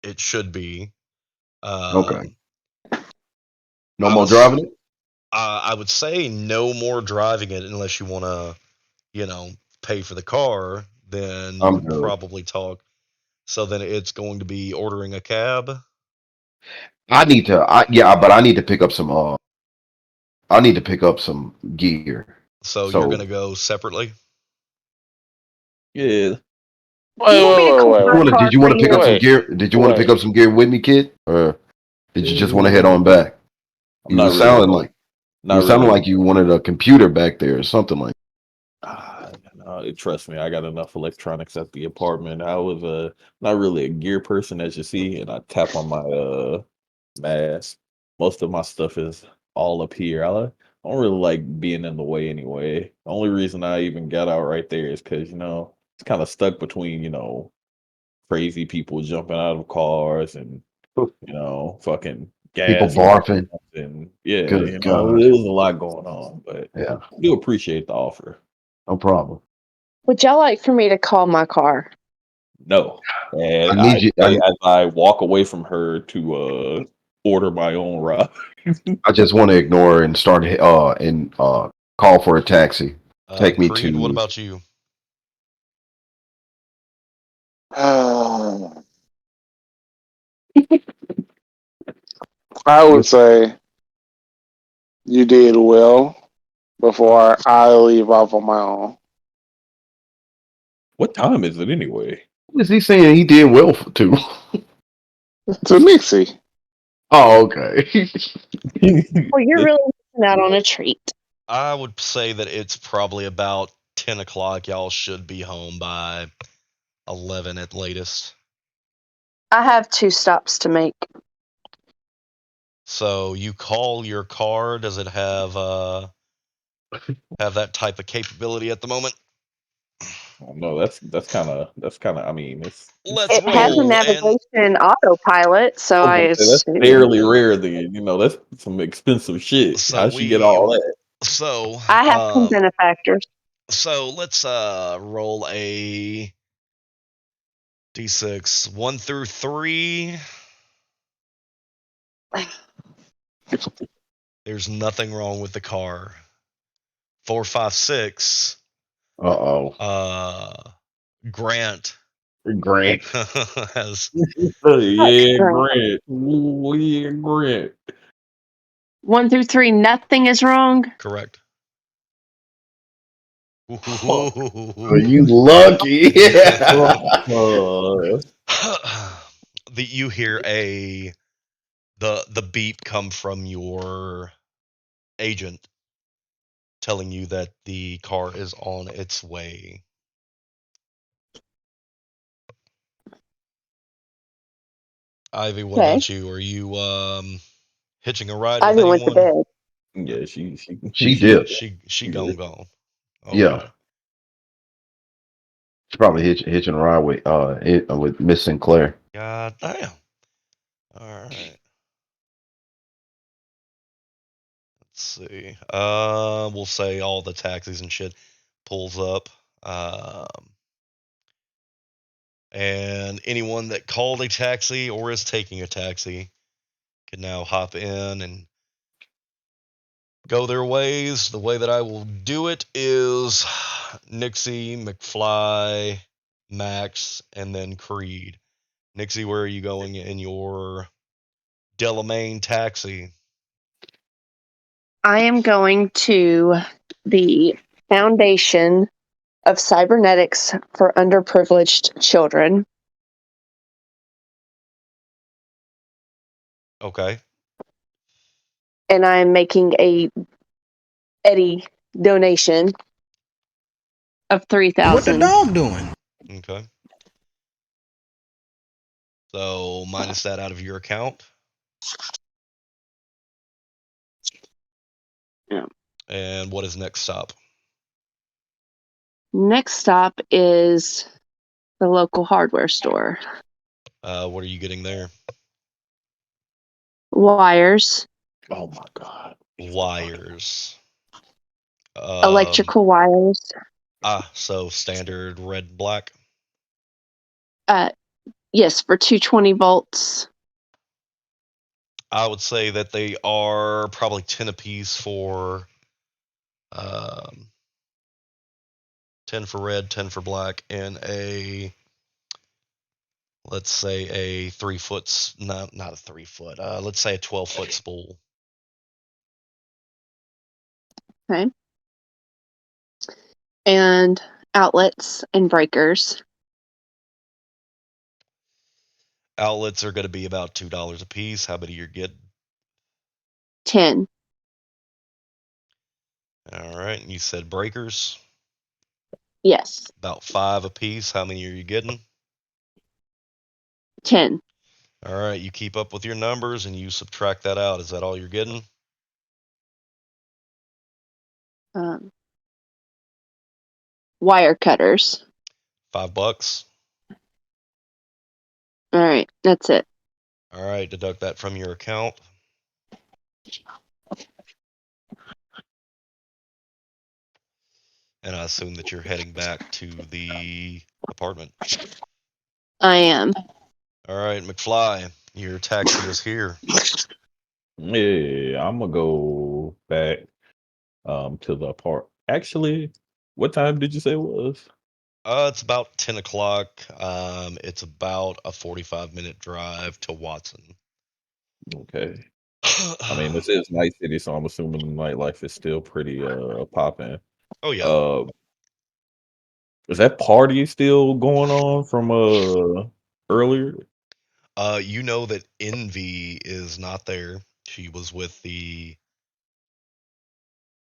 it should be. Okay. No I more was- driving it? I would say no more driving it unless you want to, pay for the car. Then you I'm would good. probably talk. So then it's going to be ordering a cab. I need to but I need to pick up some I need to pick up some gear. So you're going to go separately. Yeah. Wait. Did you want to pick up some Wait. gear? Did you want to pick up some gear with me, kid? Or did you just want to head on back? I'm not really. Sounding like you wanted a computer back there or something like No, trust me, I got enough electronics at the apartment. I was not really a gear person, as you see, and I tap on my mask. Most of my stuff is all up here. I don't really like being in the way anyway. The only reason I even got out right there is because it's kind of stuck between crazy people jumping out of cars and fucking people gas barfing. and yeah, Good it God. was a lot going on, but Yeah, I do appreciate the offer. no problem. Would y'all like for me to call my car? No, and I need you. as I walk away from her to order my own ride. I just want to ignore her and start call for a taxi. Take me Creed, what to. about you? I would say you did well before I leave off on my own. What time is it anyway? What is he saying? He did well to. To Nixie. Oh, okay. Well, you're really missing out on a treat. I would say that it's probably about 10 o'clock. Y'all should be home by 11 at latest. I have 2 stops to make. So you call your car. Does it have that type of capability at the moment? No, that's kind of. I mean, Let's It has a roll, and navigation autopilot, so I was I gonna say that's assume. fairly rare. Then that's some expensive shit. so How'd she get we, all that? so I have some benefactors. so let's roll a d6, 1 through 3. There's nothing wrong with the car. 4, 5, 6. Uh-oh. Grant Grant. has Yeah, Grant. Grant. Ooh, yeah, Grant. 1 through 3, nothing is wrong. correct. Fuck. Are you lucky? Uh, You hear the beep come from your agent telling you that the car is on its way. Ivy, what Okay. about you? Are you hitching a ride with Ivy went to anyone? bed. yeah, She did. She did. gone. Yeah. Okay. She's probably hitching a ride with Miss Sinclair. God damn. All right. Let's see. We'll say all the taxis and shit pulls up. And anyone that called a taxi or is taking a taxi can now hop in and go their ways. The way that I will do it is Nixie, McFly, Max, and then Creed. Nixie, where are you going in your Delamain taxi? I am going to the Foundation of Cybernetics for Underprivileged Children, Okay. and I'm making a Eddie donation of What the 3,000. dog doing? Okay. So minus that out of your account. Yeah. And what is next stop? Next stop is the local hardware store. What are you getting there? Wires, Oh my god. Wires. electrical wires. So standard red and black. Yes, for 220 volts. I would say that they are probably 10 apiece for 10 for red, 10 for black, and let's say a 3 foot, not a 3 foot, let's say a 12-foot spool. Okay. And outlets and breakers. Outlets are going to be about $2 a piece. How many you're getting? 10. All right. And you said breakers? Yes. About 5 a piece. How many are you getting? 10. All right. You keep up with your numbers and you subtract that out. Is that all you're getting? Wire cutters. $5. All right, that's it. All right. Deduct that from your account. And I assume that you're heading back to the apartment. I am. All right, McFly, your taxi is here. Yeah, I'm gonna go back to the park. Actually, what time did you say it was? It's about 10 o'clock. It's about a 45-minute drive to Watson. Okay. I mean, this is Night City, so I'm assuming the nightlife is still pretty popping. Oh, yeah. Is that party still going on from earlier? You know that Envy is not there. She was with the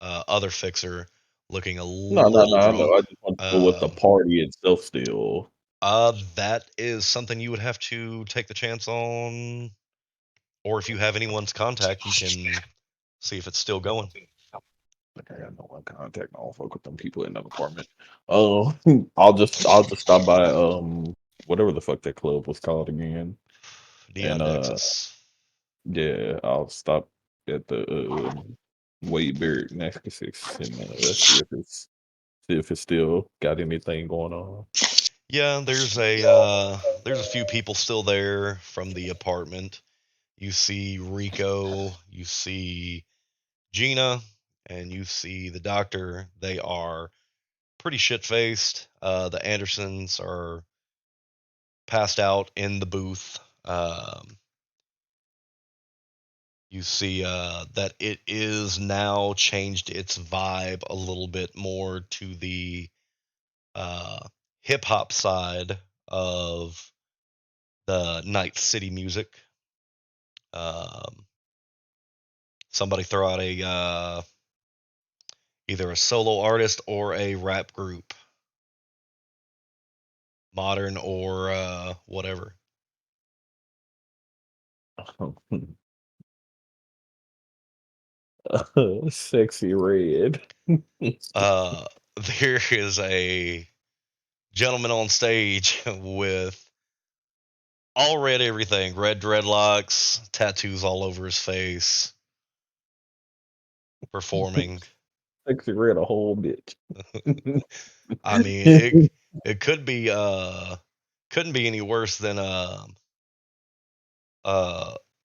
other fixer looking a No, no, little no. I know. drunk. I just want to know what the party itself still. That is something you would have to take the chance on. Or if you have anyone's contact, you can see if it's still going. Like I got no one contact. I don't fuck with them people in that apartment. Oh, I'll just stop by whatever the fuck that club was called again, and Neon Nexus. yeah, I'll stop at the Wade Barrett Nexus and see if it's still got anything going on. Yeah, there's a few people still there from the apartment. You see Rico, you see Gina, and you see the doctor. They are pretty shit faced. The Andersons are passed out in the booth. You see that it is now changed its vibe a little bit more to the hip hop side of the Night City music. Um, Somebody throw out a either a solo artist or a rap group, modern or whatever. Sexy red. Uh, there is a gentleman on stage with all red everything, red dreadlocks, tattoos all over his face, performing. Sexy red a whole bitch. I mean, it couldn't be any worse than uh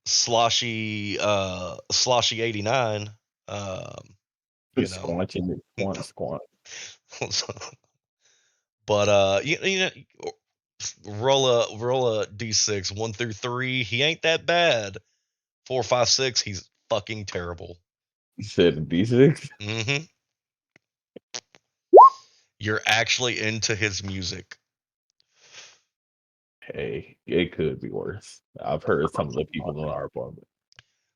sloshy 89. You know. Squanching it, squant. But you know, roll a d6 1 through 3. He ain't that bad. 4, 5, 6. He's fucking terrible. You said a D6? Hmm. You're actually into his music. Hey, it could be worse. I've heard some of the people in our apartment.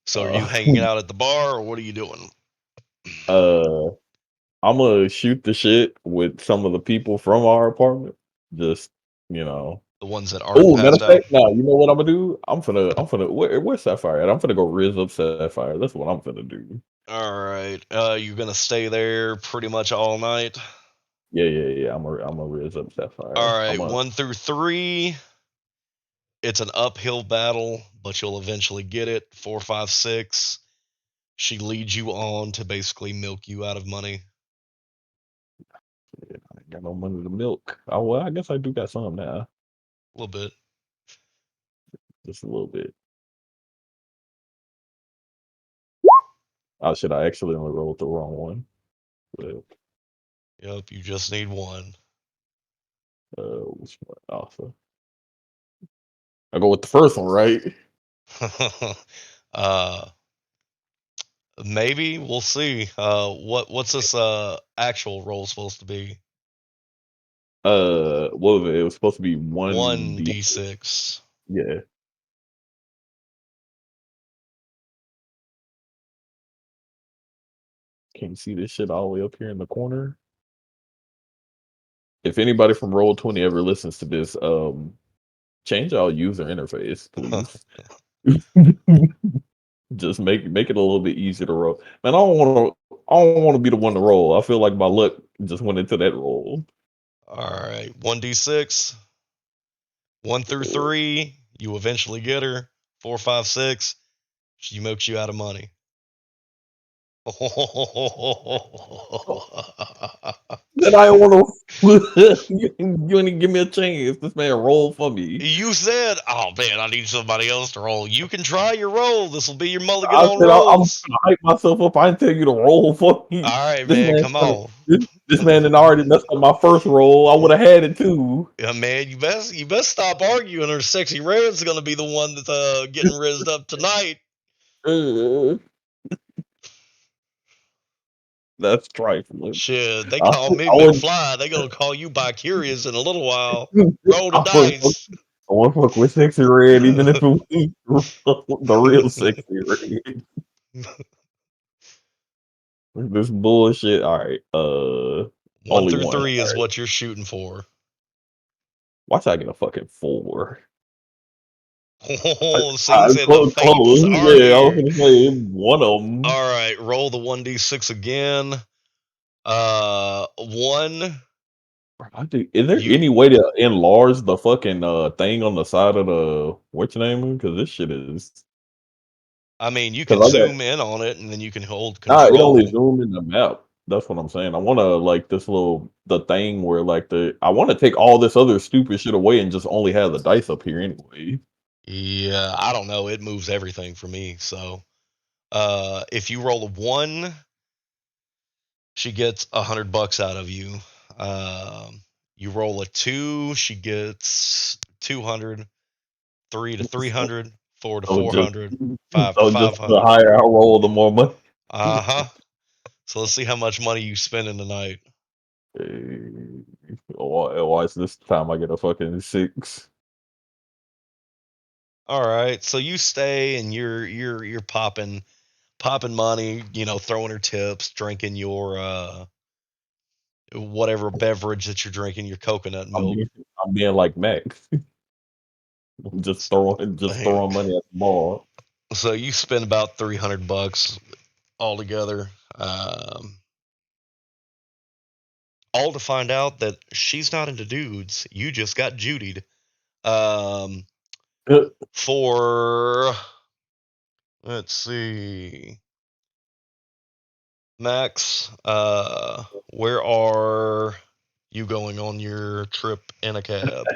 So are you hanging out at the bar or what are you doing? uh, I'm gonna shoot the shit with some of the people from our apartment. Just you know. The ones that aren't Oh, matter passed of out. fact, now you know what I'm gonna do. Where's Sapphire at? I'm gonna go riz up Sapphire. That's what I'm gonna do. All right. You're gonna stay there pretty much all night. Yeah. I'm a riz up All Sapphire. right. I'm a 1 through 3. It's an uphill battle, but you'll eventually get it. 4, 5, 6. She leads you on to basically milk you out of money. I ain't got no money to milk. Oh well, I guess I do got some now. A little bit. Just a little bit. Oh shit, I actually only rolled the wrong one. But, Yep, you just need one. which one? Also, I go with the first one, right? uh Maybe we'll see. What's this actual roll supposed to be? What was it? It was supposed to be one One D. d6. Yeah. Can you see this shit all the way up here in the corner? If anybody from Roll20 ever listens to this, change our user interface, please. Just make it a little bit easier to roll. Man, I don't want to be the one to roll. I feel like my luck just went into that roll. All right, 1d6. 1 through 3, you eventually get her. 4, 5, 6, she milks you out of money. Then I don't want to. You ain't give me a chance. This man rolled for me. You said, "Oh man, I need somebody else to roll." You can try your roll. This will be your mulligan I on said I'm rolls. gonna hype myself up. I didn't tell you to roll for me. All right, This man, man, come on. this man had already messed up my first roll. I would have had it too. Yeah, man, you best stop arguing, or Sexy Red's gonna be the one that's getting rizzed up tonight. That's trifling. Shit, they I, call me I wouldn't. McFly. They gonna call you Bicurious in a little while. Roll the I wouldn't fuck, dice. I wouldn't fuck with sexy red, even if it was the real sexy red. This bullshit. All right. One Only through one. three All is right. what you're shooting for. Why should I get a fucking 4? Oh, so you said the Close, fates close. are Yeah, I was here. gonna say one of them. All right, roll the 1d6 again. 1. Is there You, any way to enlarge the fucking thing on the side of the what's your name? Because this shit is I mean, you can because I got zoom in on it, and then you can hold it only control. zoom in the map. That's what I'm saying. I want to like this little the thing where like I want to take all this other stupid shit away and just only have the dice up here anyway. Yeah, I don't know. It moves everything for me. So, if you roll a 1, she gets $100 out of you. You roll a 2, she gets 200. 3 to 300, 4 to So just 400, 5 to so just the 500. higher I roll, the more money. Uh huh. So let's see how much money you spend in the night. Watch this time I get a fucking 6. All right. So you stay and you're popping money. You know, throwing her tips, drinking your whatever beverage that you're drinking, your coconut I'm milk. being, I'm being like Max. Just throwing money at the ball. So you spend about $300 altogether. All to find out that she's not into dudes. You just got Judied. Um, for let's see, Max, where are you going on your trip in a cab?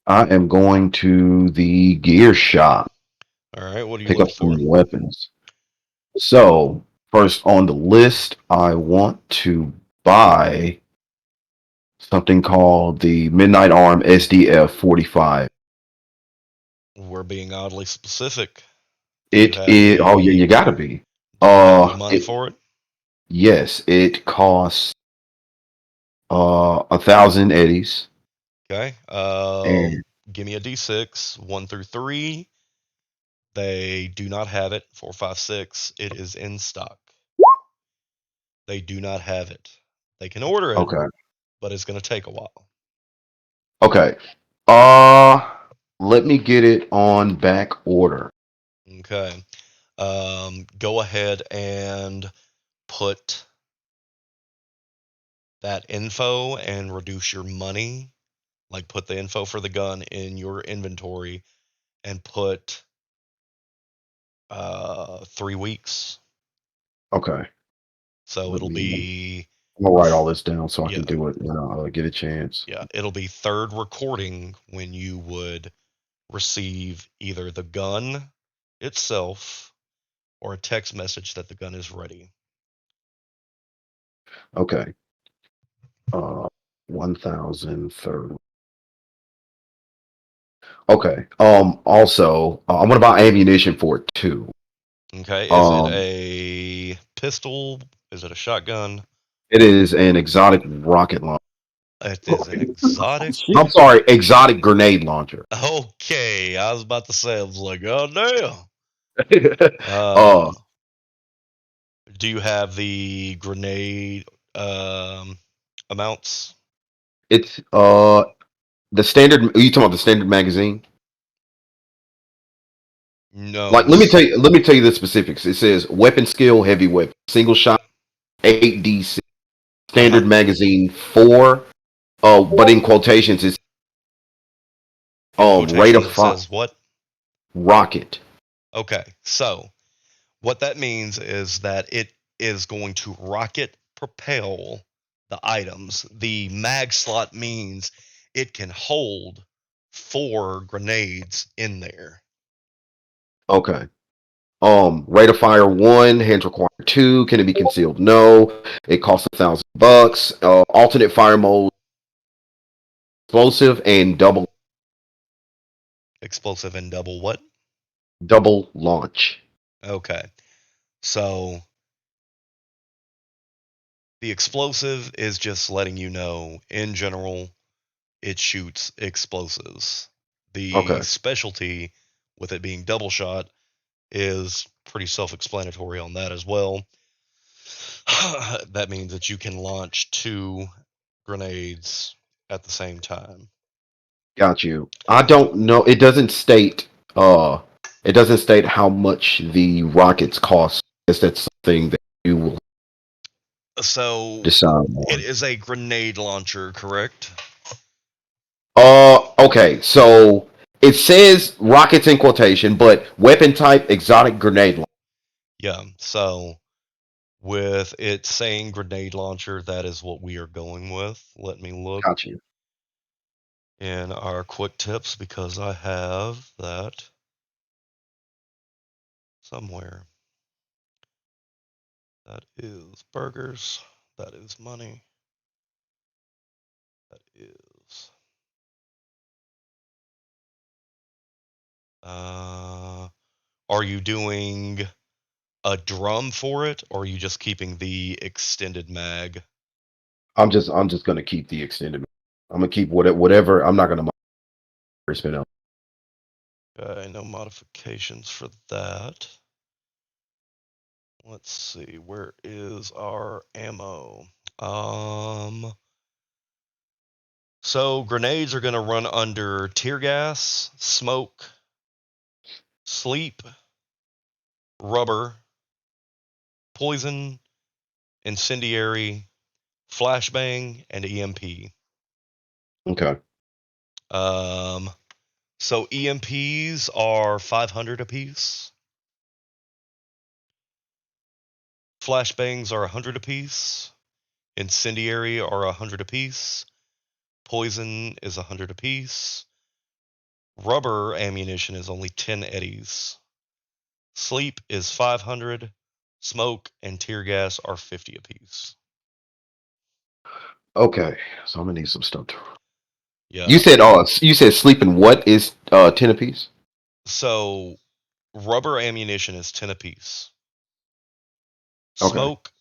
I am going to the gear shop, All right, what are you pick up looking some for? weapons. So, first on the list, I want to buy something called the Midnight Arm SDF 45. We're being oddly specific. Do you It have is, oh yeah, the you gotta be. Do you have the money for it? Yes, it costs 1,000 eddies. Okay. And Give me a D6, 1 through 3. They do not have it. 4, 5, 6. It is in stock. They do not have it. They can order it, okay. but it's going to take a while. Okay. Uh Let me get it on back order. Okay. Go ahead and put that info and reduce your money. Like put the info for the gun in your inventory and put 3 weeks. Okay. So Let it'll me be I'm gonna write all this down so I can yeah, do it when I get a chance. yeah, it'll be third recording when you would receive either the gun itself or a text message that the gun is ready. Okay. 1,030. Okay. Also, I want to buy ammunition for it too. Okay, is it Um, a pistol? Is it a shotgun? it is an exotic rocket launcher. It is an exotic. I'm Shit. sorry, exotic grenade launcher. Okay, I was about to say, I was like, oh damn. uh, Do you have the grenade um, amounts? it's the standard. Are you talking about the standard magazine? No, Like, let me tell you the specifics. It says weapon skill, heavy weapon, single shot, 8d6, uh-huh. standard magazine 4. But in quotations, it's In rate of quotations, it fire says what? rocket. Okay, so what that means is that it is going to rocket propel the items. The mag slot means it can hold 4 grenades in there. Okay. Rate of fire 1, hands required 2. Can it be concealed? No. It costs $1,000. Alternate fire mode, explosive and Explosive and double what? double launch. Okay. So the explosive is just letting you know, in general, it shoots explosives. The Okay. specialty, with it being double shot, is pretty self explanatory on that as well. That means that you can launch 2 grenades at the same time. Got you. I don't know. It doesn't state It doesn't state how much the rockets cost. I guess that's something that you will So decide it on. is a grenade launcher, correct? Okay, so it says rockets in quotation, but weapon type exotic grenade launcher. Yeah. So with it saying grenade launcher, that is what we are going with. Let me look Gotcha. in our quick tips because I have that somewhere. That is burgers. That is money. That is. Are you doing a drum for it, or are you just keeping the extended mag? I'm just gonna keep the extended. I'm gonna keep whatever. I'm not gonna spin out. Okay, no modifications for that. Let's see, where is our ammo? So grenades are gonna run under tear gas, smoke, sleep, rubber, poison, incendiary, flashbang, and EMP. Okay. Um, so EMPs are 500 apiece. Flashbangs are 100 apiece. Incendiary are 100 apiece. Poison is 100 apiece. Rubber ammunition is only 10 eddies. Sleep is 500. Smoke and tear gas are 50 apiece. Okay. So I'm gonna need some stuff. Yeah. You said sleeping what is 10 apiece? So rubber ammunition is 10 apiece. Okay. Smoke,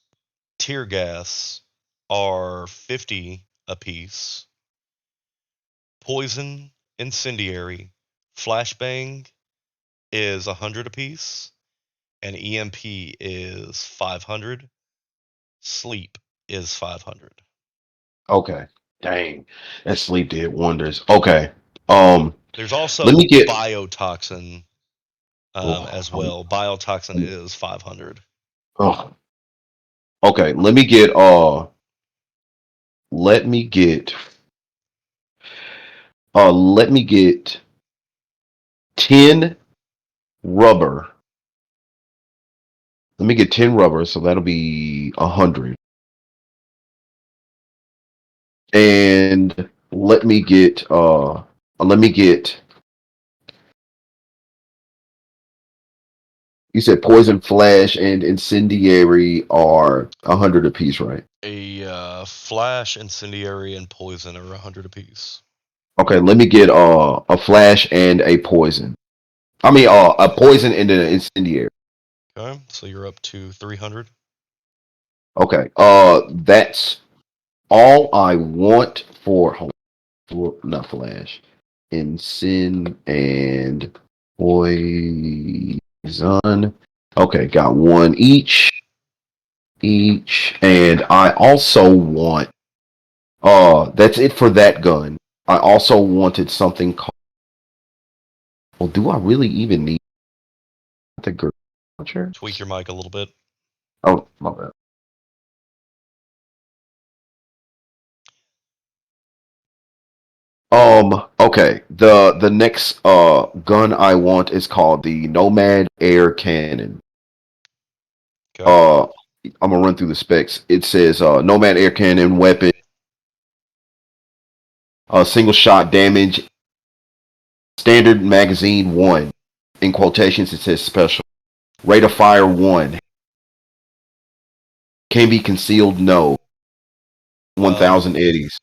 tear gas are 50 apiece. Poison, incendiary, flashbang is 100 apiece, and EMP is 500. Sleep is 500. Okay. Dang. That sleep did wonders. Okay. There's Let also me get biotoxin as oh, well. Biotoxin is 500. oh, okay. Let me get let me get 10 rubber. Let me get 10 rubber, so that'll be 100. And let me get you said poison flash and incendiary are 100 apiece, right? A flash, incendiary, and poison are 100 apiece. Okay, let me get a flash and a poison. I mean a poison and an incendiary. Okay, so you're up to 300. Okay. That's all I want for not flash. Incin and poison. Okay, got one each. And I also want that's it for that gun. I also wanted something called well, do I really even need the grenade launcher? Tweak your mic a little bit. Oh, my bad. Okay. The next gun I want is called the Nomad Air Cannon. Okay. I'm gonna run through the specs. It says Nomad Air Cannon weapon, single shot damage, standard magazine 1. In quotations, it says special. Rate of fire 1. Can be concealed, no. 1,000 eddies.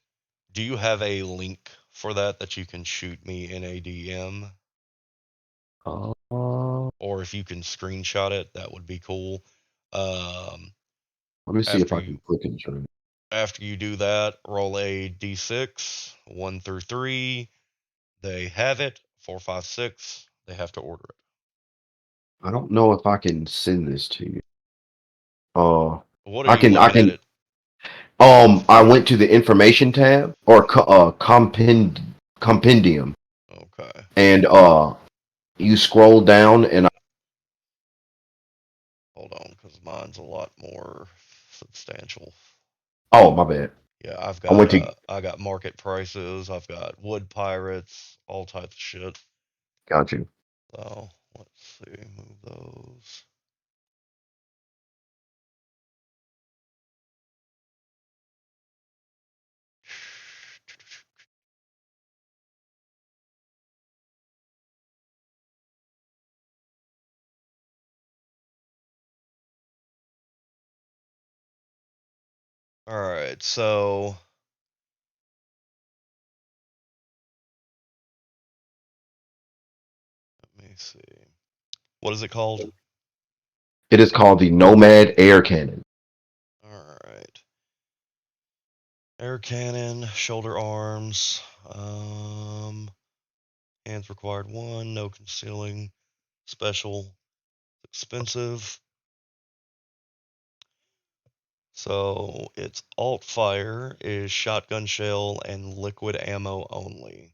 Do you have a link for that you can shoot me in a DM? Uh, Or if you can screenshot it, that would be cool. Let me see if After I you can click and show you. after you do that, roll a d6, 1 through 3. They have it. 4, 5, 6. They have to order it. I don't know if I can send this to you. What are I you can, I looking at can. it? I went to the information tab or compendium, Okay. and You scroll down and Hold on, because mine's a lot more substantial. oh my bad. Yeah, I've I got went to I got market prices. I've got wood pirates, all types of shit. got you. So let's see, move those. All right, so let me see. What is it called? It is called the Nomad Air Cannon. All right. Air cannon, shoulder arms, hands required 1, no concealing, special, expensive. So its alt fire is shotgun shell and liquid ammo only.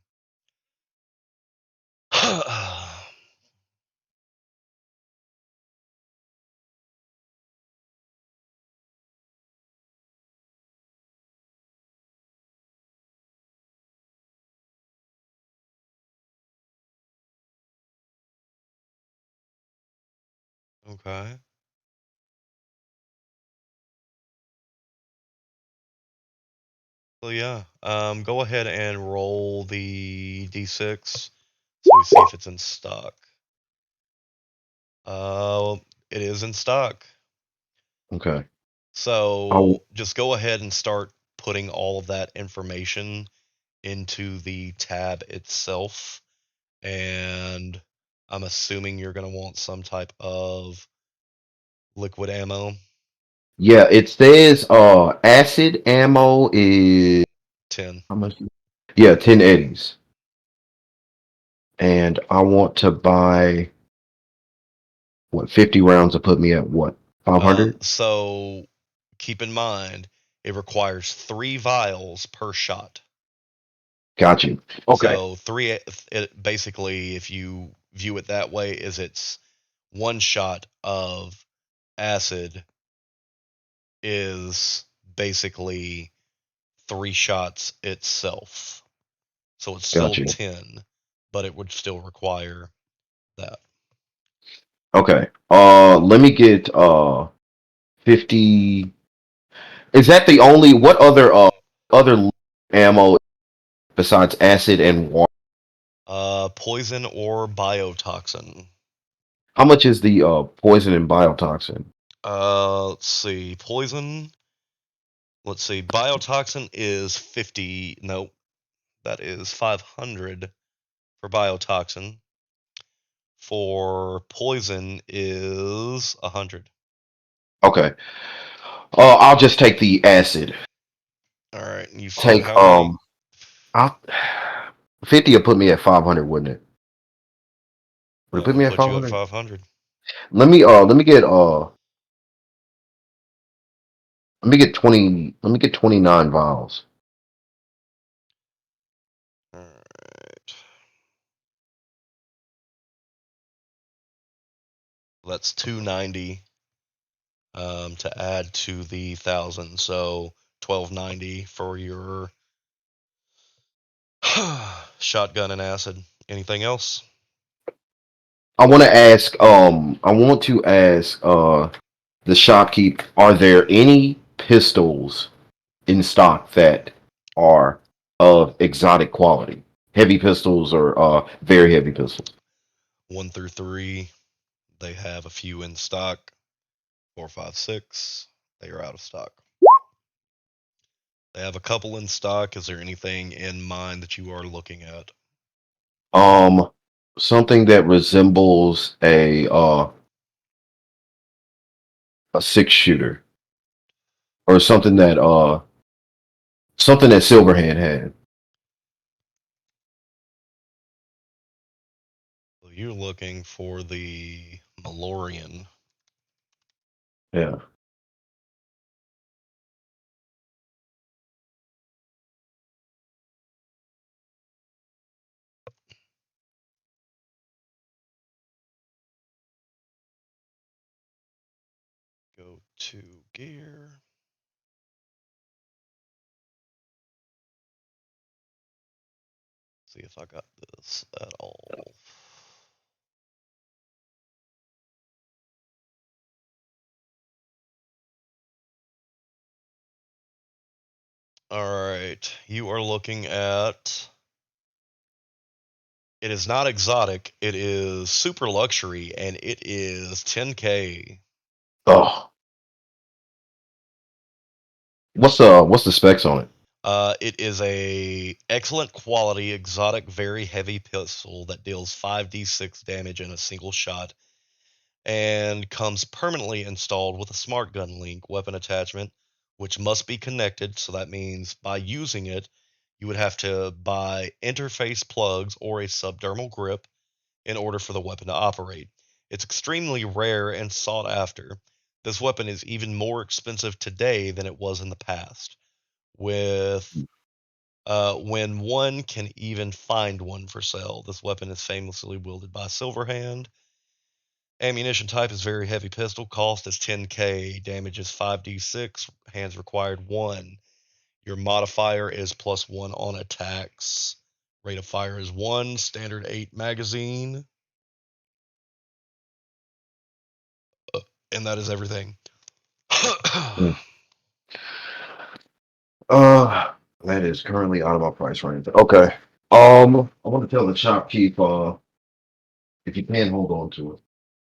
Okay. So yeah, go ahead and roll the d6 so we see if it's in stock. It is in stock. Okay. So just go ahead and start putting all of that information into the tab itself, and I'm assuming you're going to want some type of liquid ammo. Yeah, it says acid ammo is 10. how much? Yeah, 10 eddies. And I want to buy what 50 rounds to put me at what? 500? So keep in mind, it requires 3 vials per shot. Got you. Okay. So basically, if you view it that way, is it's 1 shot of acid is basically 3 shots itself. So it's still Got you. 10, but it would still require that. Okay. Let me get 50. Is that the only what other ammo besides acid and water? Poison or biotoxin. How much is the poison and biotoxin? Let's see. Poison. Let's see. Biotoxin is 50. Nope. That is 500 for biotoxin. For poison is 100. Okay. I'll just take the acid. All right. You said Take how many? I'll 50 will put me at 500, wouldn't it? Would it That put would me at put you at 500? 500. Let me get 20 let me get 29 vials. All right. That's 290 to add to the 1,000. So 1290 for your shotgun and acid. Anything else? I want to ask the shopkeep, are there any pistols in stock that are of exotic quality? Heavy pistols or very heavy pistols? 1 through 3, they have a few in stock. 4, 5, 6, they are out of stock. They have a couple in stock. Is there anything in mind that you are looking at? Um Something that resembles a 6 shooter or something that Silverhand had. So you're looking for the Malorian. Yeah. Go to gear. See if I got this at all. All right, you are looking at. It is not exotic. It is super luxury, and it is 10K. Oh, what's the specs on it? It is a excellent quality, exotic, very heavy pistol that deals 5d6 damage in a single shot, and comes permanently installed with a smart gun link weapon attachment, which must be connected. So that means by using it, you would have to buy interface plugs or a subdermal grip in order for the weapon to operate. It's extremely rare and sought after. This weapon is even more expensive today than it was in the past, with when one can even find one for sale. This weapon is famously wielded by Silverhand. Ammunition type is very heavy pistol. Cost is 10K. Damage is 5d6. Hands required 1. Your modifier is +1 on attacks. Rate of fire is 1. Standard 8 magazine. And that is everything. That is currently out of my price range. Okay. I want to tell the shopkeep, if you can hold on to it,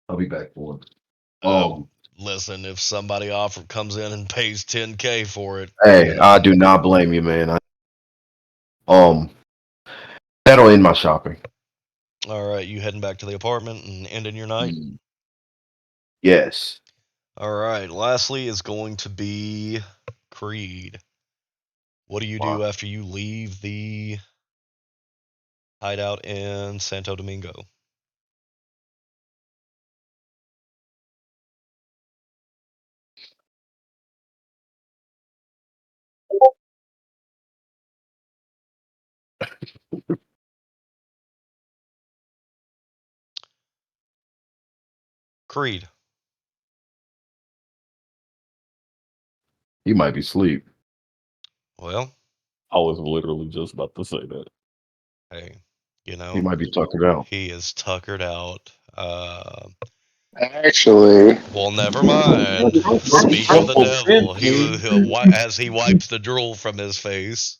I'll be back for it. Listen, if somebody comes in and pays 10K for it, Hey, I do not blame you, man. That'll end my shopping. All right, you heading back to the apartment and ending your night? Yes. All right, lastly is going to be Creed. What do you do after you leave the hideout in Santo Domingo? Creed. You might be asleep. Well, I was literally just about to say that. hey, He might be tuckered out. he is tuckered out. Actually, Well, never mind. Speak of the devil. As he wipes the drool from his face.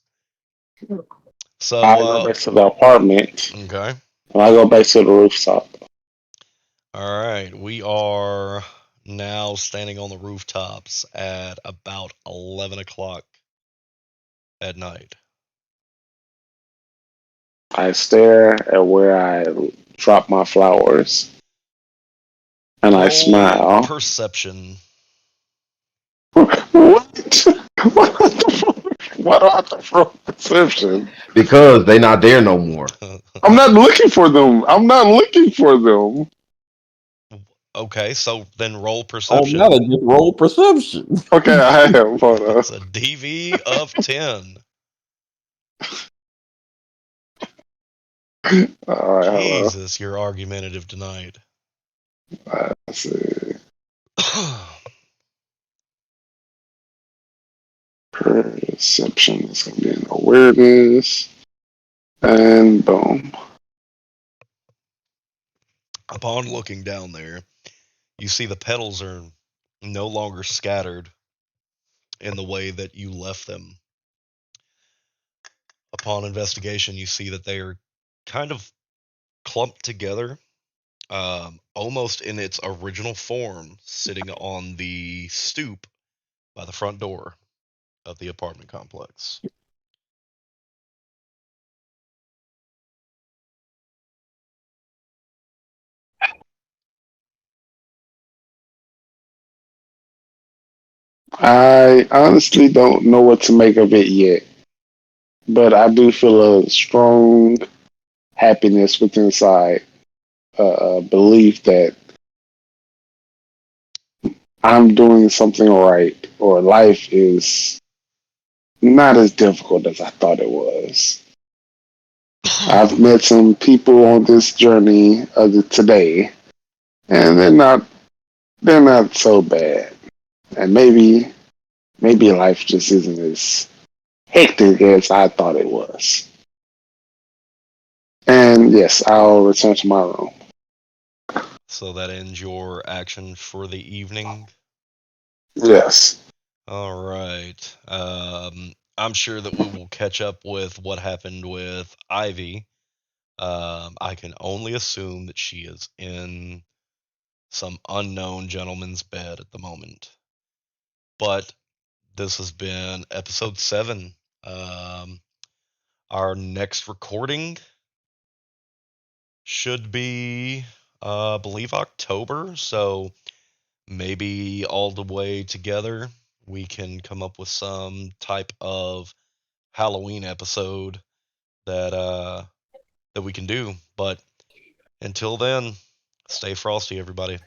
I go So, back to the apartment okay. and I go back to the rooftop. All right, we are now standing on the rooftops at about 11 o'clock at night. I stare at where I drop my flowers and I Roll smile. perception. What? What the fuck? What about the perception? Because they not there no more. I'm not looking for them. I'm not looking for them. Okay, so then roll Oh, perception. now they just roll perception. Okay, I am. Hold on. It's a DV of 10. All right, hello. Jesus, you're argumentative tonight. Let's see. Perception is going to be an awareness. And boom. Upon looking down there, you see the petals are no longer scattered in the way that you left them. Upon investigation, you see that they are kind of clumped together, almost in its original form, sitting on the stoop by the front door of the apartment complex. I honestly don't know what to make of it yet, but I do feel a strong happiness within inside, a belief that I'm doing something right, or life is not as difficult as I thought it was. I've met some people on this journey of today, and they're not so bad. and maybe life just isn't as hectic as I thought it was. And yes, I'll return to my room. So that ends your action for the evening. Yes. All right. I'm sure that we will catch up with what happened with Ivy. I can only assume that she is in some unknown gentleman's bed at the moment. But this has been episode 7. Um, our next recording should be, I believe, October. So maybe all the way together, we can come up with some type of Halloween episode that we can do. But until then, stay frosty, everybody.